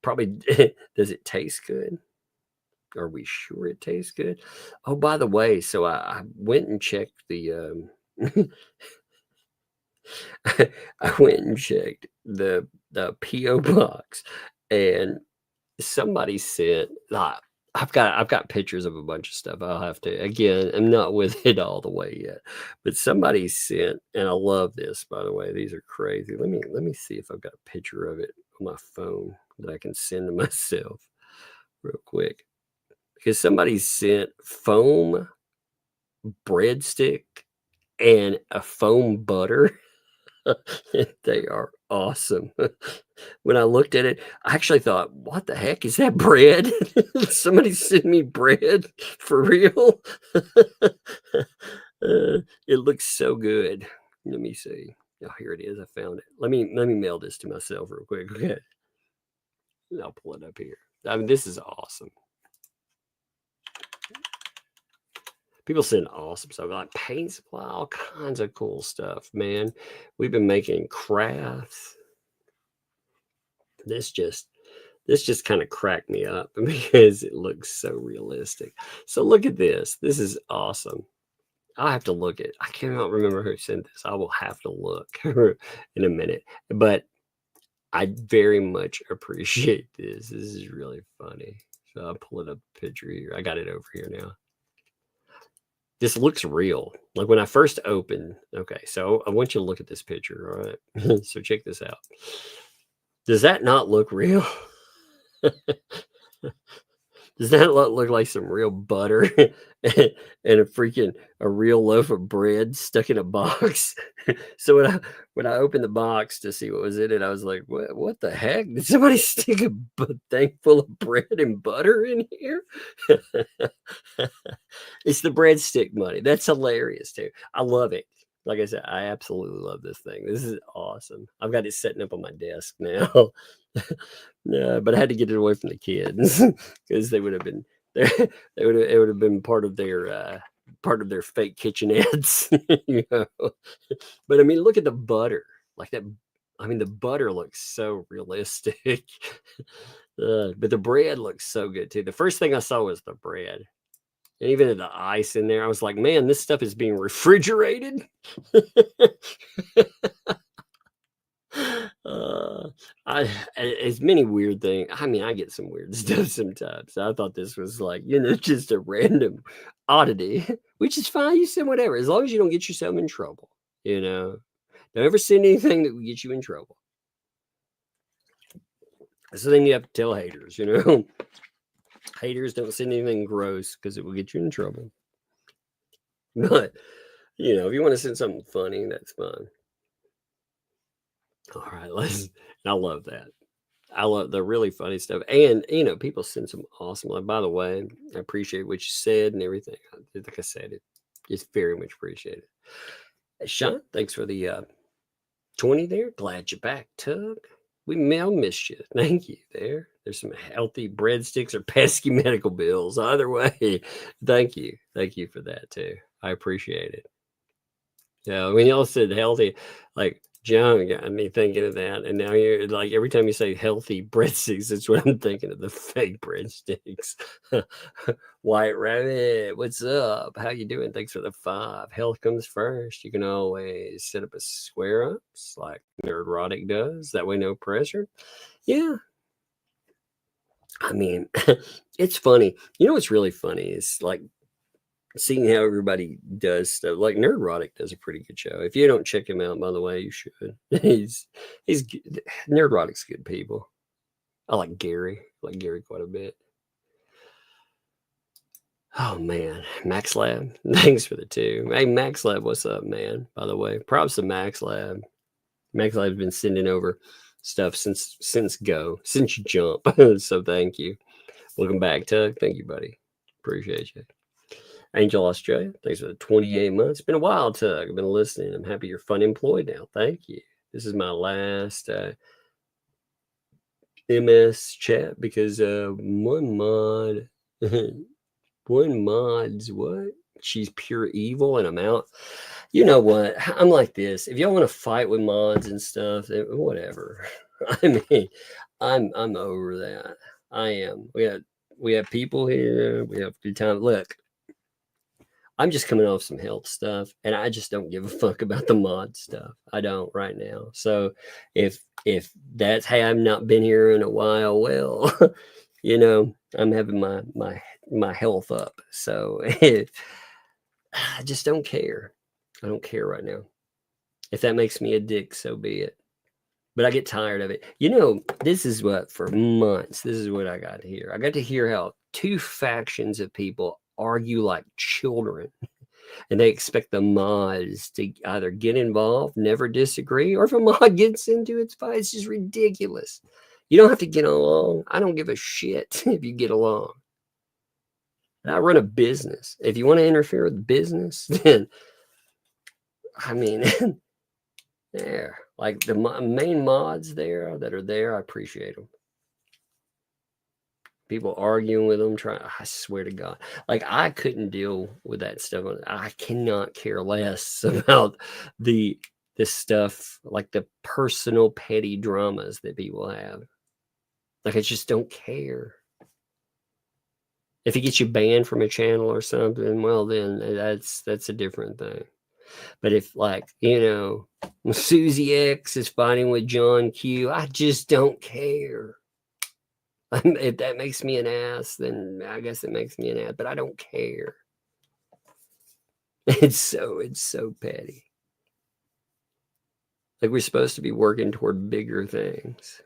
Probably. Does it taste good? Are we sure it tastes good? Oh, by the way, so I went and checked the. I went and checked the PO box, and somebody sent. I've got pictures of a bunch of stuff. I'll have to, again, I'm not with it all the way yet, but somebody sent, and I love this, by the way. These are crazy. Let me see if I've got a picture of it on my phone that I can send to myself real quick, because somebody sent foam breadstick and a foam butter. They are awesome. When I looked at it, I actually thought, what the heck is that bread? Somebody sent me bread for real. It looks so good. Let me see. Oh, here it is. I found it. Let me mail this to myself real quick. Okay. I'll pull it up here. I mean, this is awesome. People send awesome stuff like paint supply, all kinds of cool stuff, man. We've been making crafts. This just kind of cracked me up because it looks so realistic. So look at this. This is awesome. I'll have to look at. I cannot remember who sent this. I will have to look in a minute. But I very much appreciate this. This is really funny. So I'll pull it up a picture here. I got it over here now. This looks real. Like when I first opened. Okay, so I want you to look at this picture. All right. So check this out. Does that not look real? Does that look like some real butter and a real loaf of bread stuck in a box? So when I opened the box to see what was in it, I was like, what the heck? Did somebody stick a thing full of bread and butter in here? It's the breadstick money. That's hilarious too. I love it. Like I said, I absolutely love this thing. This is awesome. I've got it setting up on my desk now. No, but I had to get it away from the kids because they would have been it would have been part of their fake kitchenettes. But I mean, look at the butter. Like that. I mean, the butter looks so realistic. But the bread looks so good too. The first thing I saw was the bread. And even the ice in there, I was like, man, this stuff is being refrigerated. As many weird things. I mean, I get some weird stuff sometimes. I thought this was like, just a random oddity, which is fine. You send whatever, as long as you don't get yourself in trouble. Don't ever send anything that will get you in trouble. That's the thing you have to tell haters, Haters, don't send anything gross because it will get you in trouble. But, if you want to send something funny, that's fine. All right, I love that. I love the really funny stuff. And, people send some awesome, like, by the way, I appreciate what you said and everything. Like I said, it's very much appreciated. Sean, thanks for the 20 there. Glad you're back, Tug. We missed you. Thank you there. There's some healthy breadsticks or pesky medical bills. Either way, thank you. Thank you for that too. I appreciate it. Yeah, when y'all said healthy, like John got me thinking of that. And now you're like, every time you say healthy breadsticks, that's what I'm thinking of, the fake breadsticks. White Rabbit, what's up? How you doing? Thanks for the 5. Health comes first. You can always set up a square ups like Nerdrotic does. That way, no pressure. Yeah. I mean, it's funny. What's really funny is like seeing how everybody does stuff. Like Nerdrotic does a pretty good show. If you don't check him out, by the way, you should. He's good. Nerdrotic's good people. I like Gary. Quite a bit. Oh man, Max Lab. Thanks for the 2. Hey, Max Lab, what's up, man? By the way, props to Max Lab. Max Lab's been sending over stuff since jump. So thank you. Welcome back, Tug. Thank you, buddy. Appreciate you. Angel Australia, thanks for the 28 months. Been a while, Tug. I've been listening. I'm happy you're fun employed now. Thank you. This is my last MS chat because one mod's what? She's pure evil and I'm out. You know what? I'm like this. If y'all want to fight with mods and stuff, whatever. I mean, I'm over that. I am. We have people here. We have a good time. Look, I'm just coming off some health stuff, and I just don't give a fuck about the mod stuff. I don't right now. So if that's, hey, I've not been here in a while, well, you know, I'm having my health up. So I just don't care. I don't care right now. If that makes me a dick, so be it. But I get tired of it. You know, this is what, for months, this is what I got to hear. I got to hear how 2 factions of people argue like children. And they expect the mods to either get involved, never disagree, or if a mod gets into its fight, it's just ridiculous. You don't have to get along. I don't give a shit if you get along. I run a business. If you want to interfere with business, then, I mean, there. Like the main mods there that are there, I appreciate them. People arguing with them, I swear to God. Like, I couldn't deal with that stuff. I cannot care less about this stuff, like the personal petty dramas that people have. Like, I just don't care. If it gets you banned from a channel or something, well, then that's a different thing. But if, like, you know, Susie X is fighting with John Q, I just don't care. If that makes me an ass, then I guess it makes me an ass, but I don't care. It's so petty. Like, we're supposed to be working toward bigger things.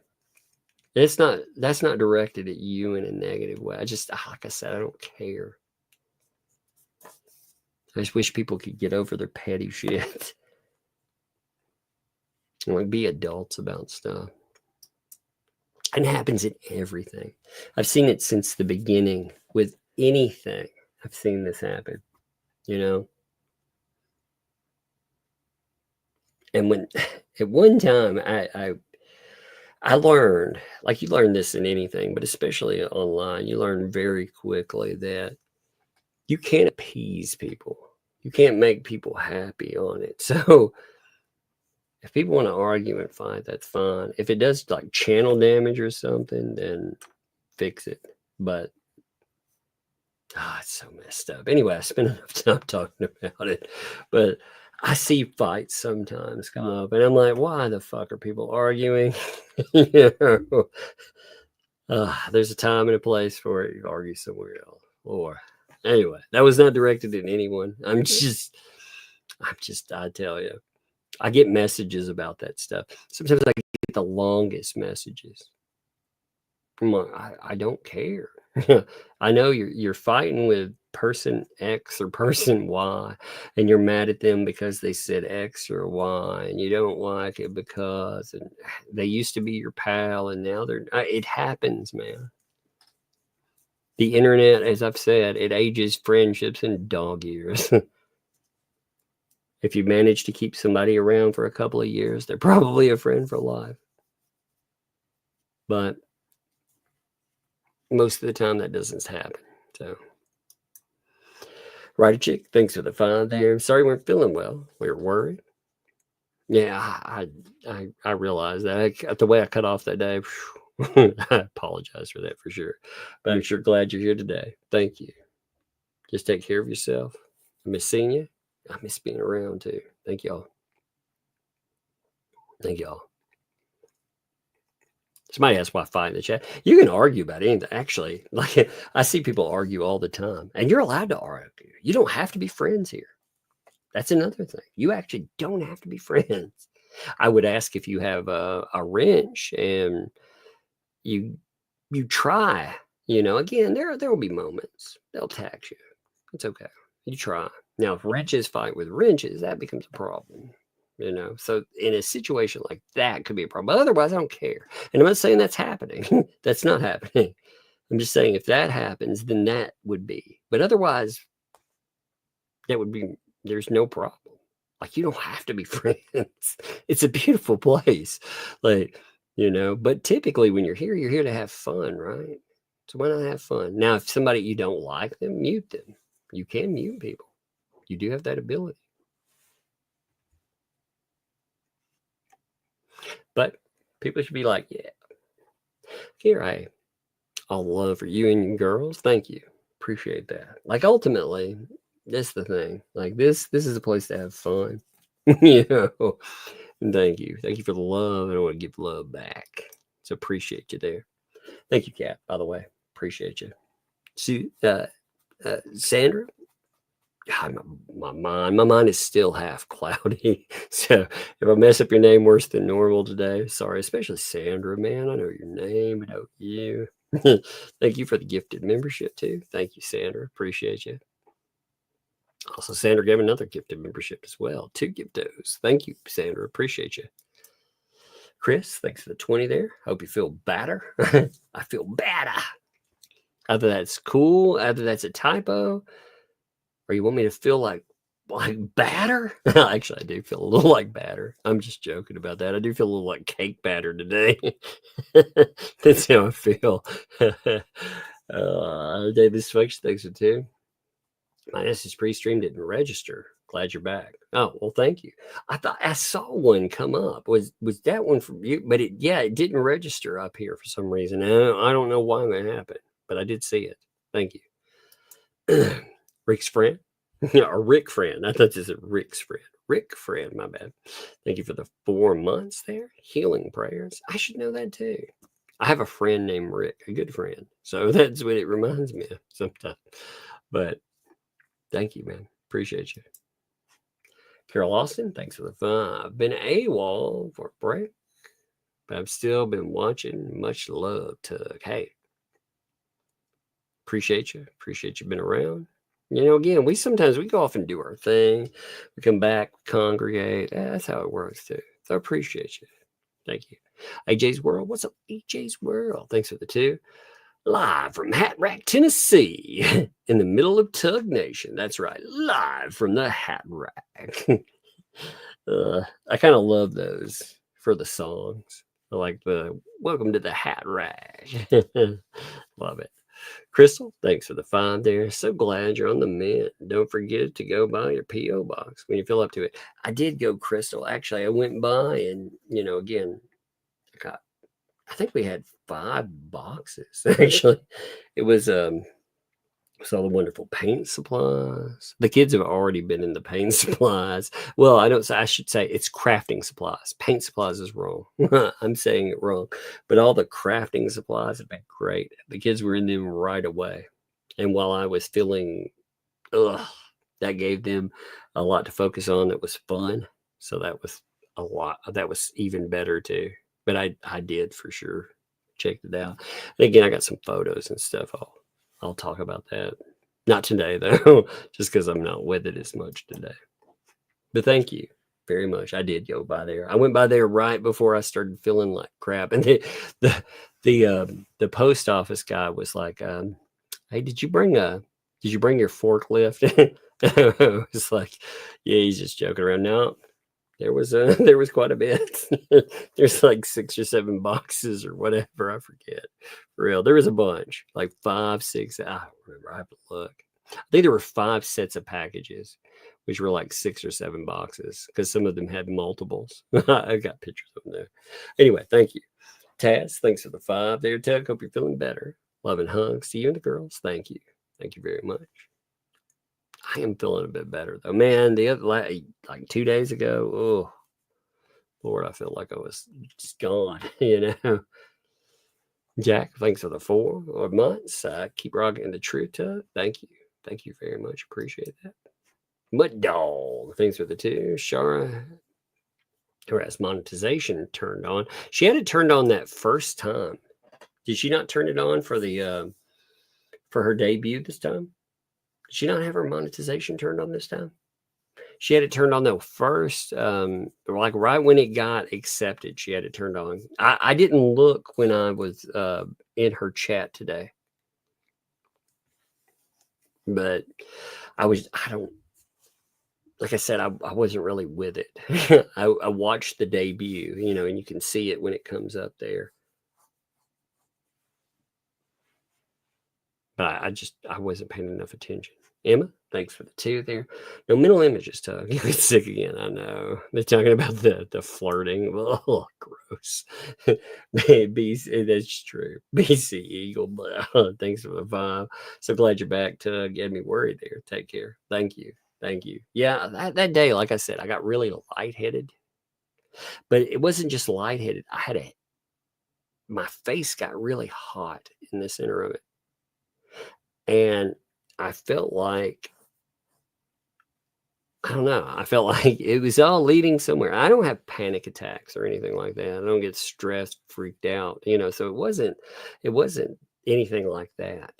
That's not directed at you in a negative way. Like I said, I don't care. I just wish people could get over their petty shit. Like, be adults about stuff. And it happens in everything. I've seen it since the beginning with anything. I've seen this happen, you know? And when, at one time, I learned, like you learn this in anything, but especially online, you learn very quickly that you can't appease people. You can't make people happy on it. So if people want to argue and fight, that's fine. If it does like channel damage or something, then fix it. But it's so messed up. Anyway, I spent enough time talking about it. But I see fights sometimes come up, and I'm like, why the fuck are people arguing? You know, there's a time and a place for it. You argue somewhere else. Or anyway, that was not directed at anyone. I tell you, I get messages about that stuff. Sometimes I get the longest messages. I don't care. I know you're fighting with person X or person Y, and you're mad at them because they said X or Y, and you don't like it because and they used to be your pal, and now they're. It happens, man. The internet, as I've said, it ages friendships in dog years. If you manage to keep somebody around for a couple of years, they're probably a friend for life. But most of the time, that doesn't happen. So, right, chick. Thanks for the fine there. Sorry, we weren't feeling well. We were worried. Yeah, I realize that. The way I cut off that day, I apologize for that for sure. But I'm sure glad you're here today. Thank you. Just take care of yourself. I miss seeing you. I miss being around too. Thank y'all. Thank y'all. Somebody asked why fight in the chat. You can argue about anything. Actually, like I see people argue all the time, and you're allowed to argue. You don't have to be friends here. That's another thing. You actually don't have to be friends. I would ask if you have a wrench and you try. You know, again, there will be moments they'll tax you. It's okay. You try. Now, if wrenches fight with wrenches, that becomes a problem. So in a situation like that could be a problem. But otherwise, I don't care. And I'm not saying that's happening. That's not happening. I'm just saying if that happens, then that would be. But otherwise, that would be, there's no problem. Like, you don't have to be friends. It's a beautiful place. Like, but typically when you're here to have fun, right? So why not have fun? Now, if somebody you don't like them, mute them. You can mute people. You do have that ability. But people should be like, yeah, here all love for you and your girls. Thank you. Appreciate that. Like, ultimately, that's the thing. Like, this is a place to have fun. And thank you. Thank you for the love. I want to give love back. So appreciate you there. Thank you, Kat, by the way. Appreciate you. See, Sandra, God, my mind is still half cloudy. So if I mess up your name worse than normal today, sorry, especially Sandra, man. I know your name. I know you. Thank you for the gifted membership too. Thank you, Sandra. Appreciate you. Also, Sandra gave another gifted membership as well. 2 giftos. Thank you, Sandra. Appreciate you. Chris, thanks for the 20 there. Hope you feel better. I feel better. Either that's cool, either that's a typo, or you want me to feel like batter? Actually, I do feel a little like batter. I'm just joking about that. I do feel a little like cake batter today. That's how I feel. Davis Switch, thanks for 2. My SSP pre-stream didn't register. Glad you're back. Oh, well, thank you. I thought I saw one come up. Was that one from you? But it didn't register up here for some reason. I don't know why that happened, but I did see it. Thank you. Rick's friend. Or Rick friend. I thought this was Rick's friend. Rick friend, my bad. Thank you for the 4 months there. Healing prayers. I should know that too. I have a friend named Rick, a good friend. So that's what it reminds me of sometimes. But thank you, man. Appreciate you. Carol Austin, thanks for the fun. I've been AWOL for a break, but I've still been watching. Much love, Tug. Hey, appreciate you. Appreciate you being around. Again, we go off and do our thing. We come back, congregate. That's how it works too. So I appreciate you. Thank you. AJ's World. What's up, AJ's World? Thanks for the 2. Live from Hat Rack, Tennessee, in the middle of Tug Nation. That's right, live from the Hat Rack. I kind of love those for the songs. I like the welcome to the Hat Rack. Love it. Crystal, thanks for the 5 there. So glad you're on the mend. Don't forget to go by your P.O. box when you fill up to it. I did go, Crystal. Actually, I went by and, again, I think we had 5 boxes, actually. It was all the wonderful paint supplies. The kids have already been in the paint supplies. Well, I should say it's crafting supplies. Paint supplies is wrong. I'm saying it wrong. But all the crafting supplies have been great. The kids were in them right away. And while I was feeling, that gave them a lot to focus on. It was fun. So that was a lot. That was even better too. But I did for sure. Checked it out. And again, I got some photos and stuff. I'll talk about that. Not today, though, just because I'm not with it as much today. But thank you very much. I did go by there. I went by there right before I started feeling like crap. And the post office guy was like, "Hey, did you bring your forklift?" I was like, "Yeah, he's just joking around." No, there was quite a bit. There's like 6 or 7 boxes or whatever. I forget. For real. There was a bunch, like 5, 6. I don't remember. I have to look. I think there were 5 sets of packages, which were like 6 or 7 boxes because some of them had multiples. I got pictures of them there. Anyway, thank you. Taz, thanks for the 5 there, Tug. Hope you're feeling better. Love and hugs to you and the girls. Thank you. Thank you very much. I am feeling a bit better though, man. The other like 2 days ago, oh Lord, I feel like I was just gone. Jack, thanks for the 4 months. Keep rocking the truth, Tug. Thank you very much. Appreciate that. Mud Dog, thanks for the 2. Shara, who has monetization turned on. She had it turned on that first time. Did she not turn it on for the for her debut this time? Did she not have her monetization turned on this time? She had it turned on though first, like right when it got accepted, she had it turned on. I didn't look when I was in her chat today, but like I said, I wasn't really with it. I watched the debut, you know, and you can see it when it comes up there. But I wasn't paying enough attention. Emma, thanks for the 2 there. No mental images, Tug. You get sick again. I know. They're talking about the flirting. Oh, gross. BC, that's true. BC Eagle. Thanks for the 5. So glad you're back, Tug. You had me worried there. Take care. Thank you. Thank you. Yeah, that day, like I said, I got really lightheaded. But it wasn't just lightheaded. My face got really hot in the center of it. And I felt like, I don't know, I felt like it was all leading somewhere. I don't have panic attacks or anything like that. I don't get stressed, freaked out, you know, so it wasn't anything like that,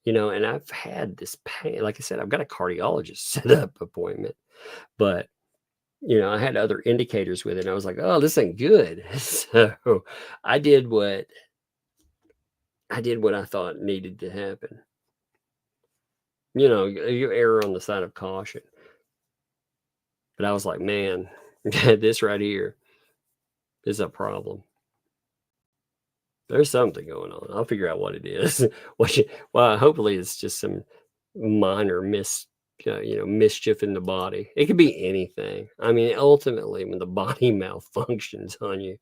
you know, and I've had this pain. Like I said, I've got a cardiologist set up appointment, but, you know, I had other indicators with it. And I was like, oh, this ain't good. So I did what I thought needed to happen. You know, you err on the side of caution. But I was like, man, this right here is a problem. There's something going on. I'll figure out what it is. Well, hopefully it's just some minor mischief in the body. It could be anything. I mean, ultimately, when the body malfunctions on you,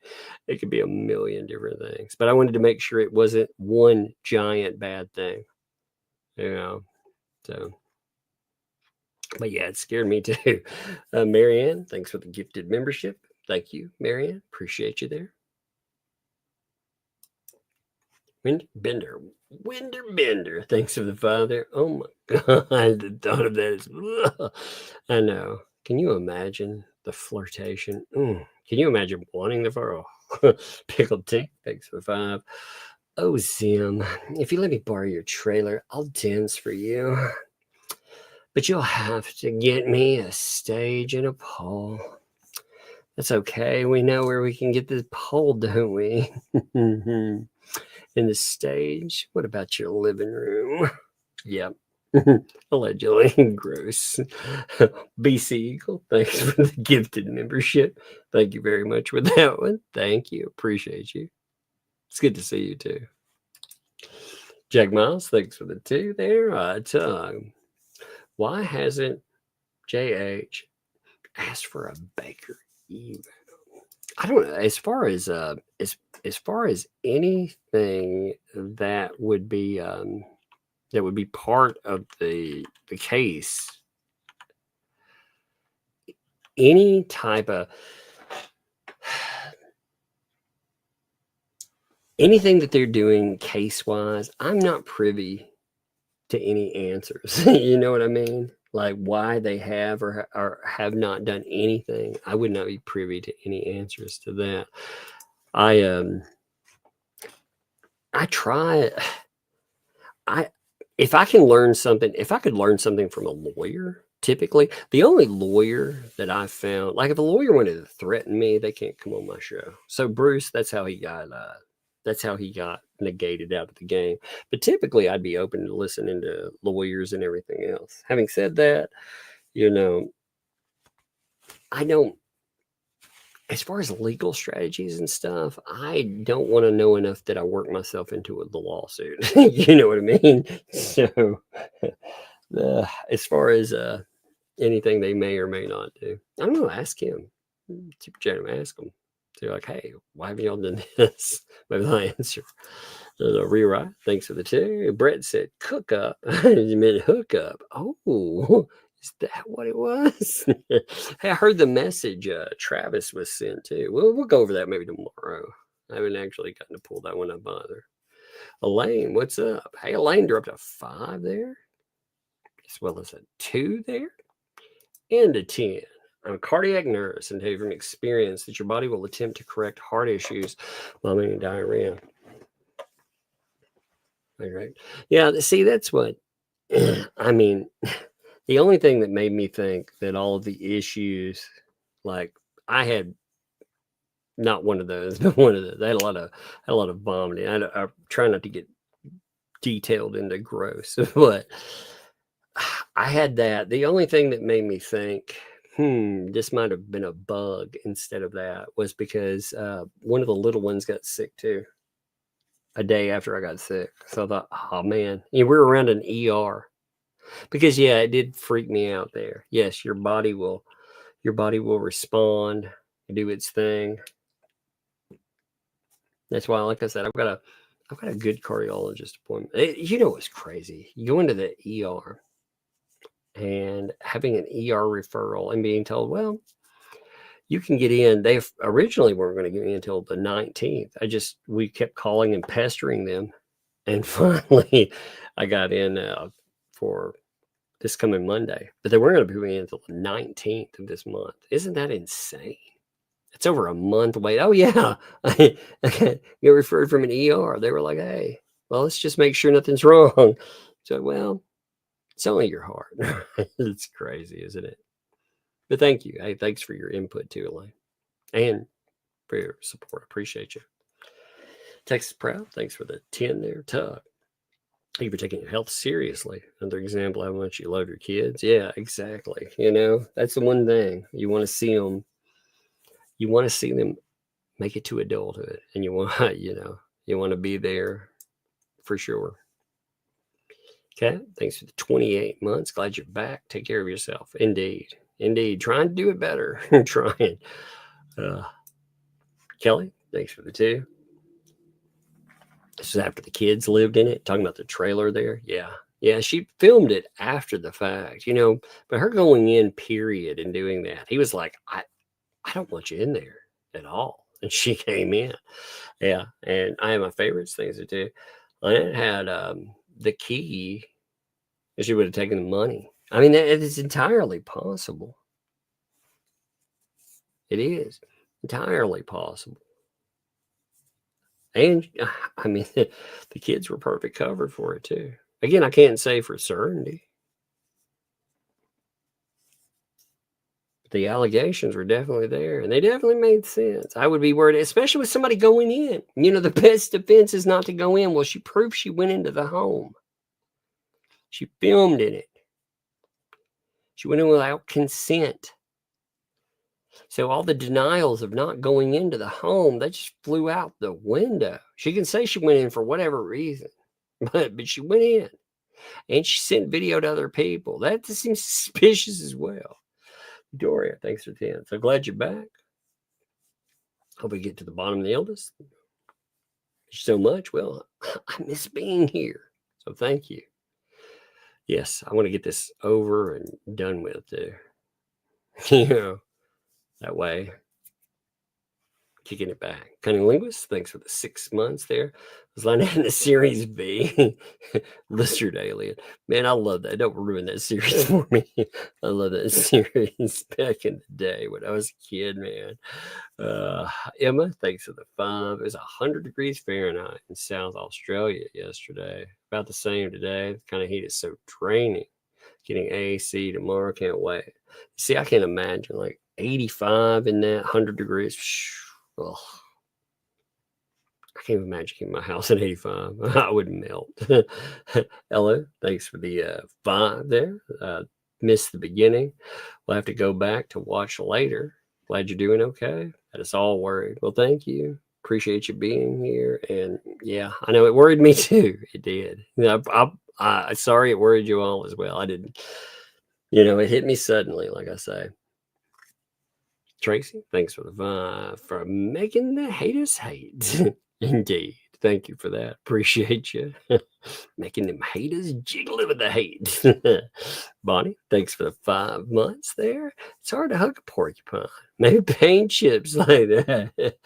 it could be a million different things. But I wanted to make sure it wasn't one giant bad thing, you know. So, but yeah, it scared me too. Marianne, thanks for the gifted membership. Thank you, Marianne. Appreciate you there. Winder Bender. Thanks for the 5 there. Oh my God, the thought of that is, I know. Can you imagine the flirtation? Can you imagine wanting the fur? Pickled Tick, thanks for the 5. Oh, Zim, if you let me borrow your trailer, I'll dance for you. But you'll have to get me a stage and a pole. That's okay. We know where we can get the pole, don't we? In the stage. What about your living room? Yep. Allegedly. Gross. BC Eagle, thanks for the gifted membership. Thank you very much for that one. Thank you. Appreciate you. It's good to see you too. Jack Miles, thanks for the 2 there. Why hasn't JH asked for a Baker email? I don't know. As far as anything that would be part of the case, any type of anything that they're doing case wise, I'm not privy to any answers. You know what I mean? Like why they have or have not done anything. I would not be privy to any answers to that. If I could learn something from a lawyer, typically the only lawyer that I found, like if a lawyer wanted to threaten me, they can't come on my show. So Bruce, that's how he got negated out of the game. But typically I'd be open to listening to lawyers and everything else. Having said that, you know, I don't, as far as legal strategies and stuff, I don't want to know enough that I work myself into the lawsuit. You know what I mean? So as far as anything they may or may not do, I don't know, ask him. Super chat him, ask him. So like, hey, why have y'all done this? Maybe they'll answer. Rewrite, thanks for the 2. Brett said, cook up. You meant hook up. Oh, is that what it was? Hey, I heard the message Travis was sent too. We'll go over that maybe tomorrow. I haven't actually gotten to pull that one up either. Elaine, what's up? Hey, Elaine dropped a 5 there, as well as a 2 there, and a 10. I'm a cardiac nurse and tell you from experience that your body will attempt to correct heart issues while making diarrhea. All right. Yeah, see, that's what I mean, the only thing that made me think that all of the issues, like I had not one of those, but one of those. I had a lot of vomiting. I try not to get detailed into gross, but I had that. The only thing that made me think, this might have been a bug instead of that was because one of the little ones got sick too. A day after I got sick. So I thought, oh man, we were around an ER. Because yeah, it did freak me out there. Yes, your body will respond, do its thing. That's why, like I said, I've got a good cardiologist appointment. You know what's crazy? You go into the ER and having an ER referral and being told, well, you can get in. They originally weren't going to get in until the 19th. We kept calling and pestering them. And finally, I got in for this coming Monday. But they weren't going to be in until the 19th of this month. Isn't that insane? It's over a month away. Oh, yeah. I get referred from an ER. They were like, hey, well, let's just make sure nothing's wrong. So, well, it's only your heart. It's crazy, isn't it? But thank you. Hey, thanks for your input too, Elaine. And for your support. I appreciate you. Texas Proud, thanks for the 10 there. Tug. Thank you for taking your health seriously. Another example of how much you love your kids. Yeah, exactly. That's the one thing. You want to see them. You want to see them make it to adulthood. And you want to be there for sure. Okay. Thanks for the 28 months. Glad you're back. Take care of yourself. Indeed. Trying to do it better. Trying. Kelly, thanks for the 2. This is after the kids lived in it. Talking about the trailer there. Yeah. She filmed it after the fact, but her going in period and doing that. He was like, I don't want you in there at all. And she came in. Yeah. And I have my favorites things to do. Lynette had the key. She would have taken the money. I mean, it is entirely possible. It is entirely possible. And I mean, the kids were perfect cover for it too. Again, I can't say for certainty. The allegations were definitely there, and they definitely made sense. I would be worried, especially with somebody going in. The best defense is not to go in. Well, she proved she went into the home. She filmed in it. She went in without consent. So all the denials of not going into the home, they just flew out the window. She can say she went in for whatever reason, but she went in. And she sent video to other people. That just seems suspicious as well. Doria, thanks for 10. So glad you're back. Hope we get to the bottom of the illness. So much. Well, I miss being here. So thank you. Yes, I want to get this over and done with too. That way. Kicking it back. Cunning Linguist, thanks for the 6 months there. I was lining in the Series B. Lizard Alien. Man, I love that. Don't ruin that series for me. I love that series back in the day when I was a kid, man. Emma, thanks for the 5. It was 100 degrees Fahrenheit in South Australia yesterday. About the same today. The kind of heat is so draining. Getting AC tomorrow. Can't wait. See, I can't imagine like 85 in that 100 degrees. Ugh. I can't imagine keeping my house at 85. I would melt. Hello. Thanks for the 5 there. Missed the beginning. We'll have to go back to watch later. Glad you're doing okay. Had us all worried. Well, thank you. Appreciate you being here. And yeah, I know it worried me too. It did. I'm sorry it worried you all as well. I didn't. It hit me suddenly, like I say. Tracy, thanks for the 5 for making the haters hate. Indeed. Thank you for that. Appreciate you. Making them haters jiggle with the hate. Bonnie, thanks for the 5 months there. It's hard to hug a porcupine. Maybe paint chips like that.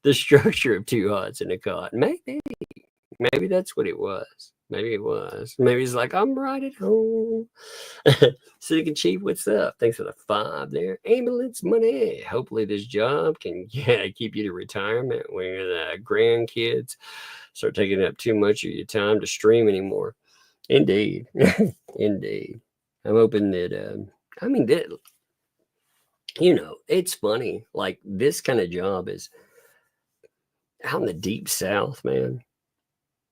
The structure of 2 hearts in a cot. Maybe that's what it was. Maybe it was. Maybe he's like, I'm right at home. Silicon Chief, what's up? Thanks for the 5 there. Ambulance money. Hopefully this job can keep you to retirement when the grandkids start taking up too much of your time to stream anymore. Indeed. Indeed. I'm hoping that, I mean, that, you know, it's funny. Like this kind of job is out in the deep South, man.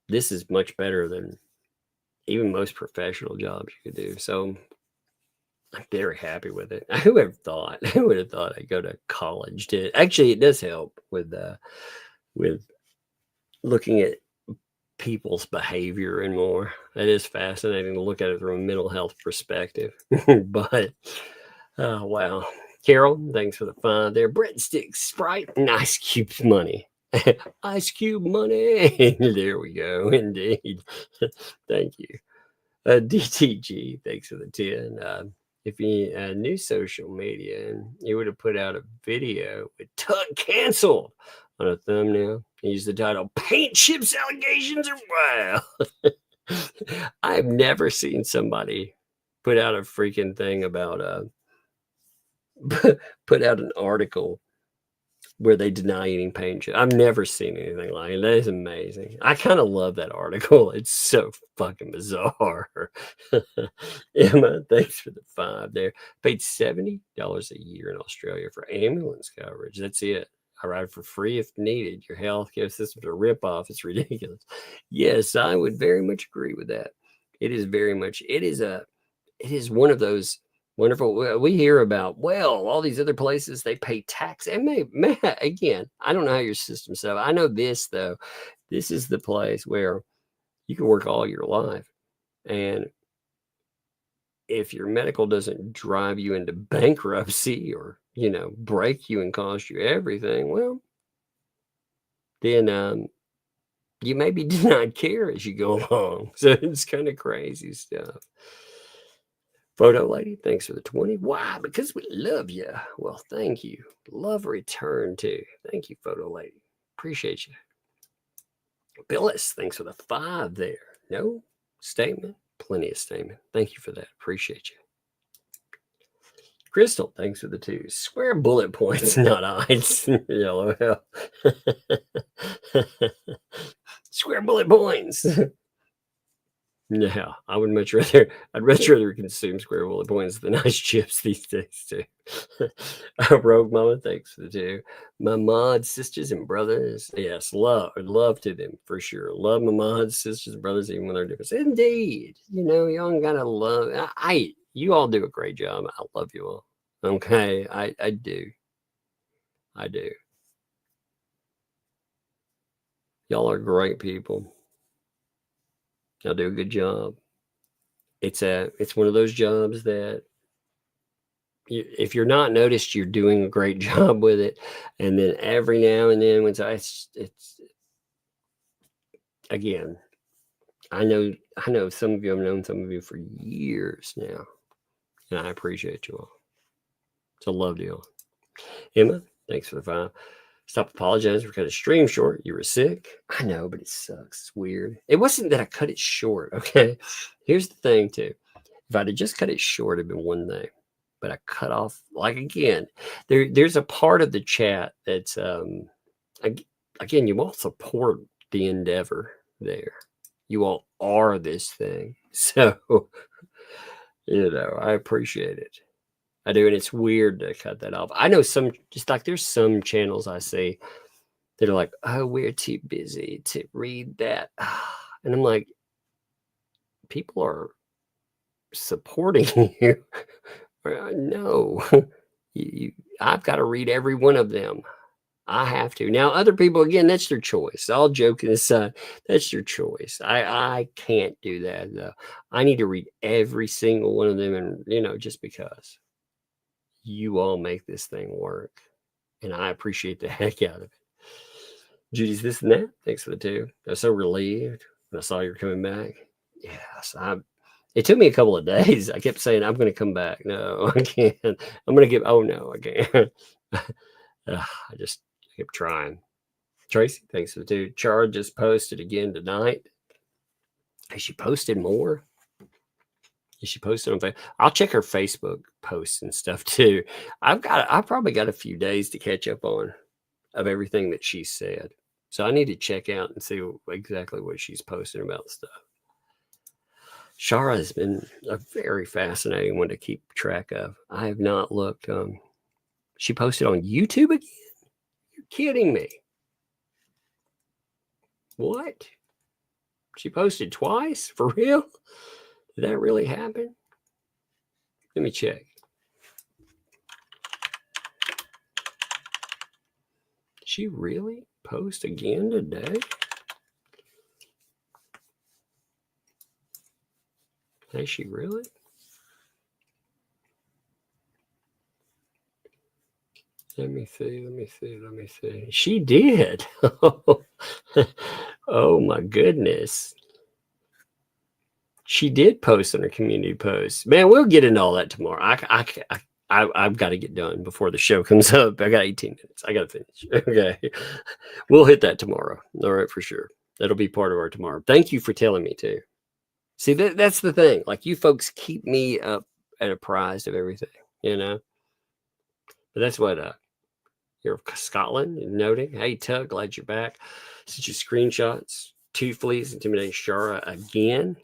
This is much better than even most professional jobs you could do. So I'm very happy with it. Who would have thought? Who would have thought I'd go to college to? Actually, it does help with looking at people's behavior and more. It is fascinating to look at it from a mental health perspective. But oh wow, Carol, thanks for the fun there. Breadsticks, Sprite, and Ice Cube's money. Ice Cube money. There we go. Indeed. Thank you. DTG, thanks for the 10. If you knew social media and you would have put out a video with Tut canceled on a thumbnail, use the title Paint Chips Allegations Are Wild. I've never seen somebody put out a freaking thing about put out an article where they deny eating paint chips. I've never seen anything like it. That is amazing. I kind of love that article. It's so fucking bizarre. Emma, thanks for the 5 there. Paid $70 a year in Australia for ambulance coverage. That's it. I ride for free if needed. Your healthcare system's a ripoff. It's ridiculous. Yes, I would very much agree with that. It is very much. It is one of those wonderful. We hear about, well, all these other places they pay tax. And again, I don't know how your system's set up. I know this though. This is the place where you can work all your life, and if your medical doesn't drive you into bankruptcy or break you and cost you everything, well, then you may be denied care as you go along. So it's kind of crazy stuff. Photo lady, thanks for the 20. Why? Because we love you. Well, thank you. Love return too. Thank you, photo lady. Appreciate you. Billis, thanks for the 5 there. No statement, plenty of statement. Thank you for that. Appreciate you. Crystal, thanks for the 2. Square bullet points, not eyes. Yellow hell. Square bullet points. No, I would much rather. I'd much rather consume square bullet points than ice chips these days too. Rogue Mama, thanks for the 2. My mod sisters and brothers, yes, love to them for sure. Love my mod sisters and brothers even when they're different. Indeed, y'all gotta love. You all do a great job. I love you all. Okay, I do. Y'all are great people. Y'all do a good job. It's one of those jobs that if you're not noticed, you're doing a great job with it. And then every now and then, it's again, I know some of you have known some of you for years now, and I appreciate you all. So love to y'all. Emma, thanks for the 5. Stop apologizing for cutting the stream short. You were sick. I know, but it sucks. It's weird. It wasn't that I cut it short, okay? Here's the thing, too. If I'd have just cut it short, it'd been one thing. But I cut off, like, again, there's a part of the chat that's, again, you all support the endeavor there. You all are this thing. So, I appreciate it. I do, and it's weird to cut that off. I know there's some channels I see that are like, oh, we're too busy to read that. And I'm like, people are supporting you. No, I've got to read every one of them. I have to. Now, other people, again, that's their choice. All joking aside, that's their choice. I can't do that, though. I need to read every single one of them, and, just because. You all make this thing work, and I appreciate the heck out of it. Judy's this and that. Thanks for the 2. I was so relieved when I saw you were coming back. Yes, it took me a couple of days. I kept saying, I'm going to come back. No, I can't. I'm going to give. Oh, no, I can't. I kept trying. Tracy, thanks for the 2. Char just posted again tonight. Has she posted more? She posted on Facebook. I'll check her Facebook posts and stuff too. I've probably got a few days to catch up on of everything that she said. So I need to check out and see exactly what she's posting about stuff. Shara has been a very fascinating one to keep track of. I have not looked. She posted on YouTube again? You're kidding me. What? She posted twice? For real? Did that really happen? Let me check. Did she really post again today? Has she really? Let me see. She did. Oh my goodness. She did post on her community post. Man, we'll get into all that tomorrow. I've got to get done before the show comes up. I got 18 minutes. I got to finish. Okay. We'll hit that tomorrow. All right, for sure. That'll be part of our tomorrow. Thank you for telling me too. See, that's the thing. Like, you folks keep me up and apprised of everything, you know? But that's what you're Scotland noting. Hey, Tug, glad you're back. Sent you screenshots. 2 fleas intimidating Shara again.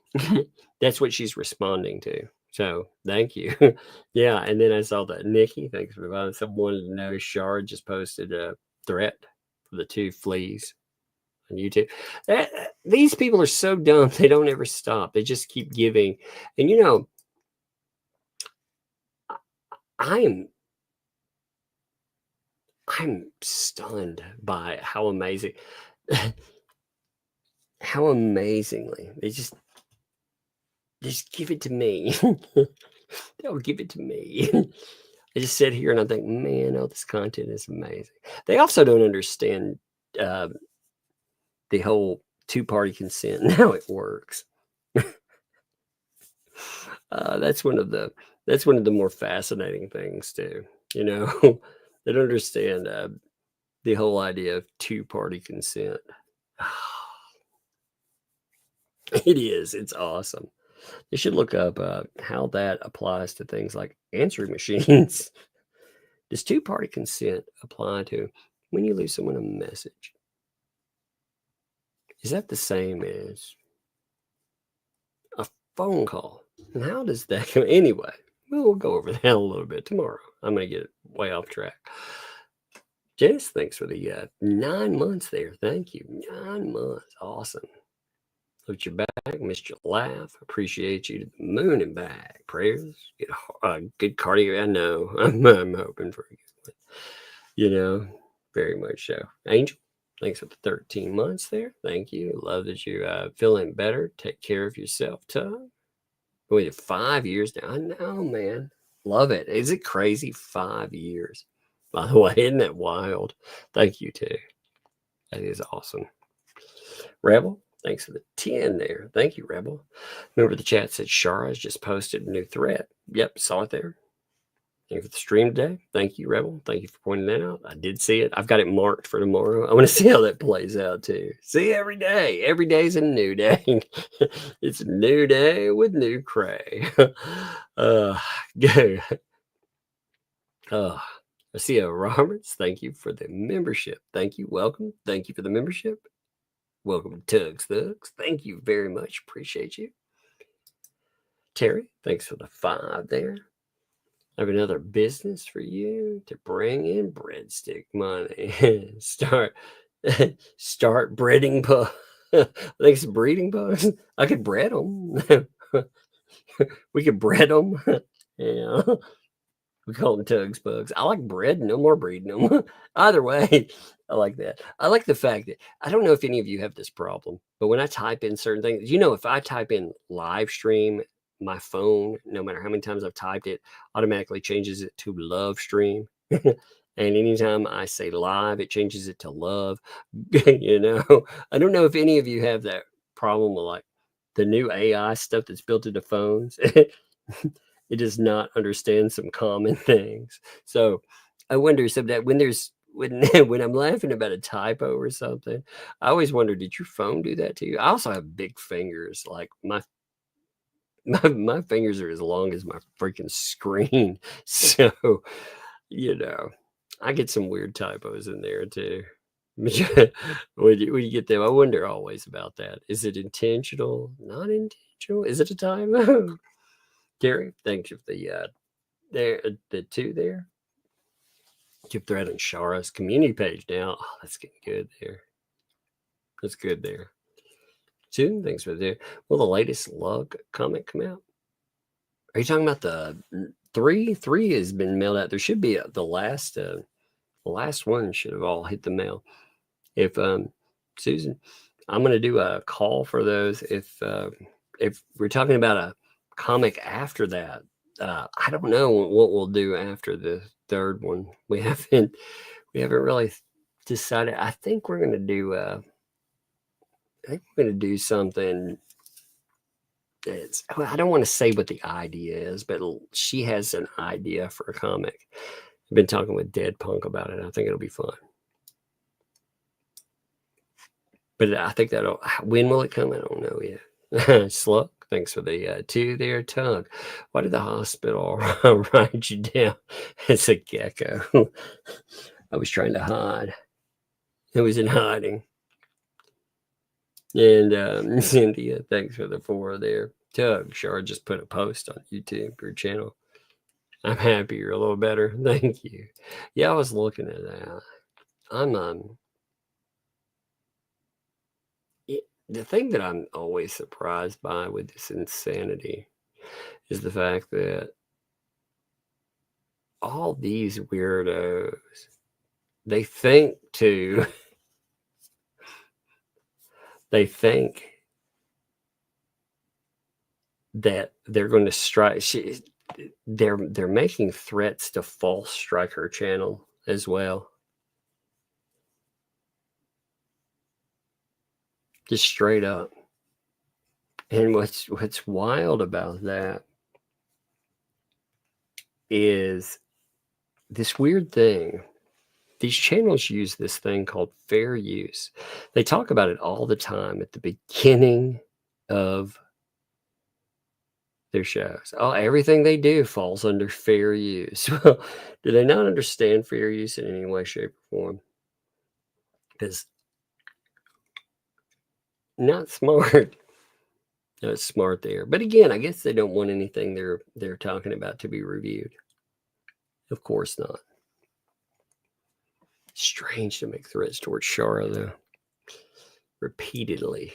That's what she's responding to. So thank you. Yeah, and then I saw that Nikki, thanks for providing. Someone wanted to know Shara just posted a threat for the 2 fleas on YouTube. These people are so dumb. They don't ever stop. They just keep giving. And you know, I'm stunned by how amazing, how amazingly they just give it to me. They'll give it to me. I just sit here and I think, man, all this content is amazing. They also don't understand the whole 2-party consent and how it works. That's one of the more fascinating things too. You know, they don't understand the whole idea of 2-party consent. It is. It's awesome. You should look up how that applies to things like answering machines. Does 2-party consent apply to when you leave someone a message? Is that the same as a phone call? And how does that go? Anyway, we'll go over that a little bit tomorrow. I'm going to get way off track. Janice, thanks for the 9 months there. Thank you. 9 months. Awesome. Looked your back, missed your laugh. Appreciate you to the moon and back. Prayers, get a good cardio. I know. I'm hoping for a good one. You know, very much so. Angel, thanks for the 13 months there. Thank you. Love that you feeling better. Take care of yourself, Tug. Wait, 5 years now. I know, man. Love it. Is it crazy? 5 years. By the way, isn't that wild? Thank you, too. That is awesome. Rebel, thanks for the 10 there. Thank you, Rebel. Remember the chat said Shara has just posted a new threat. Yep, saw it there. Thank you for the stream today. Thank you, Rebel. Thank you for pointing that out. I did see it. I've got it marked for tomorrow. I want to see how that plays out too. See, every day. Every day's a new day. It's a new day with new Cray. Go. Garcia Roberts, thank you for the membership. Thank you. Welcome. Thank you for the membership. Welcome to Tugs Thugs. Thank you very much. Appreciate you. Terry, thanks for the 5 there. I have another business for you to bring in breadstick money. Start breeding bugs. Thanks, breeding bugs. I could breed them. We could breed them. Yeah. We call them Tugs bugs. I like bread, no more breeding them. Either way, I like that. I like the fact that I don't know if any of you have this problem, but when I type in certain things, you know, if I type in live stream, my phone, no matter how many times I've typed it, automatically changes it to love stream. And anytime I say live, it changes it to love. You know, I don't know if any of you have that problem with like the new AI stuff that's built into phones. It does not understand some common things. So I wonder sometimes when I'm laughing about a typo or something, I always wonder, did your phone do that to you? I also have big fingers. Like my fingers are as long as my freaking screen. So, you know, I get some weird typos in there too. When you get them, I wonder always about that. Is it intentional? Not intentional? Joe, is it a time? Gary, thank you for the 2 there. Keep thread on Shara's community page now. Oh, that's getting good there. That's good there. 2, thanks for the. Will the latest lug comic come out? Are you talking about the 3? 3 has been mailed out. There should be the last one should have all hit the mail. If Susan, I'm going to do a call for those. If we're talking about a comic after that, I don't know what we'll do after the 3rd one. We haven't really decided. I think we're going to do. I think we're going to do something. I don't want to say what the idea is, but she has an idea for a comic. I've been talking with Dead Punk about it. I think it'll be fun. But I think when will it come? I don't know yet. Slug, thanks for the 2 there. Tug, why did the hospital write you down as a gecko? I was trying to hide. I was in hiding. And Cynthia, thanks for the 4 there. Tug, Shara just put a post on YouTube, your channel. I'm happy you're a little better. Thank you. Yeah, I was looking at that. The thing that I'm always surprised by with this insanity is the fact that all these weirdos, they think that they're going to strike. They're making threats to false strike her channel as well. Just straight up. And what's wild about that is this weird thing. These channels use this thing called fair use. They talk about it all the time at the beginning of their shows. Oh, everything they do falls under fair use. Well, do they not understand fair use in any way, shape, or form? Because not smart. Not smart there. But again, I guess they don't want anything they're talking about to be reviewed. Of course not. Strange to make threats towards Shara, though. Repeatedly.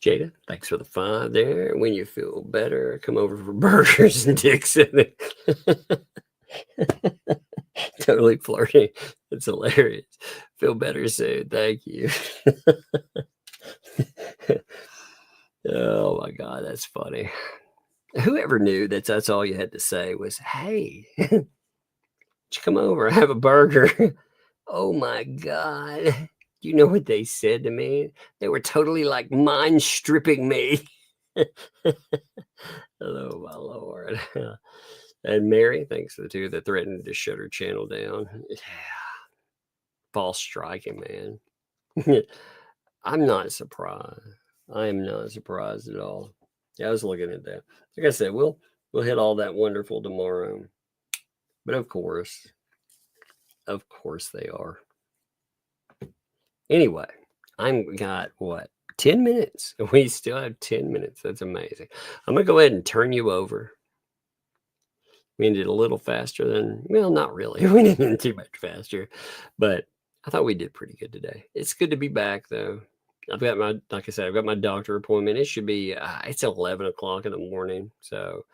Jada, thanks for the 5 there. When you feel better, come over for burgers and Dixon. Totally flirting. It's hilarious. Feel better soon. Thank you. Oh my God, that's funny. Whoever knew that's all you had to say was, hey, would you come over? Have a burger. Oh my God. You know what they said to me? They were totally like mind stripping me. Oh my Lord. And Mary, thanks for the 2 that threatened to shut her channel down. Yeah. False striking, man. I'm not surprised. I am not surprised at all. Yeah, I was looking at that. Like I said, we'll hit all that wonderful tomorrow. But of course they are. Anyway, I'm got what? 10 minutes. We still have 10 minutes. That's amazing. I'm going to go ahead and turn you over. We ended a little faster than, well, not really. We didn't end too much faster, but I thought we did pretty good today. It's good to be back though. I've got like I said, I've got my doctor appointment. It should be, it's 11 o'clock in the morning. So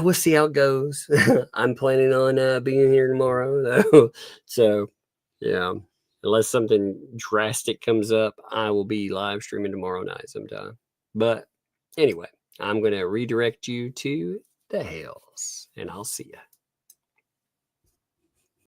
we'll see how it goes. I'm planning on being here tomorrow though. So yeah. Unless something drastic comes up, I will be live streaming tomorrow night sometime. But anyway, I'm going to redirect you to the Hales, and I'll see you.